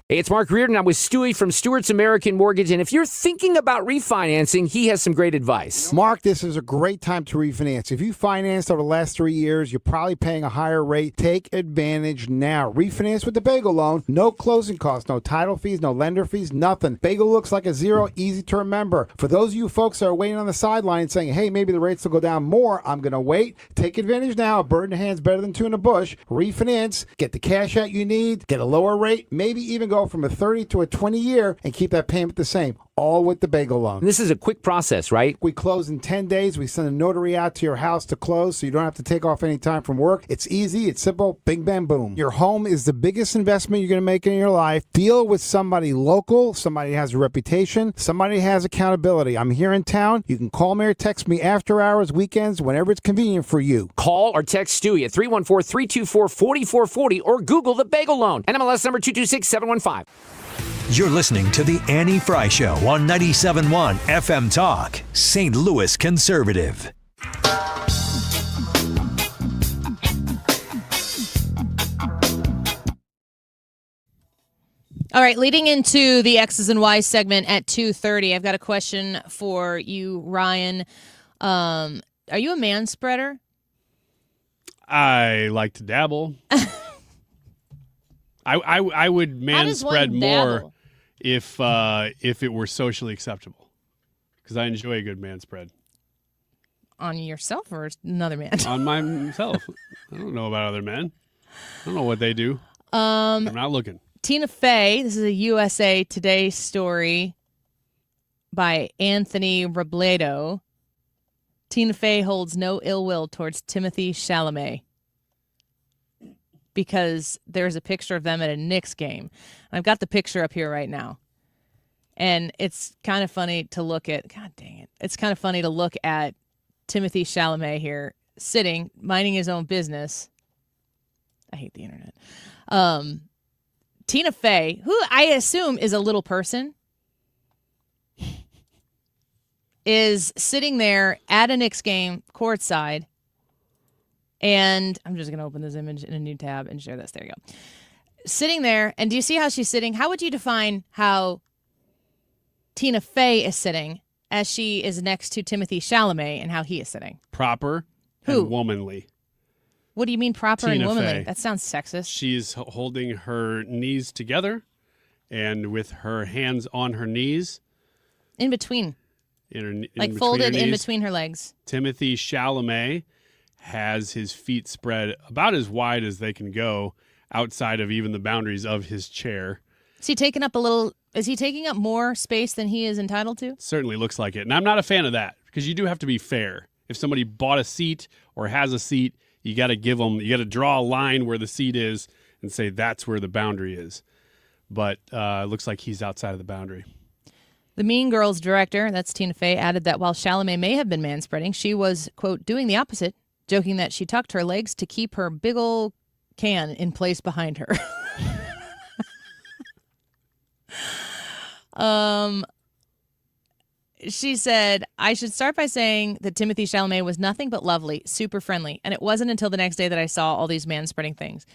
Hey, it's Mark Reardon. I'm with Stewie from Stewart's American Mortgage, and if you're thinking about refinancing, he has some great advice. Mark, this is a great time to refinance. If you financed over the last 3 years, you're probably paying a higher rate. Take advantage now. Refinance with the Bagel loan. No closing costs, no title fees, no lender fees, nothing. Bagel looks like a zero, easy to remember. For those of you folks that are waiting on the sideline saying, hey, maybe the rates will go down more, I'm going to wait. Take advantage now. A bird in the hand's better than two in the bush. Refinance, get the cash out you need, get a lower rate, maybe even go from a 30 to a 20 year and keep that payment the same, all with the Bagel loan. And this is a quick process, right? We close in 10 days. We send a notary out to your house to close so you don't have to take off any time from work. It's easy. It's simple. Bing, bang, boom. Your home is the biggest investment you're going to make in your life. Deal with somebody local, somebody who has a reputation, somebody who has accountability. I'm here in town. You can call me or text me after hours, weekends, whenever it's convenient for you. Call or text Stewie at 314-324-4440 or Google the Bagel loan. NMLS number 226715. You're listening to The Annie Fry Show on 97.1 FM Talk, St. Louis Conservative. All right, leading into the X's and Y's segment at 2:30, I've got a question for you, Ryan. Are you a man spreader? I like to dabble. I would man spread more if it were socially acceptable, because I enjoy a good man spread. On yourself or another man? On myself. I don't know about other men. I don't know what they do. I'm not looking. Tina Fey, this is a USA Today story by Anthony Robledo. Tina Fey holds no ill will towards Timothy Chalamet, because there's a picture of them at a Knicks game. I've got the picture up here right now. And it's kind of funny to look at. God dang it. It's kind of funny to look at Timothy Chalamet here sitting, minding his own business. I hate the internet. Tina Fey, who I assume is a little person, is sitting there at a Knicks game, courtside. And I'm just going to open this image in a new tab and share this. There you go. Sitting there, and do you see how she's sitting? How would you define how Tina Fey is sitting as she is next to Timothy Chalamet and how he is sitting? Proper and womanly. What do you mean proper Tina and womanly? Fey. That sounds sexist. She's holding her knees together and with her hands on her knees. In between. In folded in between her legs. Timothy Chalamet has his feet spread about as wide as they can go outside of even the boundaries of his chair. Is he taking up more space than he is entitled to? Certainly looks like it. And I'm not a fan of that, because you do have to be fair. If somebody bought a seat or has a seat, you got to draw a line where the seat is and say that's where the boundary is. But it looks like he's outside of the boundary. The Mean Girls director, that's Tina Fey, added that while Chalamet may have been manspreading, she was, quote, doing the opposite, joking that she tucked her legs to keep her big ol' can in place behind her. She said, I should start by saying that Timothy Chalamet was nothing but lovely, super friendly, and it wasn't until the next day that I saw all these manspreading things.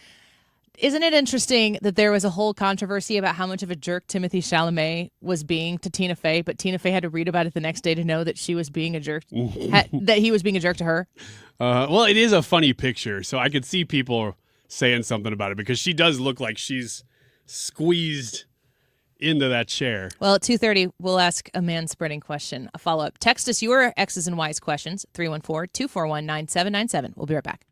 Isn't it interesting that there was a whole controversy about how much of a jerk Timothy Chalamet was being to Tina Fey, but Tina Fey had to read about it the next day to know that she was being a jerk, that he was being a jerk to her? Well, it is a funny picture, so I could see people saying something about it because she does look like she's squeezed into that chair. Well, at 2:30, we'll ask a manspreading question, a follow-up. Text us your X's and Y's questions, 314-241-9797. We'll be right back.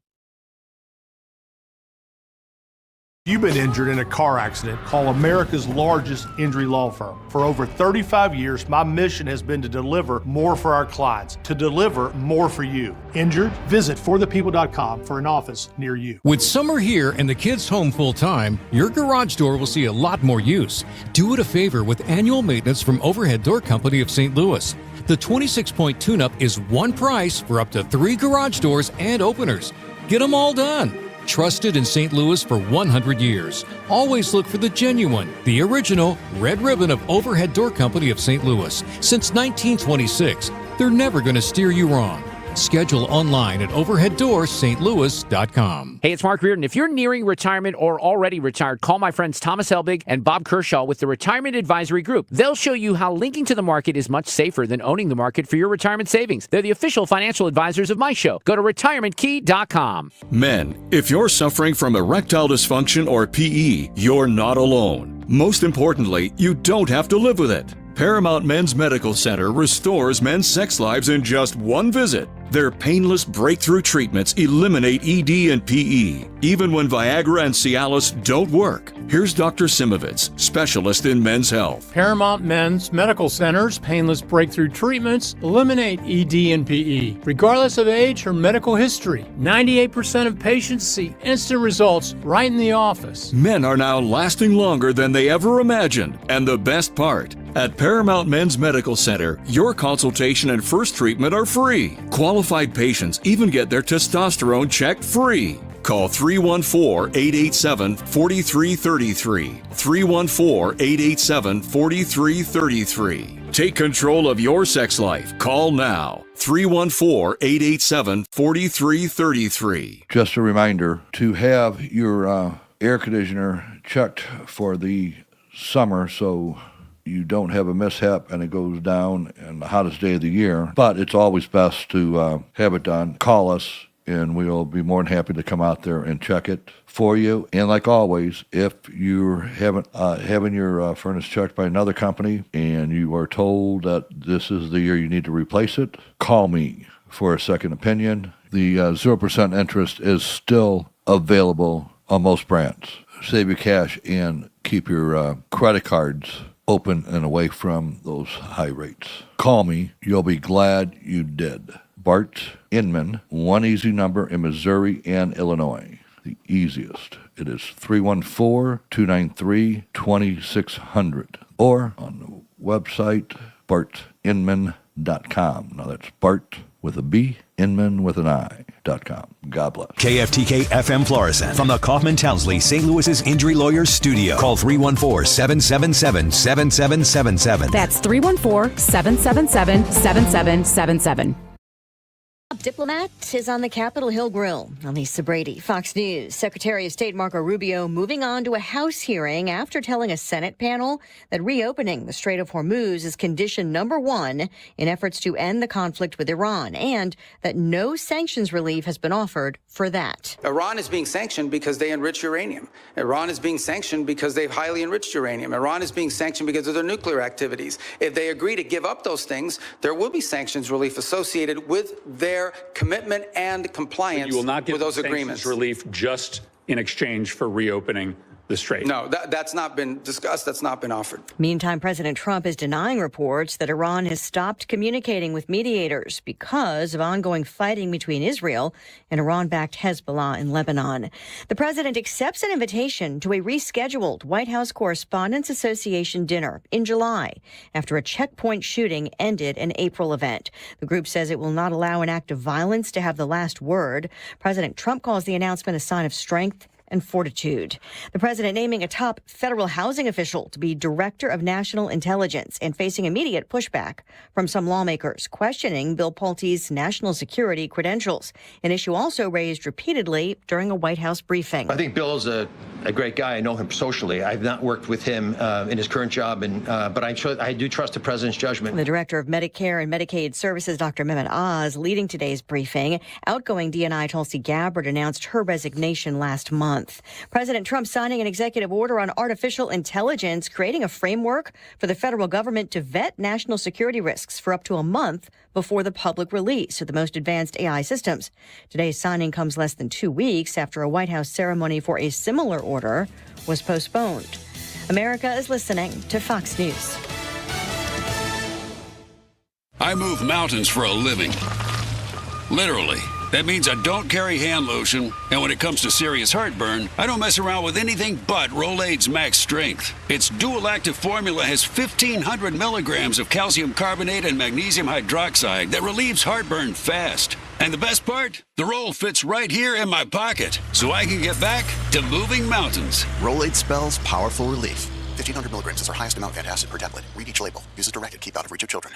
You've been injured in a car accident, call America's largest injury law firm. For over 35 years, my mission has been to deliver more for our clients, to deliver more for you. Injured? Visit forthepeople.com for an office near you. With summer here and the kids home full time, your garage door will see a lot more use. Do it a favor with annual maintenance from Overhead Door Company of St. Louis. The 26-point tune-up is one price for up to 3 garage doors and openers. Get them all done. Trusted in St. Louis for 100 years. Always look for the genuine, the original red ribbon of Overhead Door Company of St. Louis. Since 1926, they're never going to steer you wrong. Schedule online at overheaddoorsstlouis.com. Hey, it's Mark Reardon. If you're nearing retirement or already retired, call my friends Thomas Helbig and Bob Kershaw with the Retirement Advisory Group. They'll show you how linking to the market is much safer than owning the market for your retirement savings. They're the official financial advisors of my show. Go to retirementkey.com. Men, if you're suffering from erectile dysfunction or PE, you're not alone. Most importantly, you don't have to live with it. Paramount Men's Medical Center restores men's sex lives in just one visit. Their painless breakthrough treatments eliminate ED and PE, even when Viagra and Cialis don't work. Here's Dr. Simovitz, specialist in men's health. Paramount Men's Medical Center's painless breakthrough treatments eliminate ED and PE, regardless of age or medical history. 98% of patients see instant results right in the office. Men are now lasting longer than they ever imagined. And the best part, at Paramount Men's Medical Center, your consultation and first treatment are free. Qualified patients even get their testosterone checked free. Call 314-887-4333. 314-887-4333. Take control of your sex life. Call now. 314-887-4333. Just a reminder to have your air conditioner checked for the summer so you don't have a mishap and it goes down in the hottest day of the year. But it's always best to have it done. Call us and we'll be more than happy to come out there and check it for you. And like always, if you're having your furnace checked by another company and you are told that this is the year you need to replace it, call me for a second opinion. The 0% interest is still available on most brands. Save your cash and keep your credit cards open and away from those high rates. Call me. You'll be glad you did. Bart Inman, one easy number in Missouri and Illinois. The easiest. It is 314-293-2600. Or on the website, bartinman.com. Now that's Bart with a B, Inman with an I.com. God bless. KFTK FM Florissant from the Kaufman Townsley St. Louis's Injury Lawyers Studio. Call 314-777-7777. That's 314-777-7777. Diplomat is on the Capitol Hill Grill. On Lisa Brady, Fox News. Secretary of State Marco Rubio moving on to a House hearing after telling a Senate panel that reopening the Strait of Hormuz is condition number one in efforts to end the conflict with Iran, and that no sanctions relief has been offered for that. Iran is being sanctioned because they enrich uranium. Iran is being sanctioned because they've highly enriched uranium. Iran is being sanctioned because of their nuclear activities. If they agree to give up those things, there will be sanctions relief associated with their commitment and compliance with those agreements. Relief just in exchange for reopening the strait. No, that's not been discussed. That's not been offered. Meantime, President Trump is denying reports that Iran has stopped communicating with mediators because of ongoing fighting between Israel and Iran-backed Hezbollah in Lebanon. The president accepts an invitation to a rescheduled White House Correspondents Association dinner in July after a checkpoint shooting ended an April event. The group says it will not allow an act of violence to have the last word. President Trump calls the announcement a sign of strength and fortitude. The president naming a top federal housing official to be director of national intelligence and facing immediate pushback from some lawmakers questioning Bill Pulte's national security credentials, an issue also raised repeatedly during a White House briefing. I think Bill is a great guy. I know him socially. I've not worked with him in his current job, but I do trust the president's judgment. The director of Medicare and Medicaid Services, Dr. Mehmet Oz, leading today's briefing. Outgoing DNI Tulsi Gabbard announced her resignation last month. President Trump signing an executive order on artificial intelligence, creating a framework for the federal government to vet national security risks for up to a month before the public release of the most advanced AI systems. Today's signing comes less than 2 weeks after a White House ceremony for a similar order was postponed. America is listening to Fox News. I move mountains for a living. Literally. That means I don't carry hand lotion, and when it comes to serious heartburn, I don't mess around with anything but Rolaids Max Strength. Its dual-active formula has 1,500 milligrams of calcium carbonate and magnesium hydroxide that relieves heartburn fast. And the best part? The roll fits right here in my pocket, so I can get back to moving mountains. Rolaids spells powerful relief. 1,500 milligrams is our highest amount of antacid per tablet. Read each label. Use as directed. Keep out of reach of children.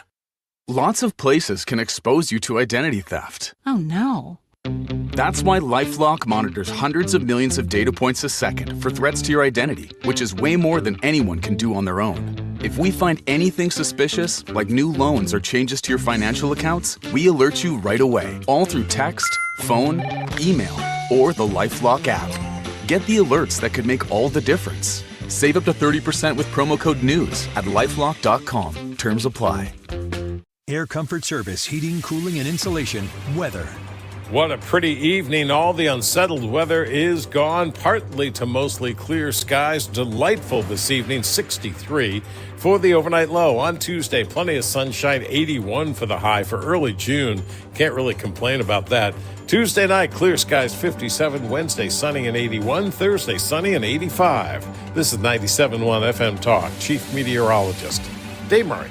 Lots of places can expose you to identity theft. Oh no. That's why LifeLock monitors hundreds of millions of data points a second for threats to your identity, which is way more than anyone can do on their own. If we find anything suspicious, like new loans or changes to your financial accounts, we alert you right away, all through text, phone, email, or the LifeLock app. Get the alerts that could make all the difference. Save up to 30% with promo code NEWS at LifeLock.com. Terms apply. Air Comfort Service, heating, cooling, and insulation, weather. What a pretty evening. All the unsettled weather is gone. Partly to mostly clear skies. Delightful this evening, 63 for the overnight low. On Tuesday, plenty of sunshine, 81 for the high for early June. Can't really complain about that. Tuesday night, clear skies, 57. Wednesday, sunny and 81. Thursday, sunny and 85. This is 97.1 FM Talk. Chief Meteorologist Dave Murray.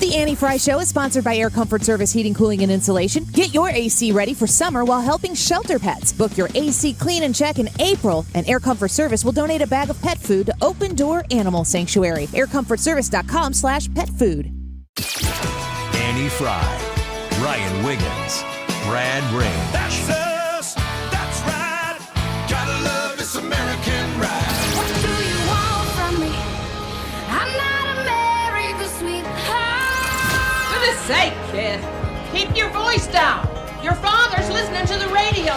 The Annie Fry Show is sponsored by Air Comfort Service Heating, Cooling, and Insulation. Get your AC ready for summer while helping shelter pets. Book your AC clean and check in April, and Air Comfort Service will donate a bag of pet food to Open Door Animal Sanctuary. AirComfortService.com/petfood. Annie Fry, Ryan Wiggins, Brad Rain. That's us. That's right. Gotta love this American ride. What do you want from me? I'm not America's sweetheart. For goodness sake, kid. Keep your voice down. Your father's listening to the radio.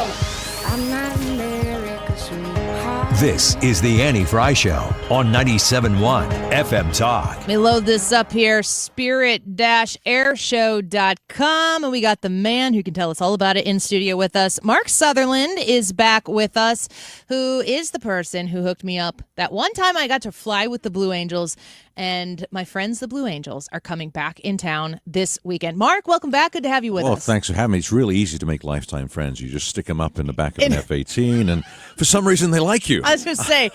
I'm not America's sweetheart. This is the Annie Fry Show on 97.1 FM Talk. Let me load this up here, spirit-airshow.com, and we got the man who can tell us all about it in studio with us. Mark Sutherland is back with us, who is the person who hooked me up that one time I got to fly with the Blue Angels, and my friends, the Blue Angels, are coming back in town this weekend. Mark, welcome back. Good to have you with us. Well, thanks for having me. It's really easy to make lifetime friends. You just stick them up in the back of an F-18, and for some reason they like you. I was going to say,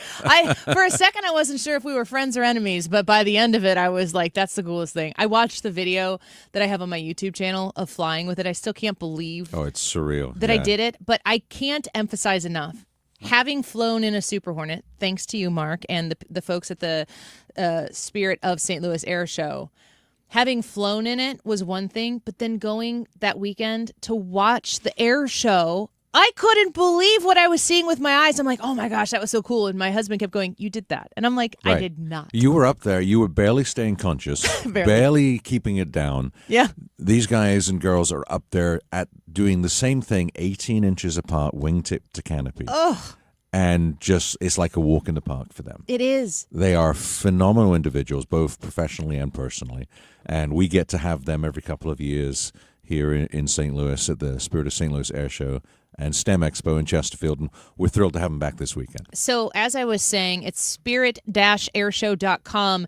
for a second I wasn't sure if we were friends or enemies, but by the end of it, I was like, that's the coolest thing. I watched the video that I have on my YouTube channel of flying with it. I still can't believe it's surreal that I did it, but I can't emphasize enough. Having flown in a Super Hornet, thanks to you, Mark, and the folks at the Spirit of St. Louis Air Show, having flown in it was one thing, but then going that weekend to watch the air show, I couldn't believe what I was seeing with my eyes. I'm like, oh my gosh, that was so cool. And my husband kept going, you did that. And I'm like, Right. I did not. You were up there. You were barely staying conscious, barely keeping it down. Yeah. These guys and girls are up there at doing the same thing, 18 inches apart, wingtip to canopy. Oh, And just, it's like a walk in the park for them. it is. They are phenomenal individuals, both professionally and personally. And we get to have them every couple of years here in St. Louis at the Spirit of St. Louis Air Show and STEM Expo in Chesterfield, and we're thrilled to have them back this weekend. So as I was saying, it's spirit-airshow.com.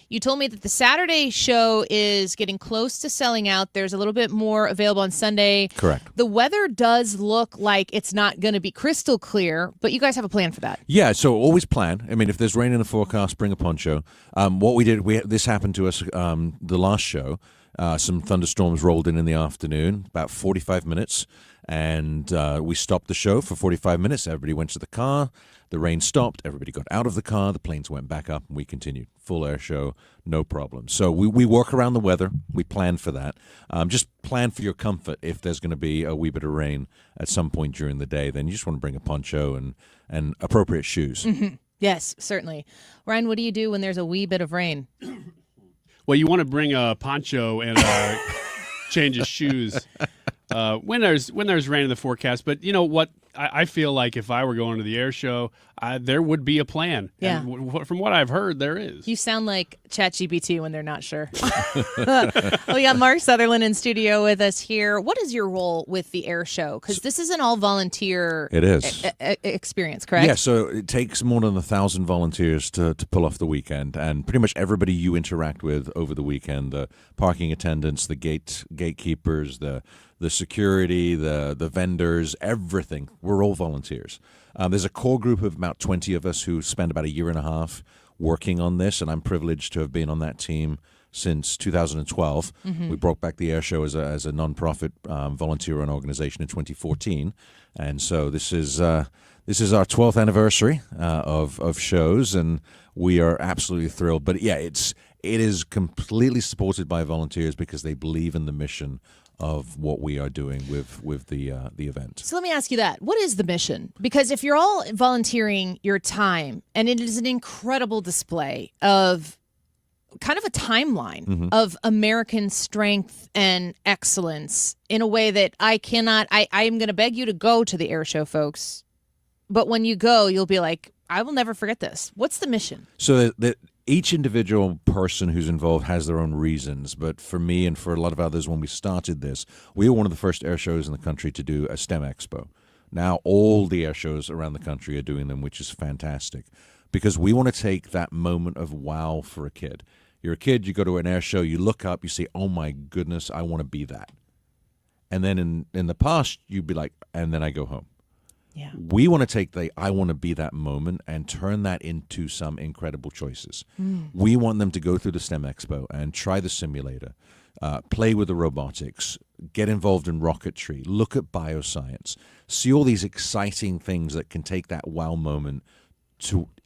You told me that the Saturday show is getting close to selling out. There's a little bit more available on Sunday. Correct. The weather does look like it's not going to be crystal clear, but you guys have a plan for that. Yeah, so always plan. I mean, if there's rain in the forecast, bring a poncho. What we did, this happened to us the last show. Some thunderstorms rolled in the afternoon, about 45 minutes, and we stopped the show for 45 minutes. Everybody went to the car. The rain stopped. Everybody got out of the car. The planes went back up, and we continued. Full air show, no problem. So we work around the weather. We plan for that. Just plan for your comfort. If there's going to be a wee bit of rain at some point during the day, then you just want to bring a poncho and appropriate shoes. Mm-hmm. Yes, certainly. Ryan, what do you do when there's a wee bit of rain? Well, you want to bring a poncho and change of shoes when there's rain in the forecast. But you know what? I feel like if I were going to the air show, there would be a plan. Yeah. And from what I've heard, there is. You sound like ChatGPT when they're not sure. We got Mark Sutherland in studio with us here. What is your role with the air show? Because this is an all-volunteer It is. Experience, correct? Yeah, so it takes more than 1,000 volunteers to pull off the weekend, and pretty much everybody you interact with over the weekend, the parking attendants, the gatekeepers, the security, the vendors, everything. We're all volunteers. There's a core group of about 20 of us who spend about a year and a half working on this, and I'm privileged to have been on that team since 2012. Mm-hmm. We brought back the air show as a nonprofit volunteer-run organization in 2014, and so this is our 12th anniversary of shows, and we are absolutely thrilled. But yeah, it is completely supported by volunteers because they believe in the mission of what we are doing with the event. So let me ask you that. What is the mission? Because if you're all volunteering your time, and it is an incredible display of kind of a timeline of American strength and excellence in a way that I am going to beg you to go to the air show, folks. But when you go, you'll be like, I will never forget this. What's the mission? So that each individual person who's involved has their own reasons, but for me and for a lot of others, when we started this, we were one of the first air shows in the country to do a STEM Expo. Now all the air shows around the country are doing them, which is fantastic, because we want to take that moment of wow for a kid. You're a kid, you go to an air show, you look up, you say, oh my goodness, I want to be that. And then in the past, you'd be like, and then I go home. Yeah. We want to take the I want to be that moment and turn that into some incredible choices. We want them to go through the STEM Expo and try the simulator, play with the robotics, get involved in rocketry, look at bioscience, see all these exciting things that can take that wow moment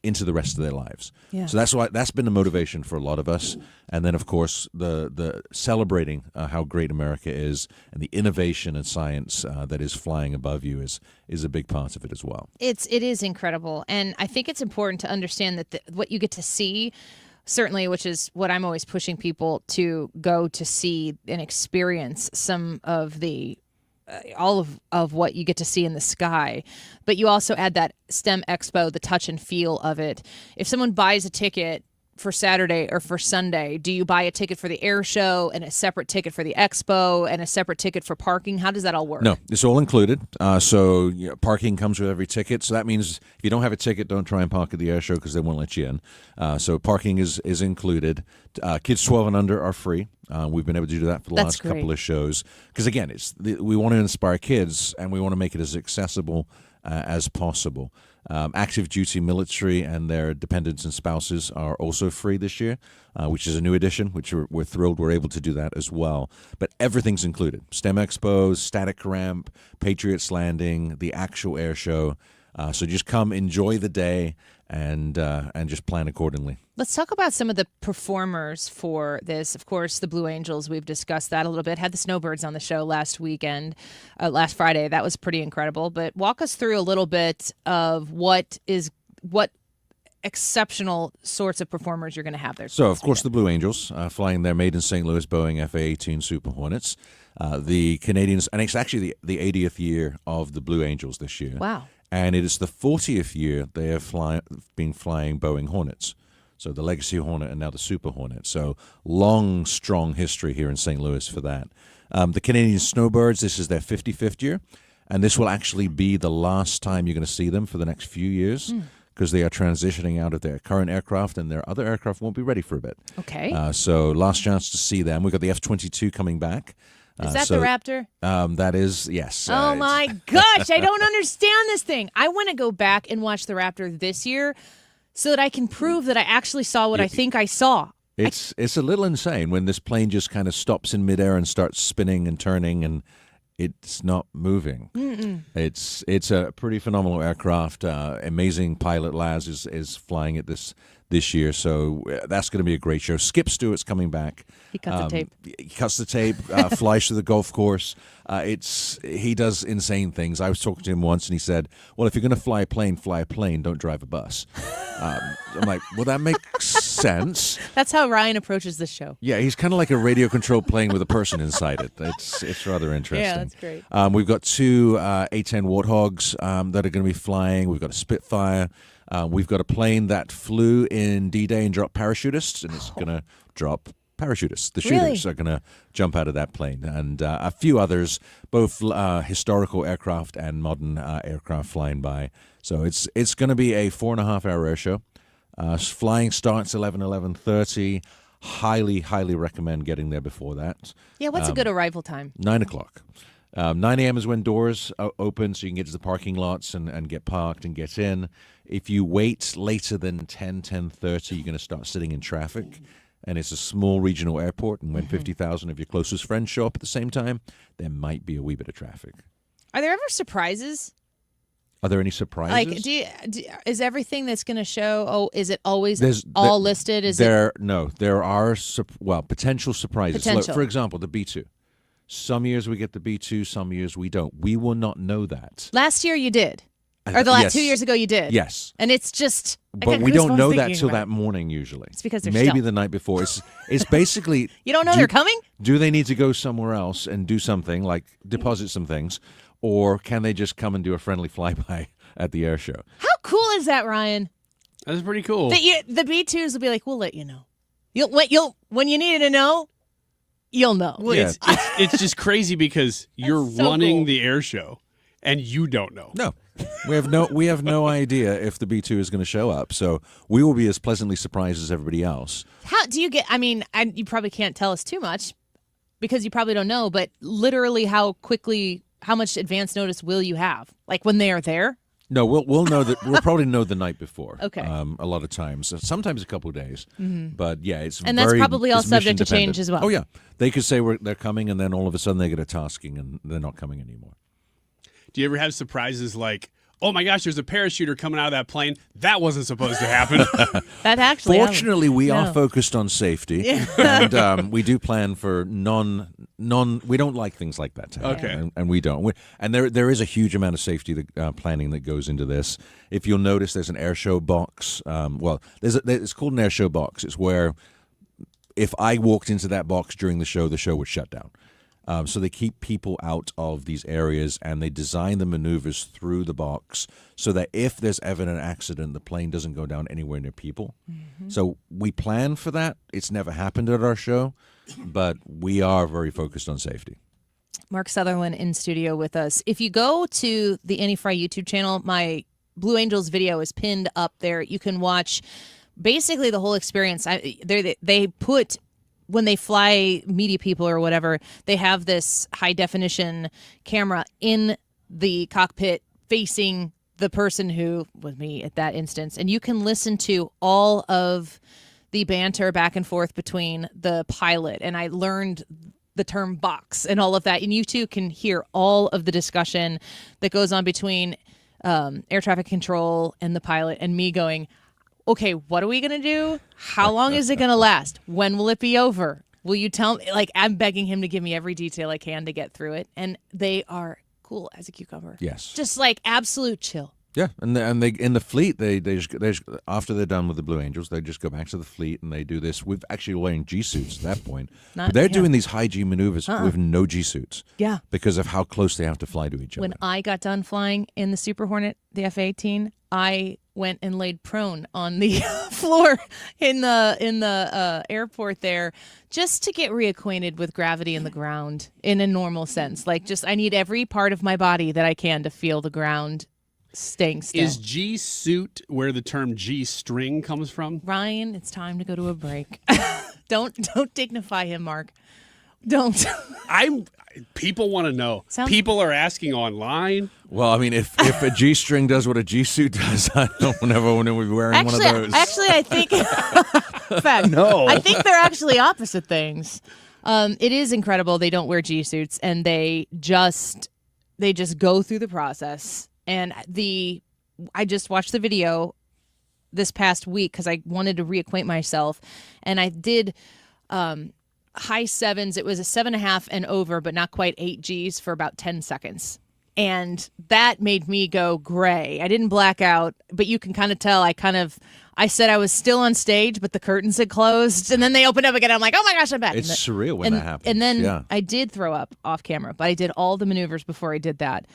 into the rest of their lives. Yeah. So that's been the motivation for a lot of us. And then, of course, the celebrating how great America is and the innovation and science that is flying above you is a big part of it as well. It is incredible. And I think it's important to understand that what you get to see, certainly, which is what I'm always pushing people to go to see and experience some of the all of what you get to see in the sky. But you also add that STEM Expo, the touch and feel of it. If someone buys a ticket for Saturday or for Sunday, do you buy a ticket for the air show and a separate ticket for the expo and a separate ticket for parking? How does that all work? No, it's all included. So parking comes with every ticket. So that means if you don't have a ticket, don't try and park at the air show because they won't let you in. So parking is included. Kids 12 and under are free. We've been able to do that for the last couple of shows. Because again, we want to inspire kids and we want to make it as accessible as possible. Active duty military and their dependents and spouses are also free this year, which is a new addition, which we're thrilled we're able to do that as well. But everything's included. STEM Expos, static ramp, Patriots Landing, the actual air show. So just come, enjoy the day, and just plan accordingly. Let's talk about some of the performers for this. Of course, the Blue Angels, we've discussed that a little bit. Had the Snowbirds on the show last Friday. That was pretty incredible. But walk us through a little bit of what exceptional sorts of performers you're going to have there. So, of course, the Blue Angels flying their made in St. Louis Boeing FA-18 Super Hornets. The Canadians, and it's actually the 80th year of the Blue Angels this year. Wow. And it is the 40th year they have been flying Boeing Hornets. So the Legacy Hornet and now the Super Hornet. So long, strong history here in St. Louis for that. The Canadian Snowbirds, this is their 55th year, and this will actually be the last time you're going to see them for the next few years because they are transitioning out of their current aircraft, and their other aircraft won't be ready for a bit. Okay. So last chance to see them. We've got the F-22 coming back. Is that the Raptor? That is, yes. Oh, my gosh. I don't understand this thing. I want to go back and watch the Raptor this year so that I can prove that I actually saw what I think I saw. It's a little insane when this plane just kind of stops in midair and starts spinning and turning, and it's not moving. It's a pretty phenomenal aircraft. Amazing pilot Laz is flying it this year, so that's going to be a great show. Skip Stewart's coming back. He cuts the tape. He cuts the tape, flies to the golf course. He does insane things. I was talking to him once, and he said, well, if you're going to fly a plane, don't drive a bus. I'm like, well, that makes sense. That's how Ryan approaches this show. Yeah, he's kind of like a radio-controlled plane with a person inside it. It's rather interesting. Yeah, that's great. We've got two A-10 Warthogs that are going to be flying. We've got a Spitfire. We've got a plane that flew in D-Day and dropped parachutists, and it's going to drop parachutists. The shooters are going to jump out of that plane. And a few others, both historical aircraft and modern aircraft flying by. So it's going to be a 4.5-hour air show. Flying starts 11:30. Highly, highly recommend getting there before that. Yeah, what's a good arrival time? 9 o'clock. 9 a.m. is when doors open, so you can get to the parking lots and get parked and get in. If you wait later than 10:30, you're going to start sitting in traffic. And it's a small regional airport, and when 50,000 of your closest friends show up at the same time, there might be a wee bit of traffic. Are there ever surprises? Are there any surprises? Like, is everything that's going to show? Is it always all listed? There are potential surprises. Potential. Look, for example, the B2. Some years we get the B2, some years we don't. We will not know that. Last year you did, or the last Yes. 2 years ago you did. Yes, and it's just. But we don't know that till that morning usually. It's because they're maybe stealth. the night before. It's basically you don't know they're coming. Do they need to go somewhere else and do something like deposit some things, or can they just come and do a friendly flyby at the air show? How cool is that, Ryan? That's pretty cool. The B2s will be like, we'll let you know. When you needed to know, you'll know. Well, it's just crazy because you're so running cool. the air show and you don't know. No. We have no idea if the B2 is going to show up, so we will be as pleasantly surprised as everybody else. How do you get? I mean, you probably can't tell us too much because you probably don't know. But literally, how much advance notice will you have? Like when they are there? No, we'll know that. We'll probably know the night before. Okay. A lot of times, sometimes a couple of days. Mhm. But yeah, it's And that's probably all it's subject to mission change dependent. as well. Oh yeah, they could say they're coming, and then all of a sudden they get a tasking, and they're not coming anymore. Do you ever have surprises like, oh my gosh, there's a parachuter coming out of that plane? That wasn't supposed to happen. That actually. Fortunately, we are No. focused on safety, Yeah. and we do plan for non. We don't like things like that to happen, Okay. and we don't. And there is a huge amount of safety planning that goes into this. If you'll notice, there's an air show box. It's called an air show box. It's where if I walked into that box during the show would shut down. So they keep people out of these areas, and they design the maneuvers through the box so that if there's ever an accident, the plane doesn't go down anywhere near people. Mm-hmm. So we plan for that. It's never happened at our show, but we are very focused on safety. Mark Sutherland in studio with us. If you go to the Annie Fry YouTube channel, my Blue Angels video is pinned up there. You can watch basically the whole experience. They put, when they fly media people or whatever, they have this high definition camera in the cockpit facing the person who was me at that instance. And you can listen to all of the banter back and forth between the pilot. And I learned the term box and all of that. And you too can hear all of the discussion that goes on between air traffic control and the pilot, and me going, okay, what are we going to do? How long is it going to last? When will it be over? Will you tell me? Like, I'm begging him to give me every detail I can to get through it. And they are cool as a cucumber. Yes. Just like absolute chill. Yeah, and they in the fleet, they just after they're done with the Blue Angels, they just go back to the fleet and they do this. We've actually wearing G suits at that point, but they're doing these high G maneuvers with no G suits. Yeah, because of how close they have to fly to each other. When I got done flying in the Super Hornet, the F-18, I went and laid prone on the floor in the airport there, just to get reacquainted with gravity in the ground in a normal sense. Like, just I need every part of my body that I can to feel the ground staying still. Is G-suit where the term G-string comes from? Ryan, it's time to go to a break. Don't dignify him, Mark. Don't. People want to know. People are asking online. Well, I mean, if a G-string does what a G-suit does, I don't ever want to be wearing one of those. Actually, I think. Fact. No. I think they're actually opposite things. It is incredible. They don't wear G-suits, and they just go through the process. And I just watched the video this past week because I wanted to reacquaint myself, and I did. High sevens. It was a 7.5 and over, but not quite 8 Gs for about 10 seconds. And that made me go gray. I didn't black out, but you can kind of tell I said I was still on stage, but the curtains had closed, and then they opened up again. I'm like, oh my gosh, I'm back. It's surreal when that happens. And then yeah. I did throw up off camera, but I did all the maneuvers before I did that.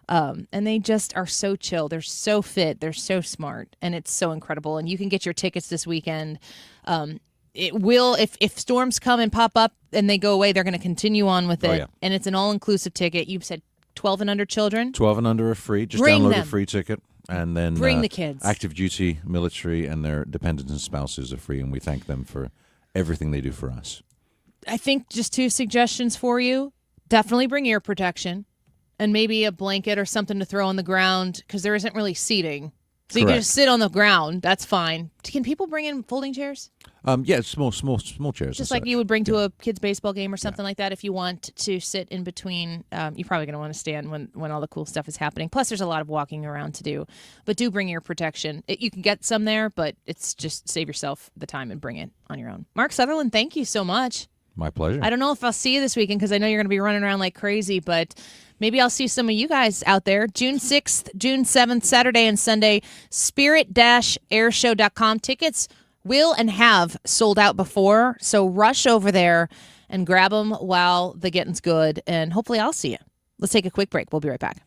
And they just are so chill. They're so fit. They're so smart. And it's so incredible. And you can get your tickets this weekend. It will, if storms come and pop up and they go away, they're going to continue on with it. Oh, yeah. And it's an all-inclusive ticket. You said 12 and under children? 12 and under are free. Just Bring download them. a free ticket. And then Bring the kids. Active duty, military, and their dependents and spouses are free. And we thank them for everything they do for us. I think just 2 suggestions for you. Definitely bring ear protection and maybe a blanket or something to throw on the ground because there isn't really seating. So you can just sit on the ground. That's fine. Can people bring in folding chairs? Yeah, small chairs. Just like you would bring to a kid's baseball game or something like that if you want to sit in between. You're probably going to want to stand when all the cool stuff is happening. Plus, there's a lot of walking around to do. But do bring ear protection. You can get some there, but it's just save yourself the time and bring it on your own. Mark Sutherland, thank you so much. My pleasure. I don't know if I'll see you this weekend because I know you're going to be running around like crazy, but maybe I'll see some of you guys out there. June 6th, June 7th, Saturday and Sunday, spirit-airshow.com. Tickets will and have sold out before, so rush over there and grab them while the getting's good, and hopefully I'll see you. Let's take a quick break. We'll be right back.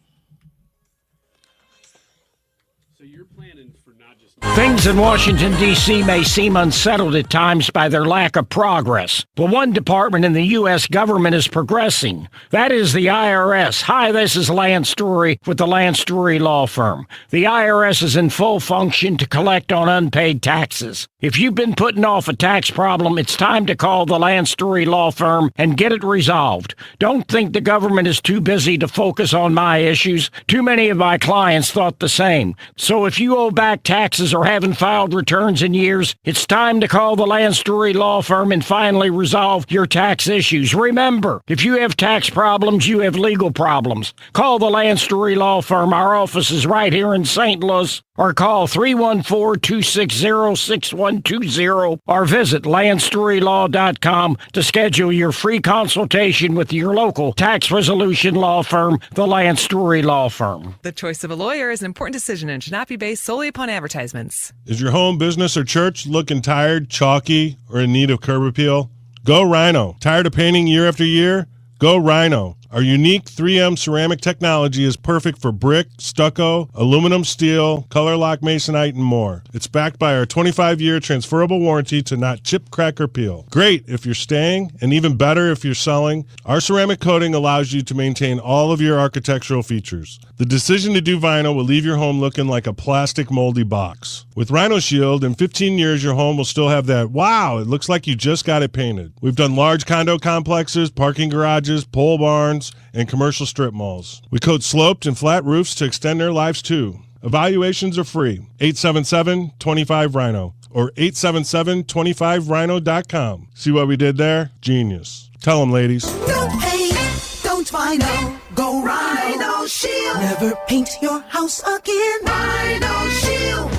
So you're planning for not just... Things in Washington, D.C. may seem unsettled at times by their lack of progress. But one department in the U.S. government is progressing. That is the IRS. Hi, this is Lance Story with the Lance Story Law Firm. The IRS is in full function to collect on unpaid taxes. If you've been putting off a tax problem, it's time to call the Lance Story Law Firm and get it resolved. Don't think the government is too busy to focus on my issues. Too many of my clients thought the same. So if you owe back taxes or haven't filed returns in years, it's time to call the Lance Story Law Firm and finally resolve your tax issues. Remember, if you have tax problems, you have legal problems. Call the Lance Story Law Firm. Our office is right here in St. Louis. Or call 314-260-6120 or visit LanceStoryLaw.com to schedule your free consultation with your local tax resolution law firm, the Lance Story Law Firm. The choice of a lawyer is an important decision and should not be based solely upon advertisements. Is your home, business, or church looking tired, chalky, or in need of curb appeal? Go Rhino. Tired of painting year after year? Go Rhino. Our unique 3M ceramic technology is perfect for brick, stucco, aluminum, steel, color lock masonite, and more. It's backed by our 25-year transferable warranty to not chip, crack, or peel. Great if you're staying, and even better if you're selling. Our ceramic coating allows you to maintain all of your architectural features. The decision to do vinyl will leave your home looking like a plastic moldy box. With Rhino Shield, in 15 years, your home will still have that, wow, it looks like you just got it painted. We've done large condo complexes, parking garages, pole barns, and commercial strip malls. We coat sloped and flat roofs to extend their lives too. Evaluations are free. 877-25-RHINO or 877-25rhino.com. See what we did there? Genius. Tell them, ladies. No paint, don't Rhino. Go Rhino Shield. Never paint your house again. Rhino Shield.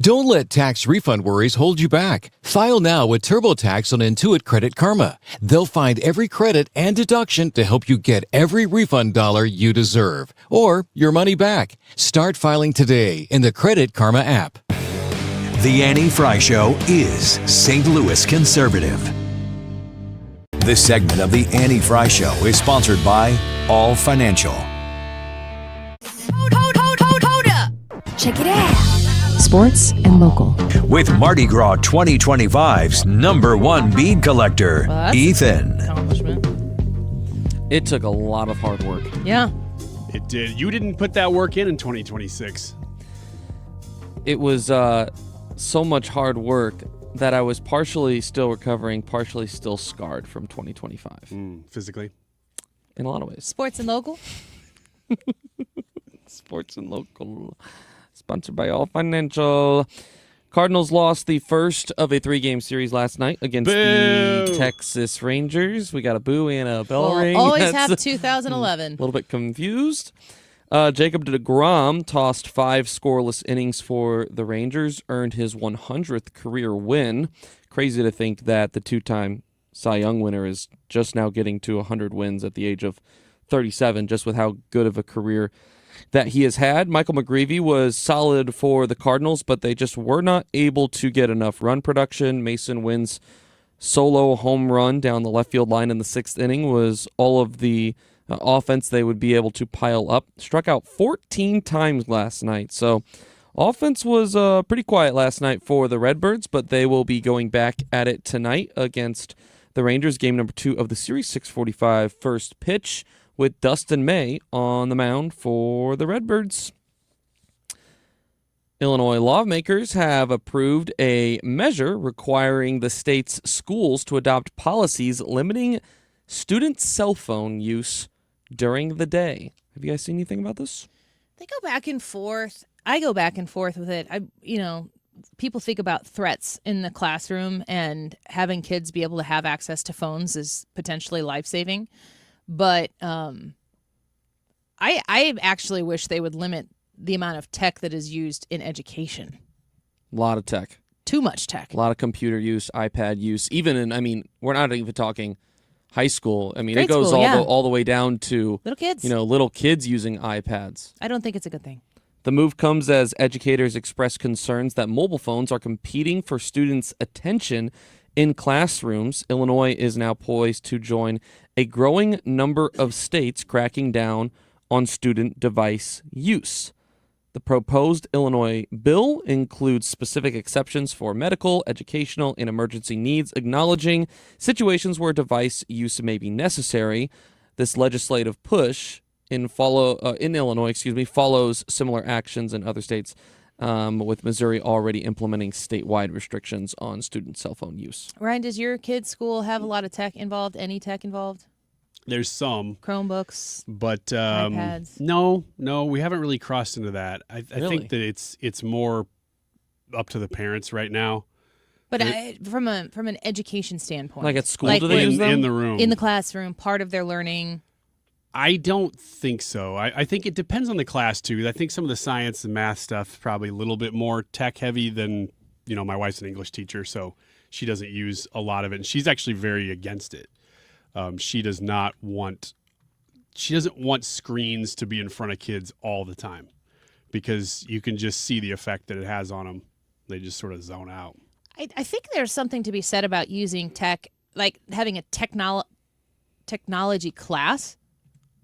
Don't let tax refund worries hold you back. File now with TurboTax on Intuit Credit Karma. They'll find every credit and deduction to help you get every refund dollar you deserve, or your money back. Start filing today in the Credit Karma app. The Annie Fry Show is St. Louis conservative. This segment of the Annie Fry Show is sponsored by All Financial. Hold up. Check it out. Sports and local. With Mardi Gras 2025's number one bead collector, Ethan. It took a lot of hard work. Yeah. It did. You didn't put that work in 2026. It was so much hard work that I was partially still recovering, partially still scarred from 2025. Physically? In a lot of ways. Sports and local? Sports and local. Sponsored by All Financial. Cardinals lost the first of a 3-game series last night against the Texas Rangers. We got a boo and a bell ring. Always have 2011. A little bit confused. Jacob deGrom tossed 5 scoreless innings for the Rangers, earned his 100th career win. Crazy to think that the 2-time Cy Young winner is just now getting to 100 wins at the age of 37, just with how good of a career that he has had. Michael McGreevy was solid for the Cardinals, but they just were not able to get enough run production. Mason Wynn's solo home run down the left field line in the 6th inning was all of the offense they would be able to pile up. Struck out 14 times last night, so offense was pretty quiet last night for the Redbirds, but they will be going back at it tonight against the Rangers, game number 2 of the series, 6:45 first pitch, with Dustin May on the mound for the Redbirds. Illinois lawmakers have approved a measure requiring the state's schools to adopt policies limiting student cell phone use during the day. Have you guys seen anything about this? They go back and forth. I go back and forth with it. People think about threats in the classroom, and having kids be able to have access to phones is potentially life-saving. But I actually wish they would limit the amount of tech that is used in education. A lot of tech. Too much tech. A lot of computer use, iPad use. Even in, we're not even talking high school. Grade it goes school, all the way down to little kids. Little kids using iPads. I don't think it's a good thing. The move comes as educators express concerns that mobile phones are competing for students' attention in classrooms. Illinois is now poised to join a growing number of states cracking down on student device use. The proposed Illinois bill includes specific exceptions for medical, educational, and emergency needs, acknowledging situations where device use may be necessary. This legislative push in Illinois follows similar actions in other states, with Missouri already implementing statewide restrictions on student cell phone use. Ryan, does your kid's school have a lot of tech involved? Any tech involved? There's some. Chromebooks, but iPads. No, we haven't really crossed into that. I Really? think that it's more up to the parents right now. But from an education standpoint, Like at school, do they use them? In the room, in the classroom, part of their learning. I don't think so. I think it depends on the class too. I think some of the science and math stuff is probably a little bit more tech heavy than, my wife's an English teacher, so she doesn't use a lot of it, and she's actually very against it. She doesn't want screens to be in front of kids all the time, because you can just see the effect that it has on them. They just sort of zone out. I think there's something to be said about using tech, like having a technology class,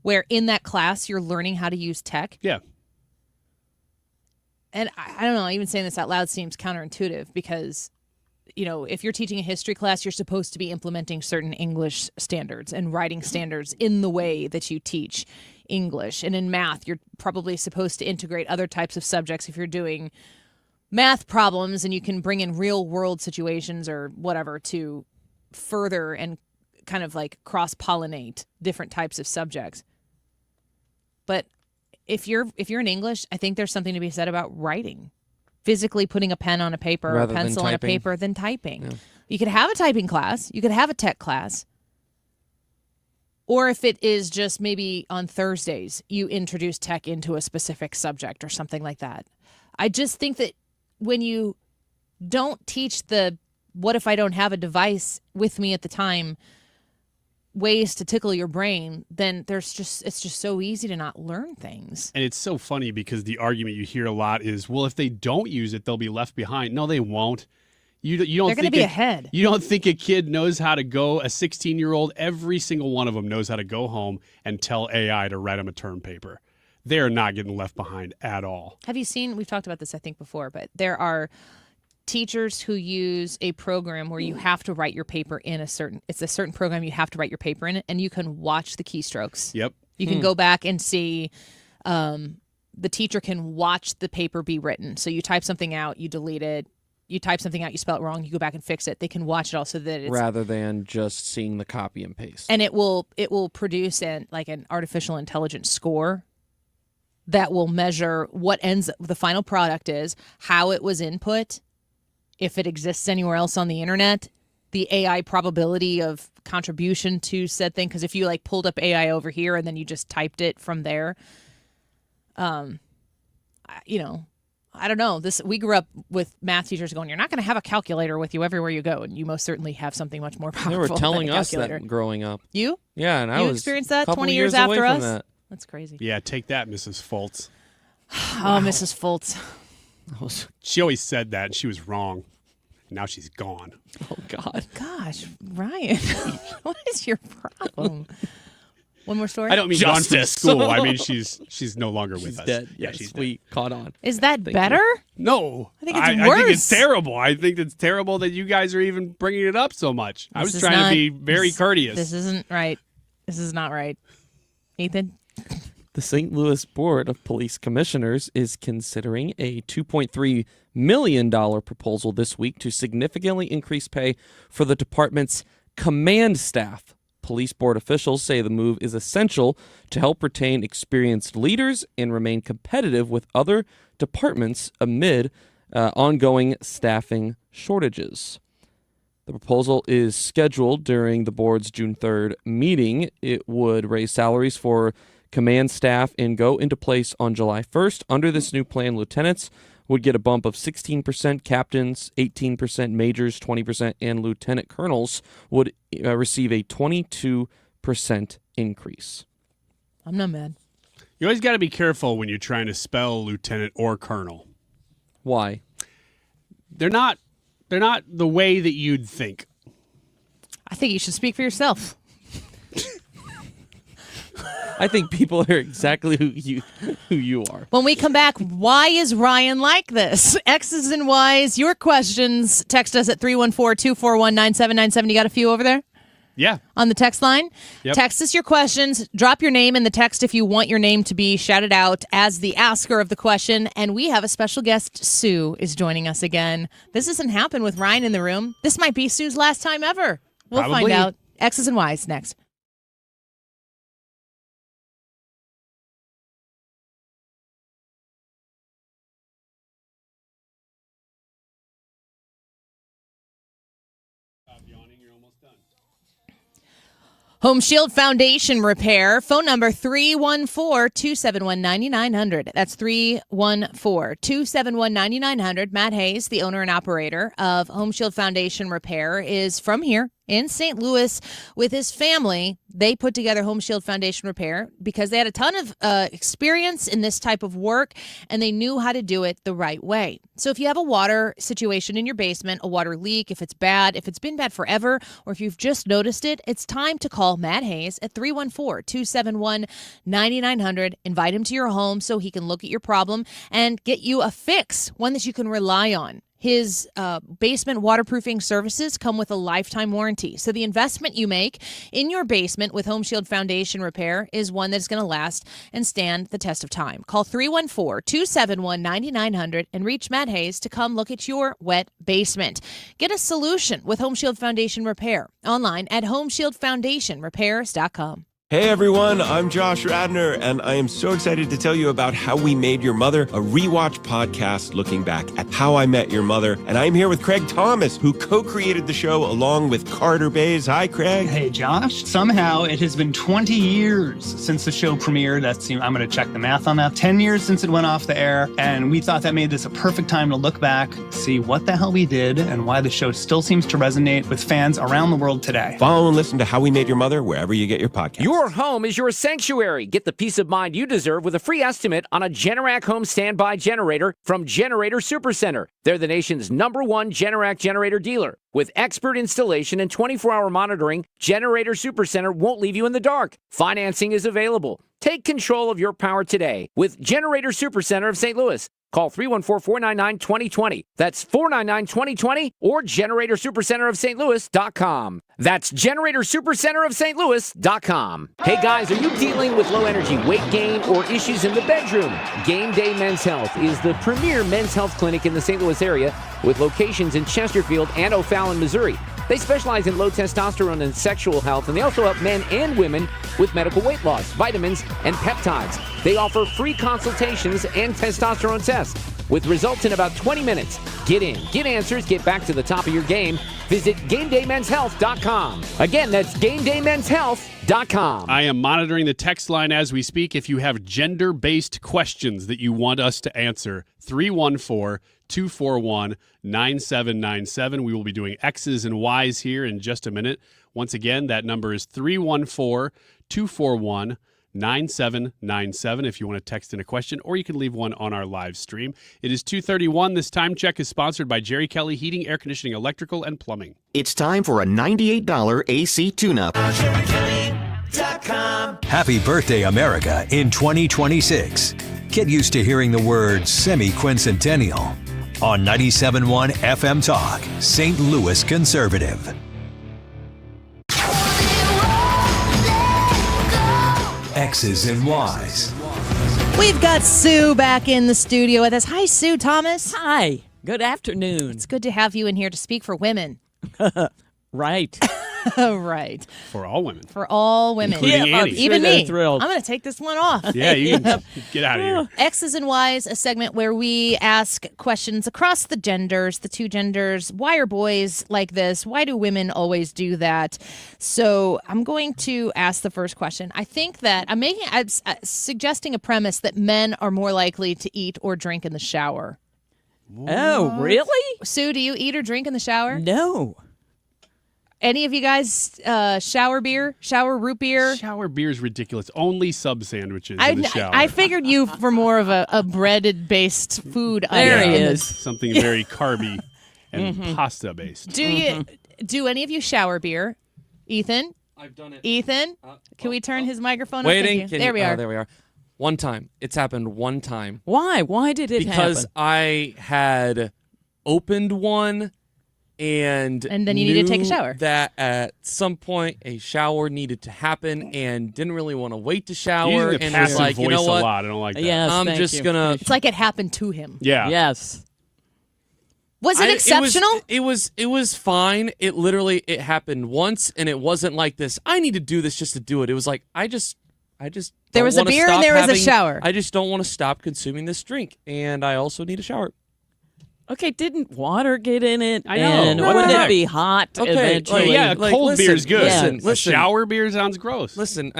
where in that class you're learning how to use tech. Yeah. And I don't know, even saying this out loud seems counterintuitive, because if you're teaching a history class, you're supposed to be implementing certain English standards and writing standards in the way that you teach English. And in math, you're probably supposed to integrate other types of subjects if you're doing math problems, and you can bring in real world situations or whatever to further and kind of like cross-pollinate different types of subjects. But if you're in English, I think there's something to be said about writing. Physically putting a pen on a paper, Rather or a pencil on a paper, than typing. Yeah. You could have a typing class. You could have a tech class. Or if it is just maybe on Thursdays, you introduce tech into a specific subject or something like that. I just think that when you don't teach the what if I don't have a device with me at the time ways to tickle your brain, then it's just so easy to not learn things. And it's so funny because the argument you hear a lot is, well, if they don't use it, they'll be left behind. No, they won't. You don't. They're going to be ahead. You don't think a kid knows how to go? A 16-year-old, every single one of them knows how to go home and tell AI to write them a term paper. they're not getting left behind at all. Have you seen, we've talked about this, I think, before, but there are teachers who use a program where you have to write your paper in it's a certain program you have to write your paper in it, and you can watch the keystrokes. Yep. You can go back and see, the teacher can watch the paper be written. So you type something out, you delete it. You type something out, you spell it wrong, you go back and fix it. They can watch it all so that it's... Rather than just seeing the copy and paste. And it will produce an artificial intelligence score that will measure what the final product is, how it was input, if it exists anywhere else on the internet, the AI probability of contribution to said thing. Because if you pulled up AI over here and then you just typed it from there, I don't know. We grew up with math teachers going, "You're not going to have a calculator with you everywhere you go," and you most certainly have something much more powerful. They were telling than a us calculator. that growing up. You? Yeah, and I was experienced that a couple 20 years after away us. from that. That's crazy. Yeah, take that, Mrs. Fultz. Oh, Mrs. Fultz. She always said that, and she was wrong. Now she's gone. Oh, God. Gosh, Ryan, what is your problem? One more story? I don't mean gone from school. I mean she's no longer with us. Dead. Yeah, Yes, she's we caught on. Is that better? No. I think it's I worse. think it's terrible. I think it's terrible that you guys are even bringing it up so much. I was trying to be very courteous. This isn't right. This is not right. Ethan? The St. Louis Board of Police Commissioners is considering a $2.3 million proposal this week to significantly increase pay for the department's command staff. Police board officials say the move is essential to help retain experienced leaders and remain competitive with other departments amid ongoing staffing shortages. The proposal is scheduled during the board's June 3rd meeting. It would raise salaries for command staff and go into place on July 1st. Under this new plan, lieutenants would get a bump of 16%, captains 18%, majors 20%, and lieutenant colonels would receive a 22% increase. I'm not mad. You always got to be careful when you're trying to spell lieutenant or colonel. Why? They're not the way that you'd think. I think you should speak for yourself. I think people are exactly who you are. When we come back, why is Ryan like this? X's and Y's, your questions. Text us at 314-241-9797. You got a few over there? Yeah. On the text line? Yep. Text us your questions. Drop your name in the text if you want your name to be shouted out as the asker of the question. And we have a special guest. Sue is joining us again. This hasn't happened with Ryan in the room. This might be Sue's last time ever. We'll Probably. find out. X's and Y's next. Home Shield Foundation Repair. Phone number 314-271-9900. That's 314-271-9900. Matt Hayes, the owner and operator of Home Shield Foundation Repair, is from here in St. Louis with his family. They put together Home Shield Foundation Repair because they had a ton of experience in this type of work, and they knew how to do it the right way. So if you have a water situation in your basement, a water leak, if it's bad, if it's been bad forever, or if you've just noticed it, it's time to call Matt Hayes at 314-271-9900. Invite him to your home so he can look at your problem and get you a fix, one that you can rely on. His basement waterproofing services come with a lifetime warranty. So the investment you make in your basement with Home Shield Foundation Repair is one that's going to last and stand the test of time. Call 314-271-9900 and reach Matt Hayes to come look at your wet basement. Get a solution with Home Shield Foundation Repair online at homeshieldfoundationrepairs.com. Hey everyone, I'm Josh Radner, and I am so excited to tell you about How We Made Your Mother, a rewatch podcast looking back at How I Met Your Mother. And I'm here with Craig Thomas, who co-created the show along with Carter Bays. Hi, Craig. Hey, Josh. Somehow it has been 20 years since the show premiered. I'm going to check the math on that. 10 years since it went off the air, and we thought that made this a perfect time to look back, see what the hell we did, and why the show still seems to resonate with fans around the world today. Follow and listen to How We Made Your Mother wherever you get your podcast. You're Your home is your sanctuary. Get the peace of mind you deserve with a free estimate on a Generac home standby generator from Generator Supercenter. They're the nation's #1 Generac generator dealer. With expert installation and 24-hour monitoring, Generator Supercenter won't leave you in the dark. Financing is available. Take control of your power today with Generator Supercenter of St. Louis. Call 314-499-2020. That's 499-2020 or GeneratorSuperCenterofStLouis.com. That's GeneratorSuperCenterofStLouis.com. Hey guys, are you dealing with low energy, weight gain, or issues in the bedroom? Game Day Men's Health is the premier men's health clinic in the St. Louis area with locations in Chesterfield and O'Fallon, Missouri. They specialize in low testosterone and sexual health, and they also help men and women with medical weight loss, vitamins, and peptides. They offer free consultations and testosterone tests with results in about 20 minutes. Get in, get answers, get back to the top of your game. Visit GameDayMen'sHealth.com. Again, that's GameDayMen'sHealth.com. I am monitoring the text line as we speak. If you have gender-based questions that you want us to answer, 314-241-9797. We will be doing X's and Y's here in just a minute. Once again, that number is 314-241-9797 if you want to text in a question, or you can leave one on our live stream. It is 2:31. This time check is sponsored by Jerry Kelly Heating, Air Conditioning, Electrical, and Plumbing. It's time for a $98 AC tune-up. Happy birthday, America, in 2026. Get used to hearing the word semi-quincentennial on 97.1 FM Talk, St. Louis Conservative. X's and Y's. We've got Sue back in the studio with us. Hi, Sue Thomas. Hi. Good afternoon. It's good to have you in here to speak for women. Right. Right. For all women. For all women. Including Annie. Even sure me. thrilled. I'm going to take this one off. Yeah, you can get out of here. X's and Y's, a segment where we ask questions across the genders, the two genders. Why are boys like this? Why do women always do that? So I'm going to ask the first question. I think that I'm suggesting a premise that men are more likely to eat or drink in the shower. Oh, really? Sue, do you eat or drink in the shower? No. Any of you guys shower beer, shower root beer? Shower beer is ridiculous. Only sub sandwiches in the shower. I figured you for more of a breaded-based food There item. he is. Something very carby and pasta-based. Do any of you shower beer? Ethan? I've done it. Ethan? Can we turn his microphone Waiting. up? There we are. There we are. One time. It's happened one time. Why? Why did it happen? Because I had opened one and then you needed to take a shower. That at some point a shower needed to happen and didn't really want to wait to shower. You're using the and passive was like, voice you know what? a lot. I don't like that. Yes, I'm thank just you. gonna. It's like it happened to him. Yeah. Yes. Was it exceptional? It was fine. It literally happened once, and it wasn't like this. I need to do this just to do it. It was like I just. There was a beer and there was a shower. I just don't want to stop consuming this drink, and I also need a shower. Okay, didn't water get in it? I know. And What wouldn't the it heck? be hot eventually? Yeah, cold beer is good. Listen, A shower beer sounds gross. Listen,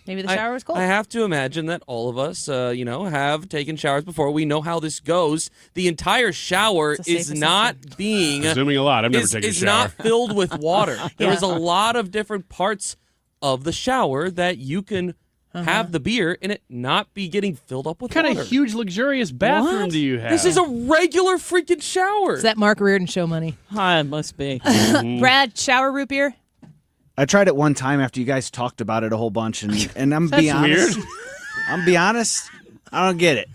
Maybe the shower was cold. I have to imagine that all of us, have taken showers before. We know how this goes. The entire shower is not being Assuming a lot. I've never taken a is shower. not filled with water. There's a lot of different parts of the shower that you can have the beer and it not be getting filled up with What kind water. of huge, luxurious bathroom What? do you have? This is a regular freaking shower. Is that Mark Reardon show money? It must be. Brad, shower root beer? I tried it one time after you guys talked about it a whole bunch, and I'm That's be honest. weird. I'm be honest. I don't get it.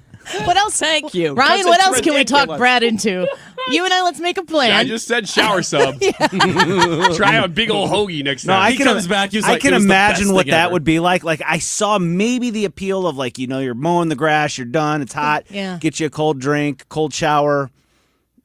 What else? Thank you. Ryan, 'Cause what it's else can we talk ridiculous. Brad into? You and I, let's make a plan. I just said shower sub. Try a big old hoagie next No, time. I He can, comes back, he's I like, can "It was the imagine best what thing that ever." would be like. Like I saw maybe the appeal of you're mowing the grass, you're done, it's hot. Yeah. Get you a cold drink, cold shower,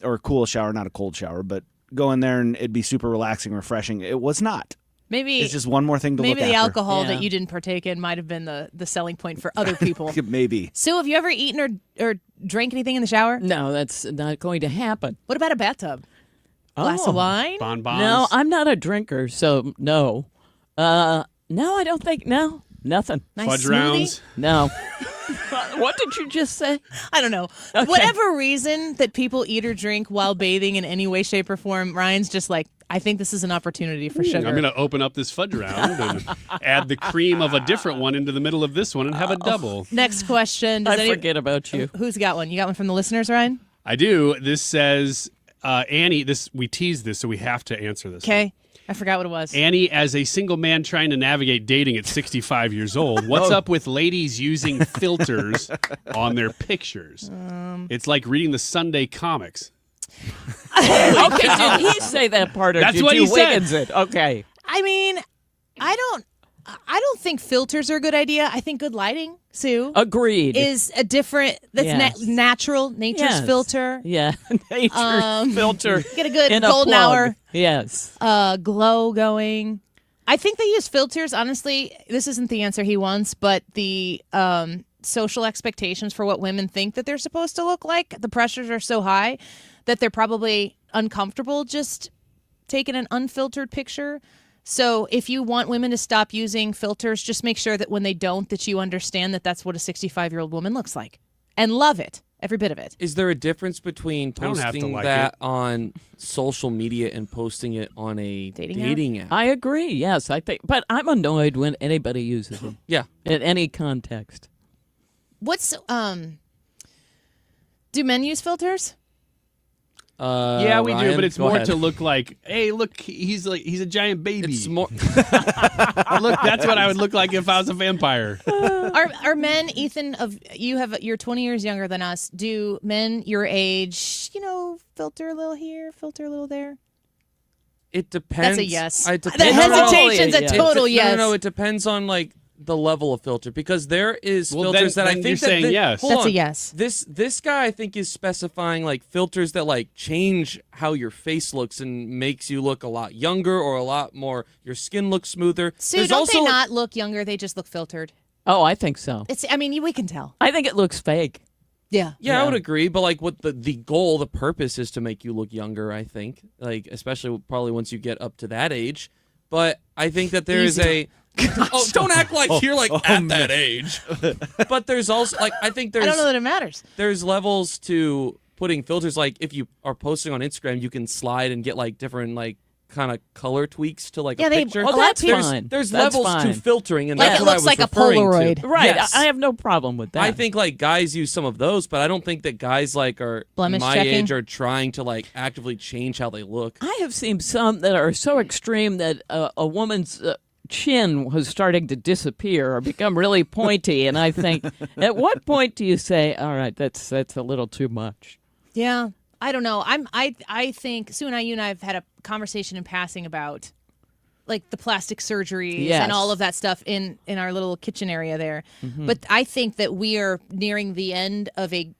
or a cool shower, not a cold shower, but go in there and it'd be super relaxing, refreshing. It was not. Maybe It's just one more thing to maybe look the after. alcohol Yeah. that you didn't partake in might have been the selling point for other people. Maybe. Sue, have you ever eaten or drank anything in the shower? No, that's not going to happen. What about a bathtub? Glass of wine? Bonbons. No, I'm not a drinker, so no. No, I don't think. No. Nothing. Nice Fudge smoothie? rounds. No. What did you just say? I don't know. Okay. Whatever reason that people eat or drink while bathing in any way, shape, or form, Ryan's just like, I think this is an opportunity for sugar. I'm going to open up this fudge round and add the cream of a different one into the middle of this one and have a double. Next question. I forget about you. Who's got one? You got one from the listeners, Ryan? I do. This says, Annie, we teased this, so we have to answer this. Okay. I forgot what it was. Annie, as a single man trying to navigate dating at 65 years old, what's up with ladies using filters on their pictures? It's like reading the Sunday comics. Okay, did he say that part, or That's did what you he said. Wiggins it? Okay. I mean, I don't think filters are a good idea. I think good lighting, Sue. Agreed. Is a different, that's Yes. natural, nature's Yes. filter. Yeah, nature's filter. Get a good in a golden plug. hour. Yes. Glow going. I think they use filters. Honestly, this isn't the answer he wants, but the social expectations for what women think that they're supposed to look like, the pressures are so high that they're probably uncomfortable just taking an unfiltered picture. So if you want women to stop using filters, just make sure that when they don't, that you understand that that's what a 65-year-old woman looks like and love it, every bit of it. Is there a difference between I don't have to posting like that it. on social media and posting it on a dating app? I agree. Yes, I think, but I'm annoyed when anybody uses them. Yeah, in any context. What's do men use filters? Yeah, we do, Ryan, but it's go more ahead. to look like, hey, look, he's a giant baby. It's more. Look, that's what I would look like if I was a vampire. Are men, Ethan, you're 20 years younger than us, do men your age, filter a little here, filter a little there? It depends. That's a yes. It The depends hesitation's a It- total yes. No, it depends on like the level of filter, because there is filters that I then think you're that saying yes. Hold That's on. a yes. This guy I think is specifying like filters that like change how your face looks and makes you look a lot younger or a lot more. Your skin looks smoother. Sue, There's don't also they not look younger? They just look filtered. Oh, I think so. We can tell. I think it looks fake. Yeah. Yeah, I would agree, but like what the goal, the purpose is to make you look younger, I think. Like especially probably once you get up to that age. But I think that there is a oh, don't act like you're like at that age. But there's also like I think there's I don't know that it matters. There's levels to putting filters. Like if you are posting on Instagram, you can slide and get like different like kind of color tweaks to like a picture. Oh, that's there's, fine. There's That's levels fine. to filtering, and Like that's it what looks I was like a referring Polaroid. to. Right. Yes. I have no problem with that. I think like guys use some of those, but I don't think that guys like are Blemish my checking? age are trying to like actively change how they look. I have seen some that are so extreme that a woman's chin was starting to disappear or become really pointy, and I think, at what point do you say, "All right, that's a little too much"? Yeah. I don't know. I think Sue and you and I have had a conversation in passing about like the plastic surgeries Yes. and all of that stuff in our little kitchen area there. Mhm. But I think that we are nearing the end of a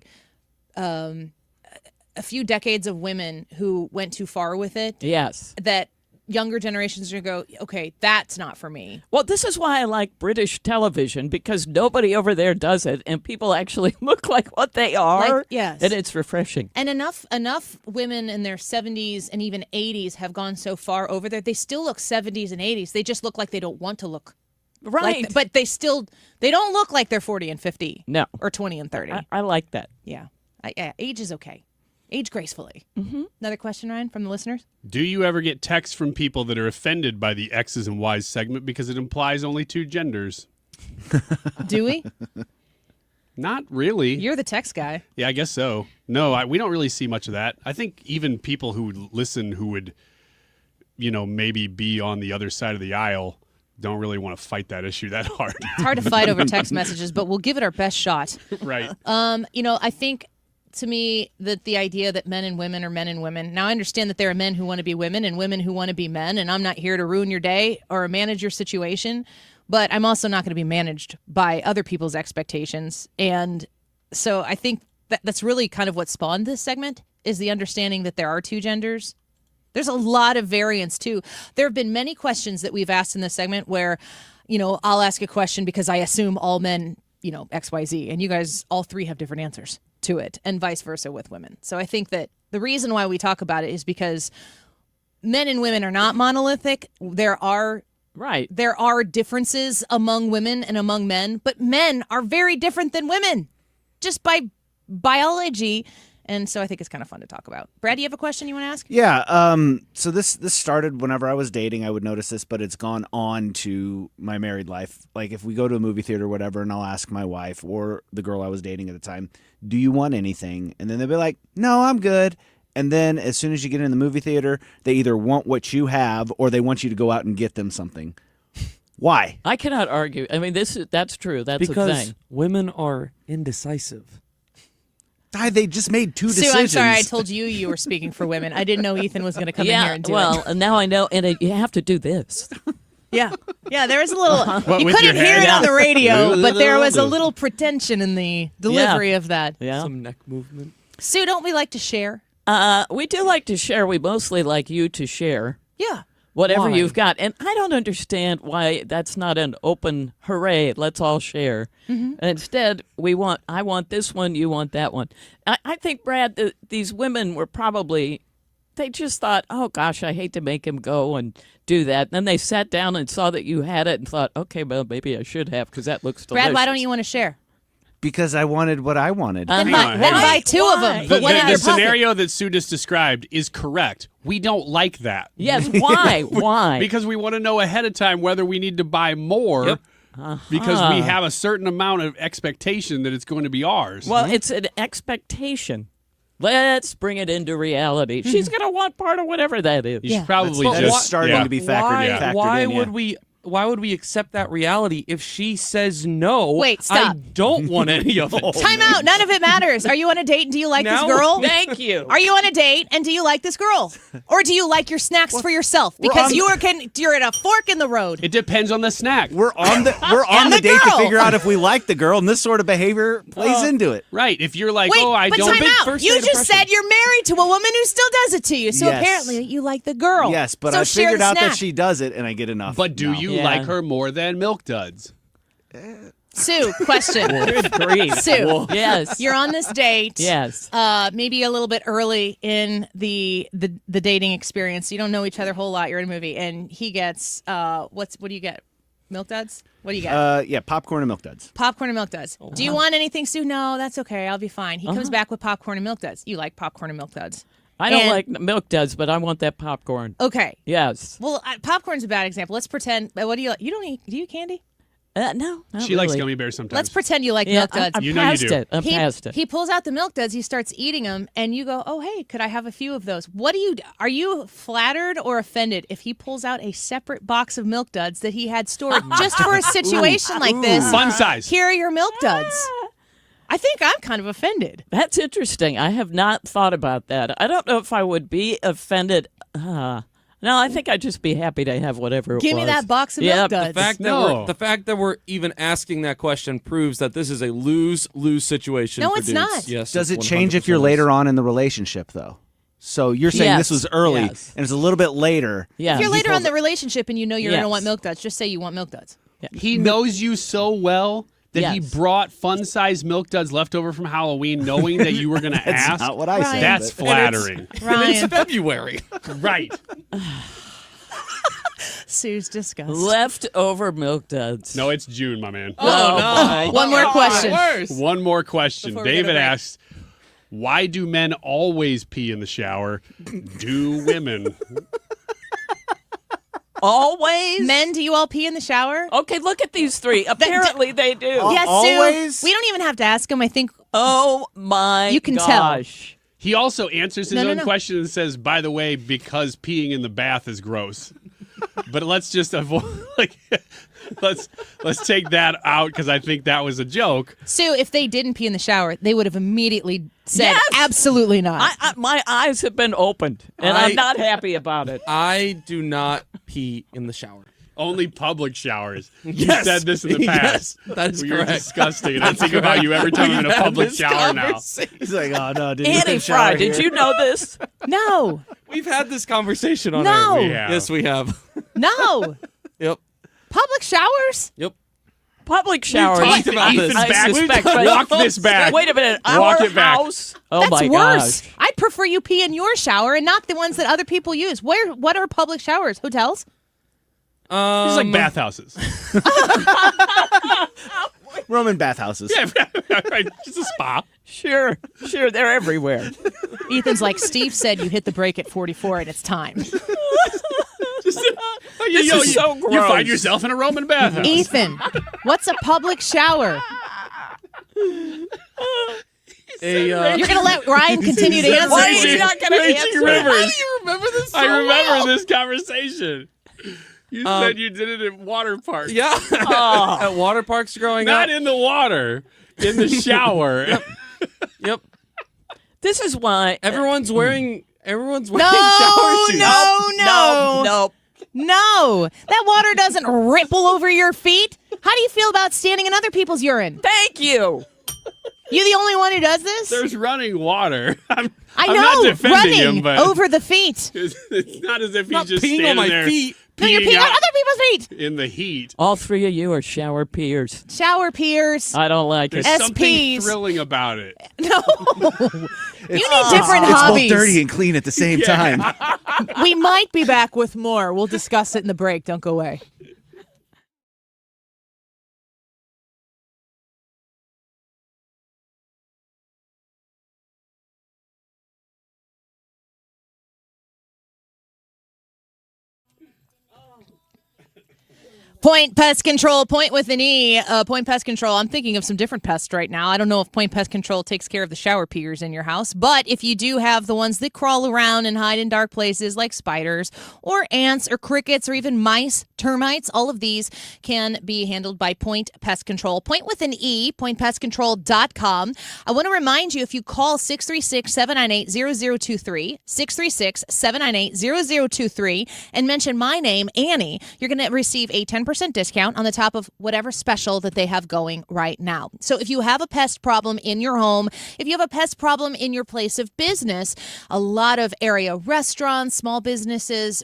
few decades of women who went too far with it. Yes. That younger generations are going to go, okay, that's not for me. Well, this is why I like British television, because nobody over there does it, and people actually look like what they are. Like, yes. And it's refreshing. And enough women in their 70s and even 80s have gone so far over there. They still look 70s and 80s. They just look like they don't want to look. Right. But they don't look like they're 40 and 50. No. Or 20 and 30. I like that. Yeah. Age is okay. Age gracefully. Mm-hmm. Another question, Ryan, from the listeners? Do you ever get texts from people that are offended by the X's and Y's segment because it implies only two genders? Do we? Not really. You're the text guy. Yeah, I guess so. No, we don't really see much of that. I think even people who would listen who would, maybe be on the other side of the aisle don't really want to fight that issue that hard. It's hard to fight over text messages, but we'll give it our best shot. Right. I think to me that the idea that men and women are men and women. Now I understand that there are men who want to be women and women who want to be men, and I'm not here to ruin your day or manage your situation, but I'm also not going to be managed by other people's expectations. And so I think that's really kind of what spawned this segment, is the understanding that there are two genders. There's a lot of variance too. There have been many questions that we've asked in this segment where, I'll ask a question because I assume all men, XYZ, and you guys all three have different answers to it, and vice versa with women. So I think that the reason why we talk about it is because men and women are not monolithic. There are Right. there are differences among women and among men, but men are very different than women just by biology. And so I think it's kind of fun to talk about. Brad, do you have a question you want to ask? Yeah. So this started whenever I was dating. I would notice this, but it's gone on to my married life. Like if we go to a movie theater or whatever, and I'll ask my wife or the girl I was dating at the time, do you want anything? And then they'll be like, no, I'm good. And then as soon as you get in the movie theater, they either want what you have or they want you to go out and get them something. Why? I cannot argue. I mean, that's true. That's because a thing. women are indecisive. They just made two Sue, decisions. I'm sorry I told you were speaking for women. I didn't know Ethan was going to come in here and do well, it. now I know, and you have to do this. Yeah, there was a little. What, You with couldn't your hear head? it on the radio, Yeah. but there was a little pretension in the delivery of that. Yeah. Some neck movement. Sue, don't we like to share? We do like to share. We mostly like you to share. Yeah. Whatever Why? you've got. And I don't understand why that's not an open hooray, let's all share. Mhm. Instead, I want this one, you want that one. I think, Brad, these women were probably, they just thought, oh gosh, I hate to make him go and do that. And then they sat down and saw that you had it and thought, okay, well, maybe I should have because that looks delicious. Brad, why don't you want to share? Because I wanted what I wanted. Then buy two of them. The, Put one in your the pocket. scenario that Sue just described is correct. We don't like that. Yes, why? Why? Because we want to know ahead of time whether we need to buy more. Yep. Because we have a certain amount of expectation that it's going to be ours. Well, it's an expectation. Let's bring it into reality. She's going to want part of whatever that is. You should probably But just starting to be factored in. Why would we accept that reality if she says no? Wait, stop. I don't want any of it. Time out. None of it matters. Are you on a date and do you like this No. girl? Thank you. Are you on a date and do you like this girl? Or do you like your snacks for yourself? Because you're at a fork in the road. It depends on the snack. We're on the And the date to girl. figure out if we like the girl, and this sort of behavior plays into it. Right. If you're like, Wait, I but don't. time out. You just said you're married to a woman who still does it to you. So Yes. apparently you like the girl. Yes, but so I share figured the out that snack. she does it, and I get enough. But do you like her more than Milk Duds? Sue, question. Good grief. Sue. Yes. You're on this date. Yes. Maybe a little bit early in the dating experience. You don't know each other a whole lot. You're in a movie, and he gets what do you get? Milk Duds? What do you get? Yeah, popcorn and Milk Duds. Popcorn and Milk Duds. Do you want anything, Sue? No, that's okay. I'll be fine. He comes back with popcorn and Milk Duds. You like popcorn and Milk Duds? I don't And- like Milk Duds, but I want that popcorn. Okay. Yes. Well, popcorn's a bad example. Let's pretend. What do you like? You don't eat? Do you eat candy? No. not She likes really. gummy bears sometimes. Let's pretend you like Yeah, Milk Duds. I'm past it. I'm he, past it. He pulls out the Milk Duds. He starts eating them, and you go, "Oh, hey, could I have a few of those?" Are you flattered or offended if he pulls out a separate box of Milk Duds that he had stored just for a situation like this? Fun size. Here are your Milk Duds. I think I'm kind of offended. That's interesting. I have not thought about that. I don't know if I would be offended. No, I think I'd just be happy to have whatever it was. Give me that box of Milk Duds. The fact that we're even asking that question proves that this is a lose-lose situation. No, for it's dudes. not. Yes, Does it it's change if 100% you're is. later on in the relationship, though? So you're saying this Yes, was early, yes. and it's a little bit later. Yeah. If you're He later on pulls the relationship and you know you're going to Yes. want Milk Duds, just say you want Milk Duds. He knows you so well that he Yes. brought fun-sized Milk Duds left over from Halloween, knowing that you were going to That's ask. not what I said, That's but- flattering. And it's February. Right. Sue's disgusted. Leftover Milk Duds. No, it's June, my man. Oh, One more question. One more question. Before we go to David break. asks, why do men always pee in the shower? Do women? Always? Men, do you all pee in the shower? Okay, look at these three. Apparently they do. Yes, always? Sue. We don't even have to ask him. I think Oh my You can tell. gosh. He also answers his No, own no. question and says, by the way, because peeing in the bath is gross. But let's just avoid, let's take that out because I think that was a joke. Sue, if they didn't pee in the shower, they would have immediately said, Yes! absolutely not. My eyes have been opened, and I'm not happy about it. I do not pee in the shower. Only public showers. Yes. You said this in the past. Yes, that is You're correct. disgusting. And I think about you every time I'm in a We've had public this shower now. conversation. He's like, oh no, dude. Annie Fry, did you know this? No. We've had this conversation on No. air. We have. Yes, we have. No. Yep. Public showers? Yep. Public showers. talked about Ethan's this. back. I suspect, but- Walk this back. Wait a minute. Walk Our it back. house? Oh That's my worse. gosh. I'd prefer you pee in your shower and not the ones that other people use. What are public showers? Hotels? It's like bathhouses. Roman bathhouses. Yeah, right. Just a spa. Sure, they're everywhere. Ethan's like, Steve said you hit the break at 44 and it's time. This is so gross. You find yourself in a Roman bathhouse. Ethan, what's a public shower? You're going to let Ryan continue to answer. Why is he not going to answer? Rivers. How do you remember this so I remember well? this conversation. You said you did it at water parks. Yeah. At water parks growing Not up. in the water, in the shower. Yep. This is why Everyone's wearing shower shoes. No. No, that water doesn't ripple over your feet. How do you feel about standing in other people's urine? Thank you. You the only one who does this? There's running water. I'm I know, not defending running him, but over the feet. it's not as if he's Not just peeing standing on my there feet. No, you're peeing on out other people's feet. in the heat. All three of you are shower peers. Shower peers. I don't like There's it. something SPs. thrilling about it. No. You need different It's hobbies. both dirty and clean at the same time. We might be back with more. We'll discuss it in the break. Don't go away. Point Pest Control, point with an E. Point Pest Control. I'm thinking of some different pests right now. I don't know if Point Pest Control takes care of the shower peers in your house, but if you do have the ones that crawl around and hide in dark places like spiders or ants or crickets or even mice, termites, all of these can be handled by Point Pest Control. Point with an E, pointpestcontrol.com. I want to remind you, if you call 636-798-0023, 636-798-0023, and mention my name, Annie, you're going to receive a 10% discount on the top of whatever special that they have going right now. So if you have a pest problem in your home, if you have a pest problem in your place of business, a lot of area restaurants, small businesses,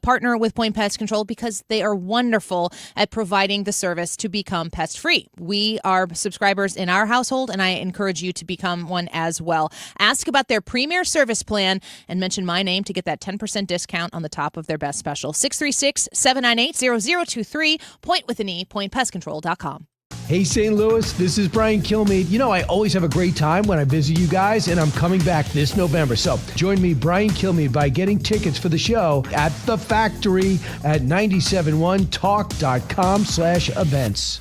partner with Point Pest Control because they are wonderful at providing the service to become pest-free. We are subscribers in our household, and I encourage you to become one as well. Ask about their premier service plan and mention my name to get that 10% discount on the top of their best special. 636-798-0023, point with an E, pointpestcontrol.com. Hey, St. Louis, this is Brian Kilmeade. You know, I always have a great time when I visit you guys, and I'm coming back this November. So join me, Brian Kilmeade, by getting tickets for the show at The Factory at 971talk.com/events.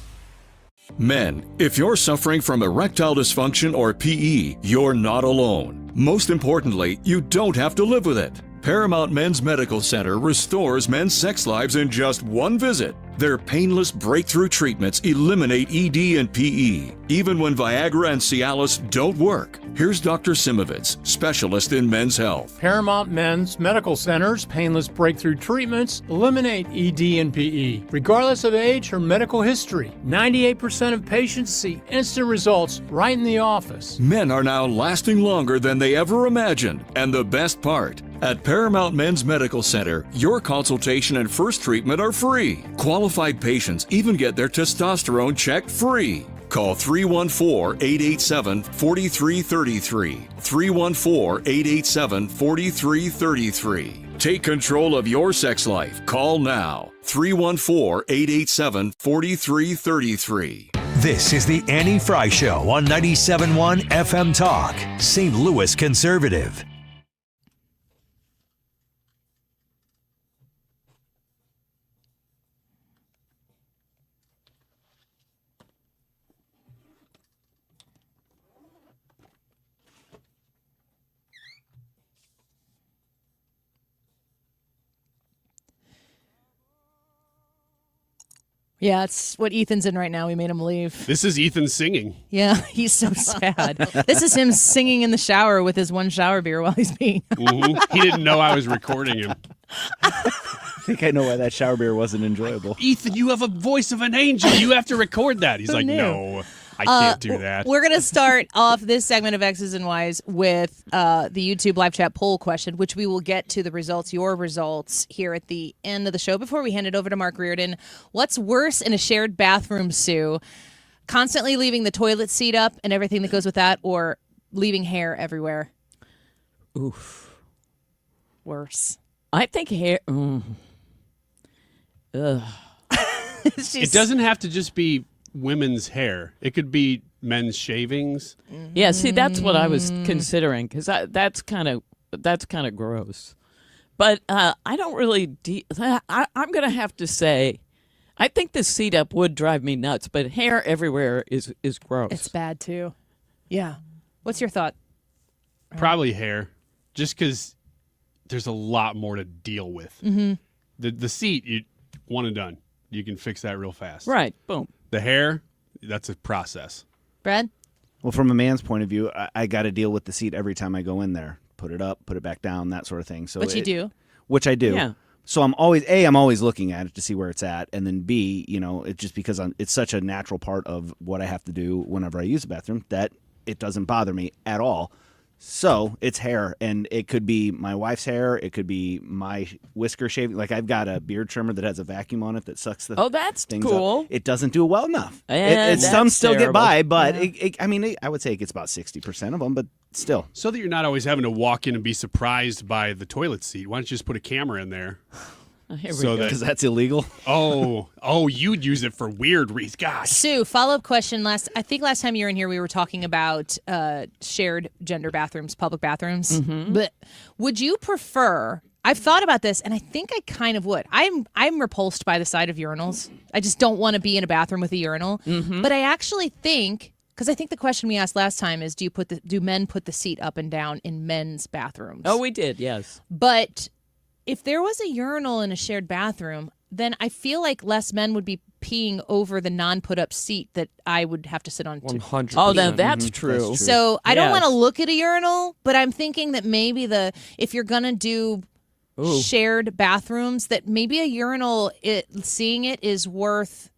Men, if you're suffering from erectile dysfunction or PE, you're not alone. Most importantly, you don't have to live with it. Paramount Men's Medical Center restores men's sex lives in just one visit. Their painless breakthrough treatments eliminate ED and PE, even when Viagra and Cialis don't work. Here's Dr. Simovitz, specialist in men's health. Paramount Men's Medical Center's painless breakthrough treatments eliminate ED and PE, regardless of age or medical history. 98% of patients see instant results right in the office. Men are now lasting longer than they ever imagined, and the best part, at Paramount Men's Medical Center, your consultation and first treatment are free. Qualified patients even get their testosterone checked free. Call 314-887-4333. 314-887-4333. Take control of your sex life. Call now. 314-887-4333. This is the Annie Fry Show on 97.1 FM Talk, St. Louis Conservative. Yeah, it's what Ethan's in right now. We made him leave. This is Ethan singing. Yeah, he's so sad. This is him singing in the shower with his one shower beer while he's peeing. He didn't know I was recording him. I think I know why that shower beer wasn't enjoyable. Ethan, you have a voice of an angel. You have to record that. He's Who like, knew? no, I can't do that. We're going to start off this segment of X's and Y's with the YouTube live chat poll question, which we will get to the results, your results, here at the end of the show. Before we hand it over to Mark Reardon, what's worse in a shared bathroom, Sue? Constantly leaving the toilet seat up and everything that goes with that, or leaving hair everywhere? Oof. Worse. I think hair. Ugh. It doesn't have to just be women's hair. It could be men's shavings. Yeah, see, that's what I was considering because that's kind of gross. But I don't really. I'm going to have to say, I think the seat up would drive me nuts. But hair everywhere is gross. It's bad too. Yeah. What's your thought? Probably hair, just because there's a lot more to deal with. Mm-hmm. The seat, one and done. You can fix that real fast. Right. Boom. The hair, that's a process. Brad? Well, from a man's point of view, I got to deal with the seat every time I go in there. Put it up, put it back down, that sort of thing. So Which you do. Which I do. Yeah. So I'm always looking at it to see where it's at, and then B, it's just because it's such a natural part of what I have to do whenever I use the bathroom that it doesn't bother me at all. So it's hair, and it could be my wife's hair, it could be my whisker shaving. Like I've got a beard trimmer that has a vacuum on it that sucks the that's things cool. up. It doesn't do it well enough. That's some still terrible. get by, but Yeah. I would say it gets about 60% of them, but still. So that you're not always having to walk in and be surprised by the toilet seat, why don't you just put a camera in there? Here we go. Because that's illegal. Oh, you'd use it for weird reasons. Gosh. Sue, follow-up question. I think last time you were in here, we were talking about shared gender bathrooms, public bathrooms. Mm-hmm. But would you prefer? I've thought about this, and I think I kind of would. I'm repulsed by the sight of urinals. I just don't want to be in a bathroom with a urinal. Mm-hmm. But I actually think, because I think the question we asked last time is, do men put the seat up and down in men's bathrooms? Oh, we did, yes. But if there was a urinal in a shared bathroom, then I feel like less men would be peeing over the non-put-up seat that I would have to sit on. 100%. Oh, now that's true. So I don't Yes. want to look at a urinal, but I'm thinking that maybe if you're going to do shared bathrooms, that maybe a urinal, seeing it is worth.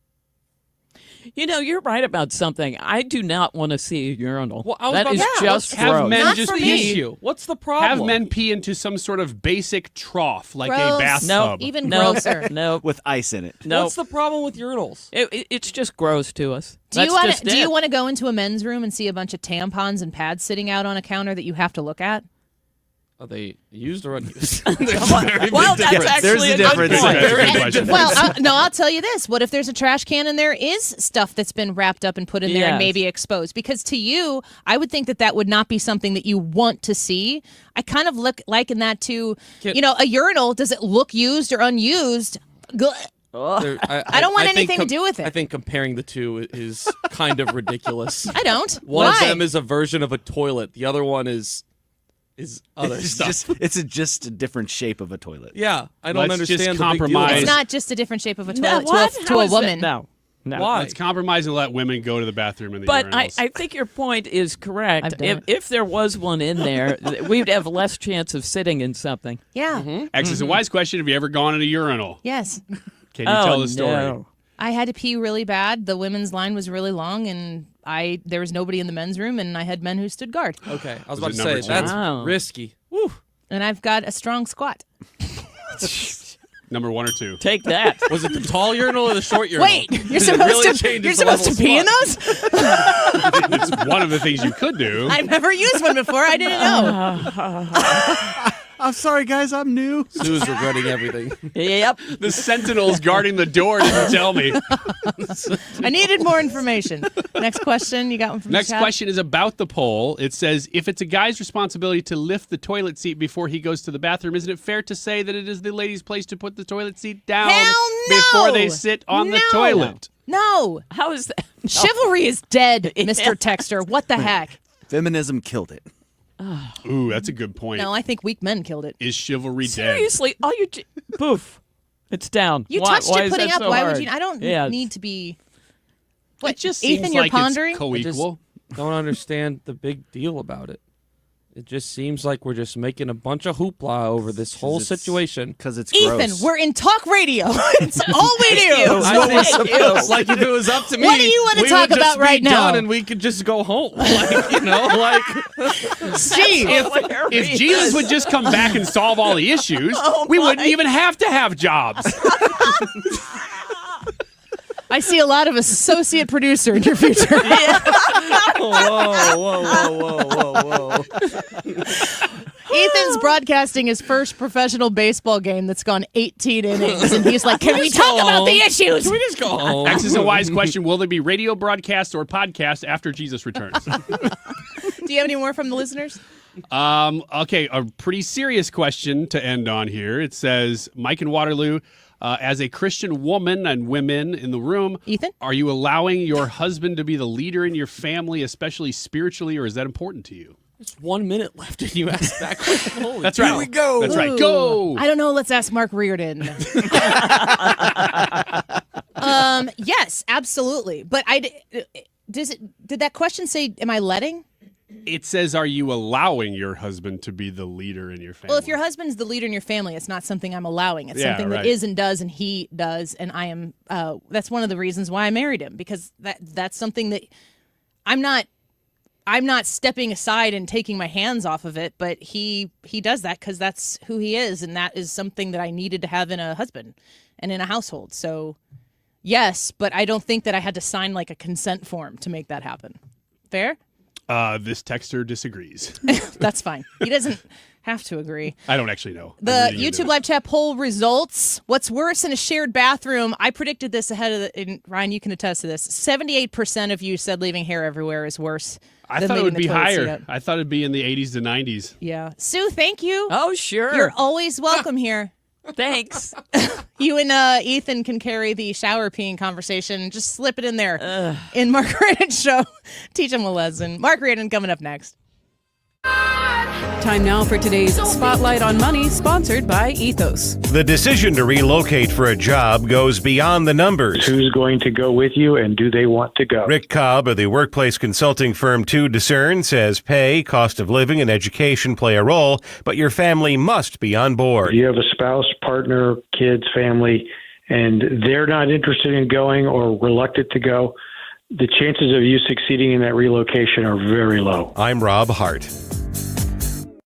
You're right about something. I do not want to see a urinal. Well, I was that about is to- just have gross. men Not just for pee. me. Issue. What's the problem? Have men pee into some sort of basic trough, like Gross. a bathtub. No, Even no, grosser. No, With ice in it. no. What's the problem with urinals? It's just gross to us. Do you That's want just it. to go into a men's room and see a bunch of tampons and pads sitting out on a counter that you have to look at? Are they used or unused? Well, that's actually There's a a good difference. point. That's a good question. Well, I'll tell you this. What if there's a trash can and there is stuff that's been wrapped up and put in there and Yes. maybe exposed? Because to you, I would think that would not be something that you want to see. I kind of liken that to, a urinal. Does it look used or unused? I don't want anything to do with it. I think comparing the two is kind of ridiculous. I don't. One Why? of them is a version of a toilet. The other one is other stuff. It's just a different shape of a toilet. Yeah, I don't Let's just understand the big deal. compromise. It's not just a different shape of a No, toilet what? to How a is that? woman. No. Why? Let's compromise and let women go to the bathroom in the But urinals. I think your point is correct. I've done it. If there was one in there, we'd have less chance of sitting in something. Yeah. X is a wise question. Have you ever gone in a urinal? Yes. Can you tell the story? No. I had to pee really bad. The women's line was really long, and there was nobody in the men's room, and I had men who stood guard. Okay, I was Was about to it say number two? that's Wow. risky. Woo. And I've got a strong squat. Number 1 or 2? Take that. Was it the tall urinal or the short urinal? Wait, you're It supposed really to changes you're the supposed level to pee in of those? It's one of the things you could do. I've never used one before. I didn't know. I'm sorry, guys. I'm new. Sue's regretting everything. Yep. The sentinels guarding the door didn't tell me. I needed more information. Next question. You got one from Next the chat? question is about the poll. It says, if it's a guy's responsibility to lift the toilet seat before he goes to the bathroom, isn't it fair to say that it is the lady's place to put the toilet seat down Hell no! before they sit on the toilet? No. How is that? Chivalry is dead, Mr. Texter. What the heck? Feminism killed it. Ooh, that's a good point. No, I think weak men killed it. Is chivalry dead? Seriously, all you poof, it's down. You Why- touched why it is putting that up. so Why hard? would you? I don't Yes. need to be. What? It just Ethan, seems you're like pondering. it's co-equal. Don't understand the big deal about it. It just seems like we're just making a bunch of hoopla over this whole situation. Because it's Ethan, gross. we're in talk radio. It's all we do. Thank you. Like if it was up to me, What do you wanna we talk would just about right be done now? and we could just go home. Like, Steve, If Jesus would just come back and solve all the issues, we wouldn't even have to have jobs. I see a lot of associate producer in your future. whoa. Ethan's broadcasting his first professional baseball game that's gone 18 innings, and he's like, "Can we talk about the issues? Can we just go home?" X is a wise question. Will there be radio broadcast or podcast after Jesus returns? Do you have any more from the listeners? Okay, a pretty serious question to end on here. It says, Mike in Waterloo, as a Christian woman and women in the room, Ethan, are you allowing your husband to be the leader in your family, especially spiritually, or is that important to you? There's 1 minute left and you asked that question. Holy That's right. Here we go. That's right. Go. I don't know. Let's ask Mark Reardon. Yes, absolutely. But did that question say, am I letting? It says, are you allowing your husband to be the leader in your family? Well, if your husband's the leader in your family, it's not something I'm allowing. It's something that is and does, and he does, and I am. That's one of the reasons why I married him, because that's something that I'm not stepping aside and taking my hands off of it, but he does that because that's who he is, and that is something that I needed to have in a husband and in a household. So, yes, but I don't think that I had to sign like a consent form to make that happen. Fair? This texter disagrees. That's fine. He doesn't have to agree. I don't actually know. The YouTube live chat poll results. What's worse in a shared bathroom? I predicted this ahead of and Ryan, you can attest to this. 78% of you said leaving hair everywhere is worse. I than thought it would leaving be the toilet seat higher. up. I thought it'd be in the 80s to 90s. Yeah. Sue, thank you. Oh, sure. You're always welcome here. Thanks. You and Ethan can carry the shower peeing conversation. Just slip it in there in Mark Reardon's show. Teach him a lesson. Mark Reardon coming up next. Time now for today's Spotlight on Money, sponsored by Ethos. The decision to relocate for a job goes beyond the numbers. Who's going to go with you, and do they want to go? Rick Cobb of the workplace consulting firm To Discern says pay, cost of living, and education play a role, but your family must be on board. If you have a spouse, partner, kids, family, and they're not interested in going or reluctant to go, the chances of you succeeding in that relocation are very low. I'm Rob Hart.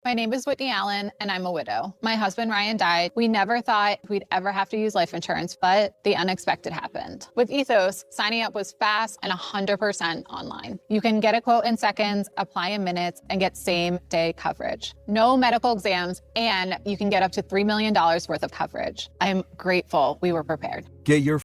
My name is Whitney Allen, and I'm a widow. My husband, Ryan, died. We never thought we'd ever have to use life insurance, but the unexpected happened. With Ethos, signing up was fast and 100% online. You can get a quote in seconds, apply in minutes, and get same-day coverage. No medical exams, and you can get up to $3 million worth of coverage. I'm grateful we were prepared. Get your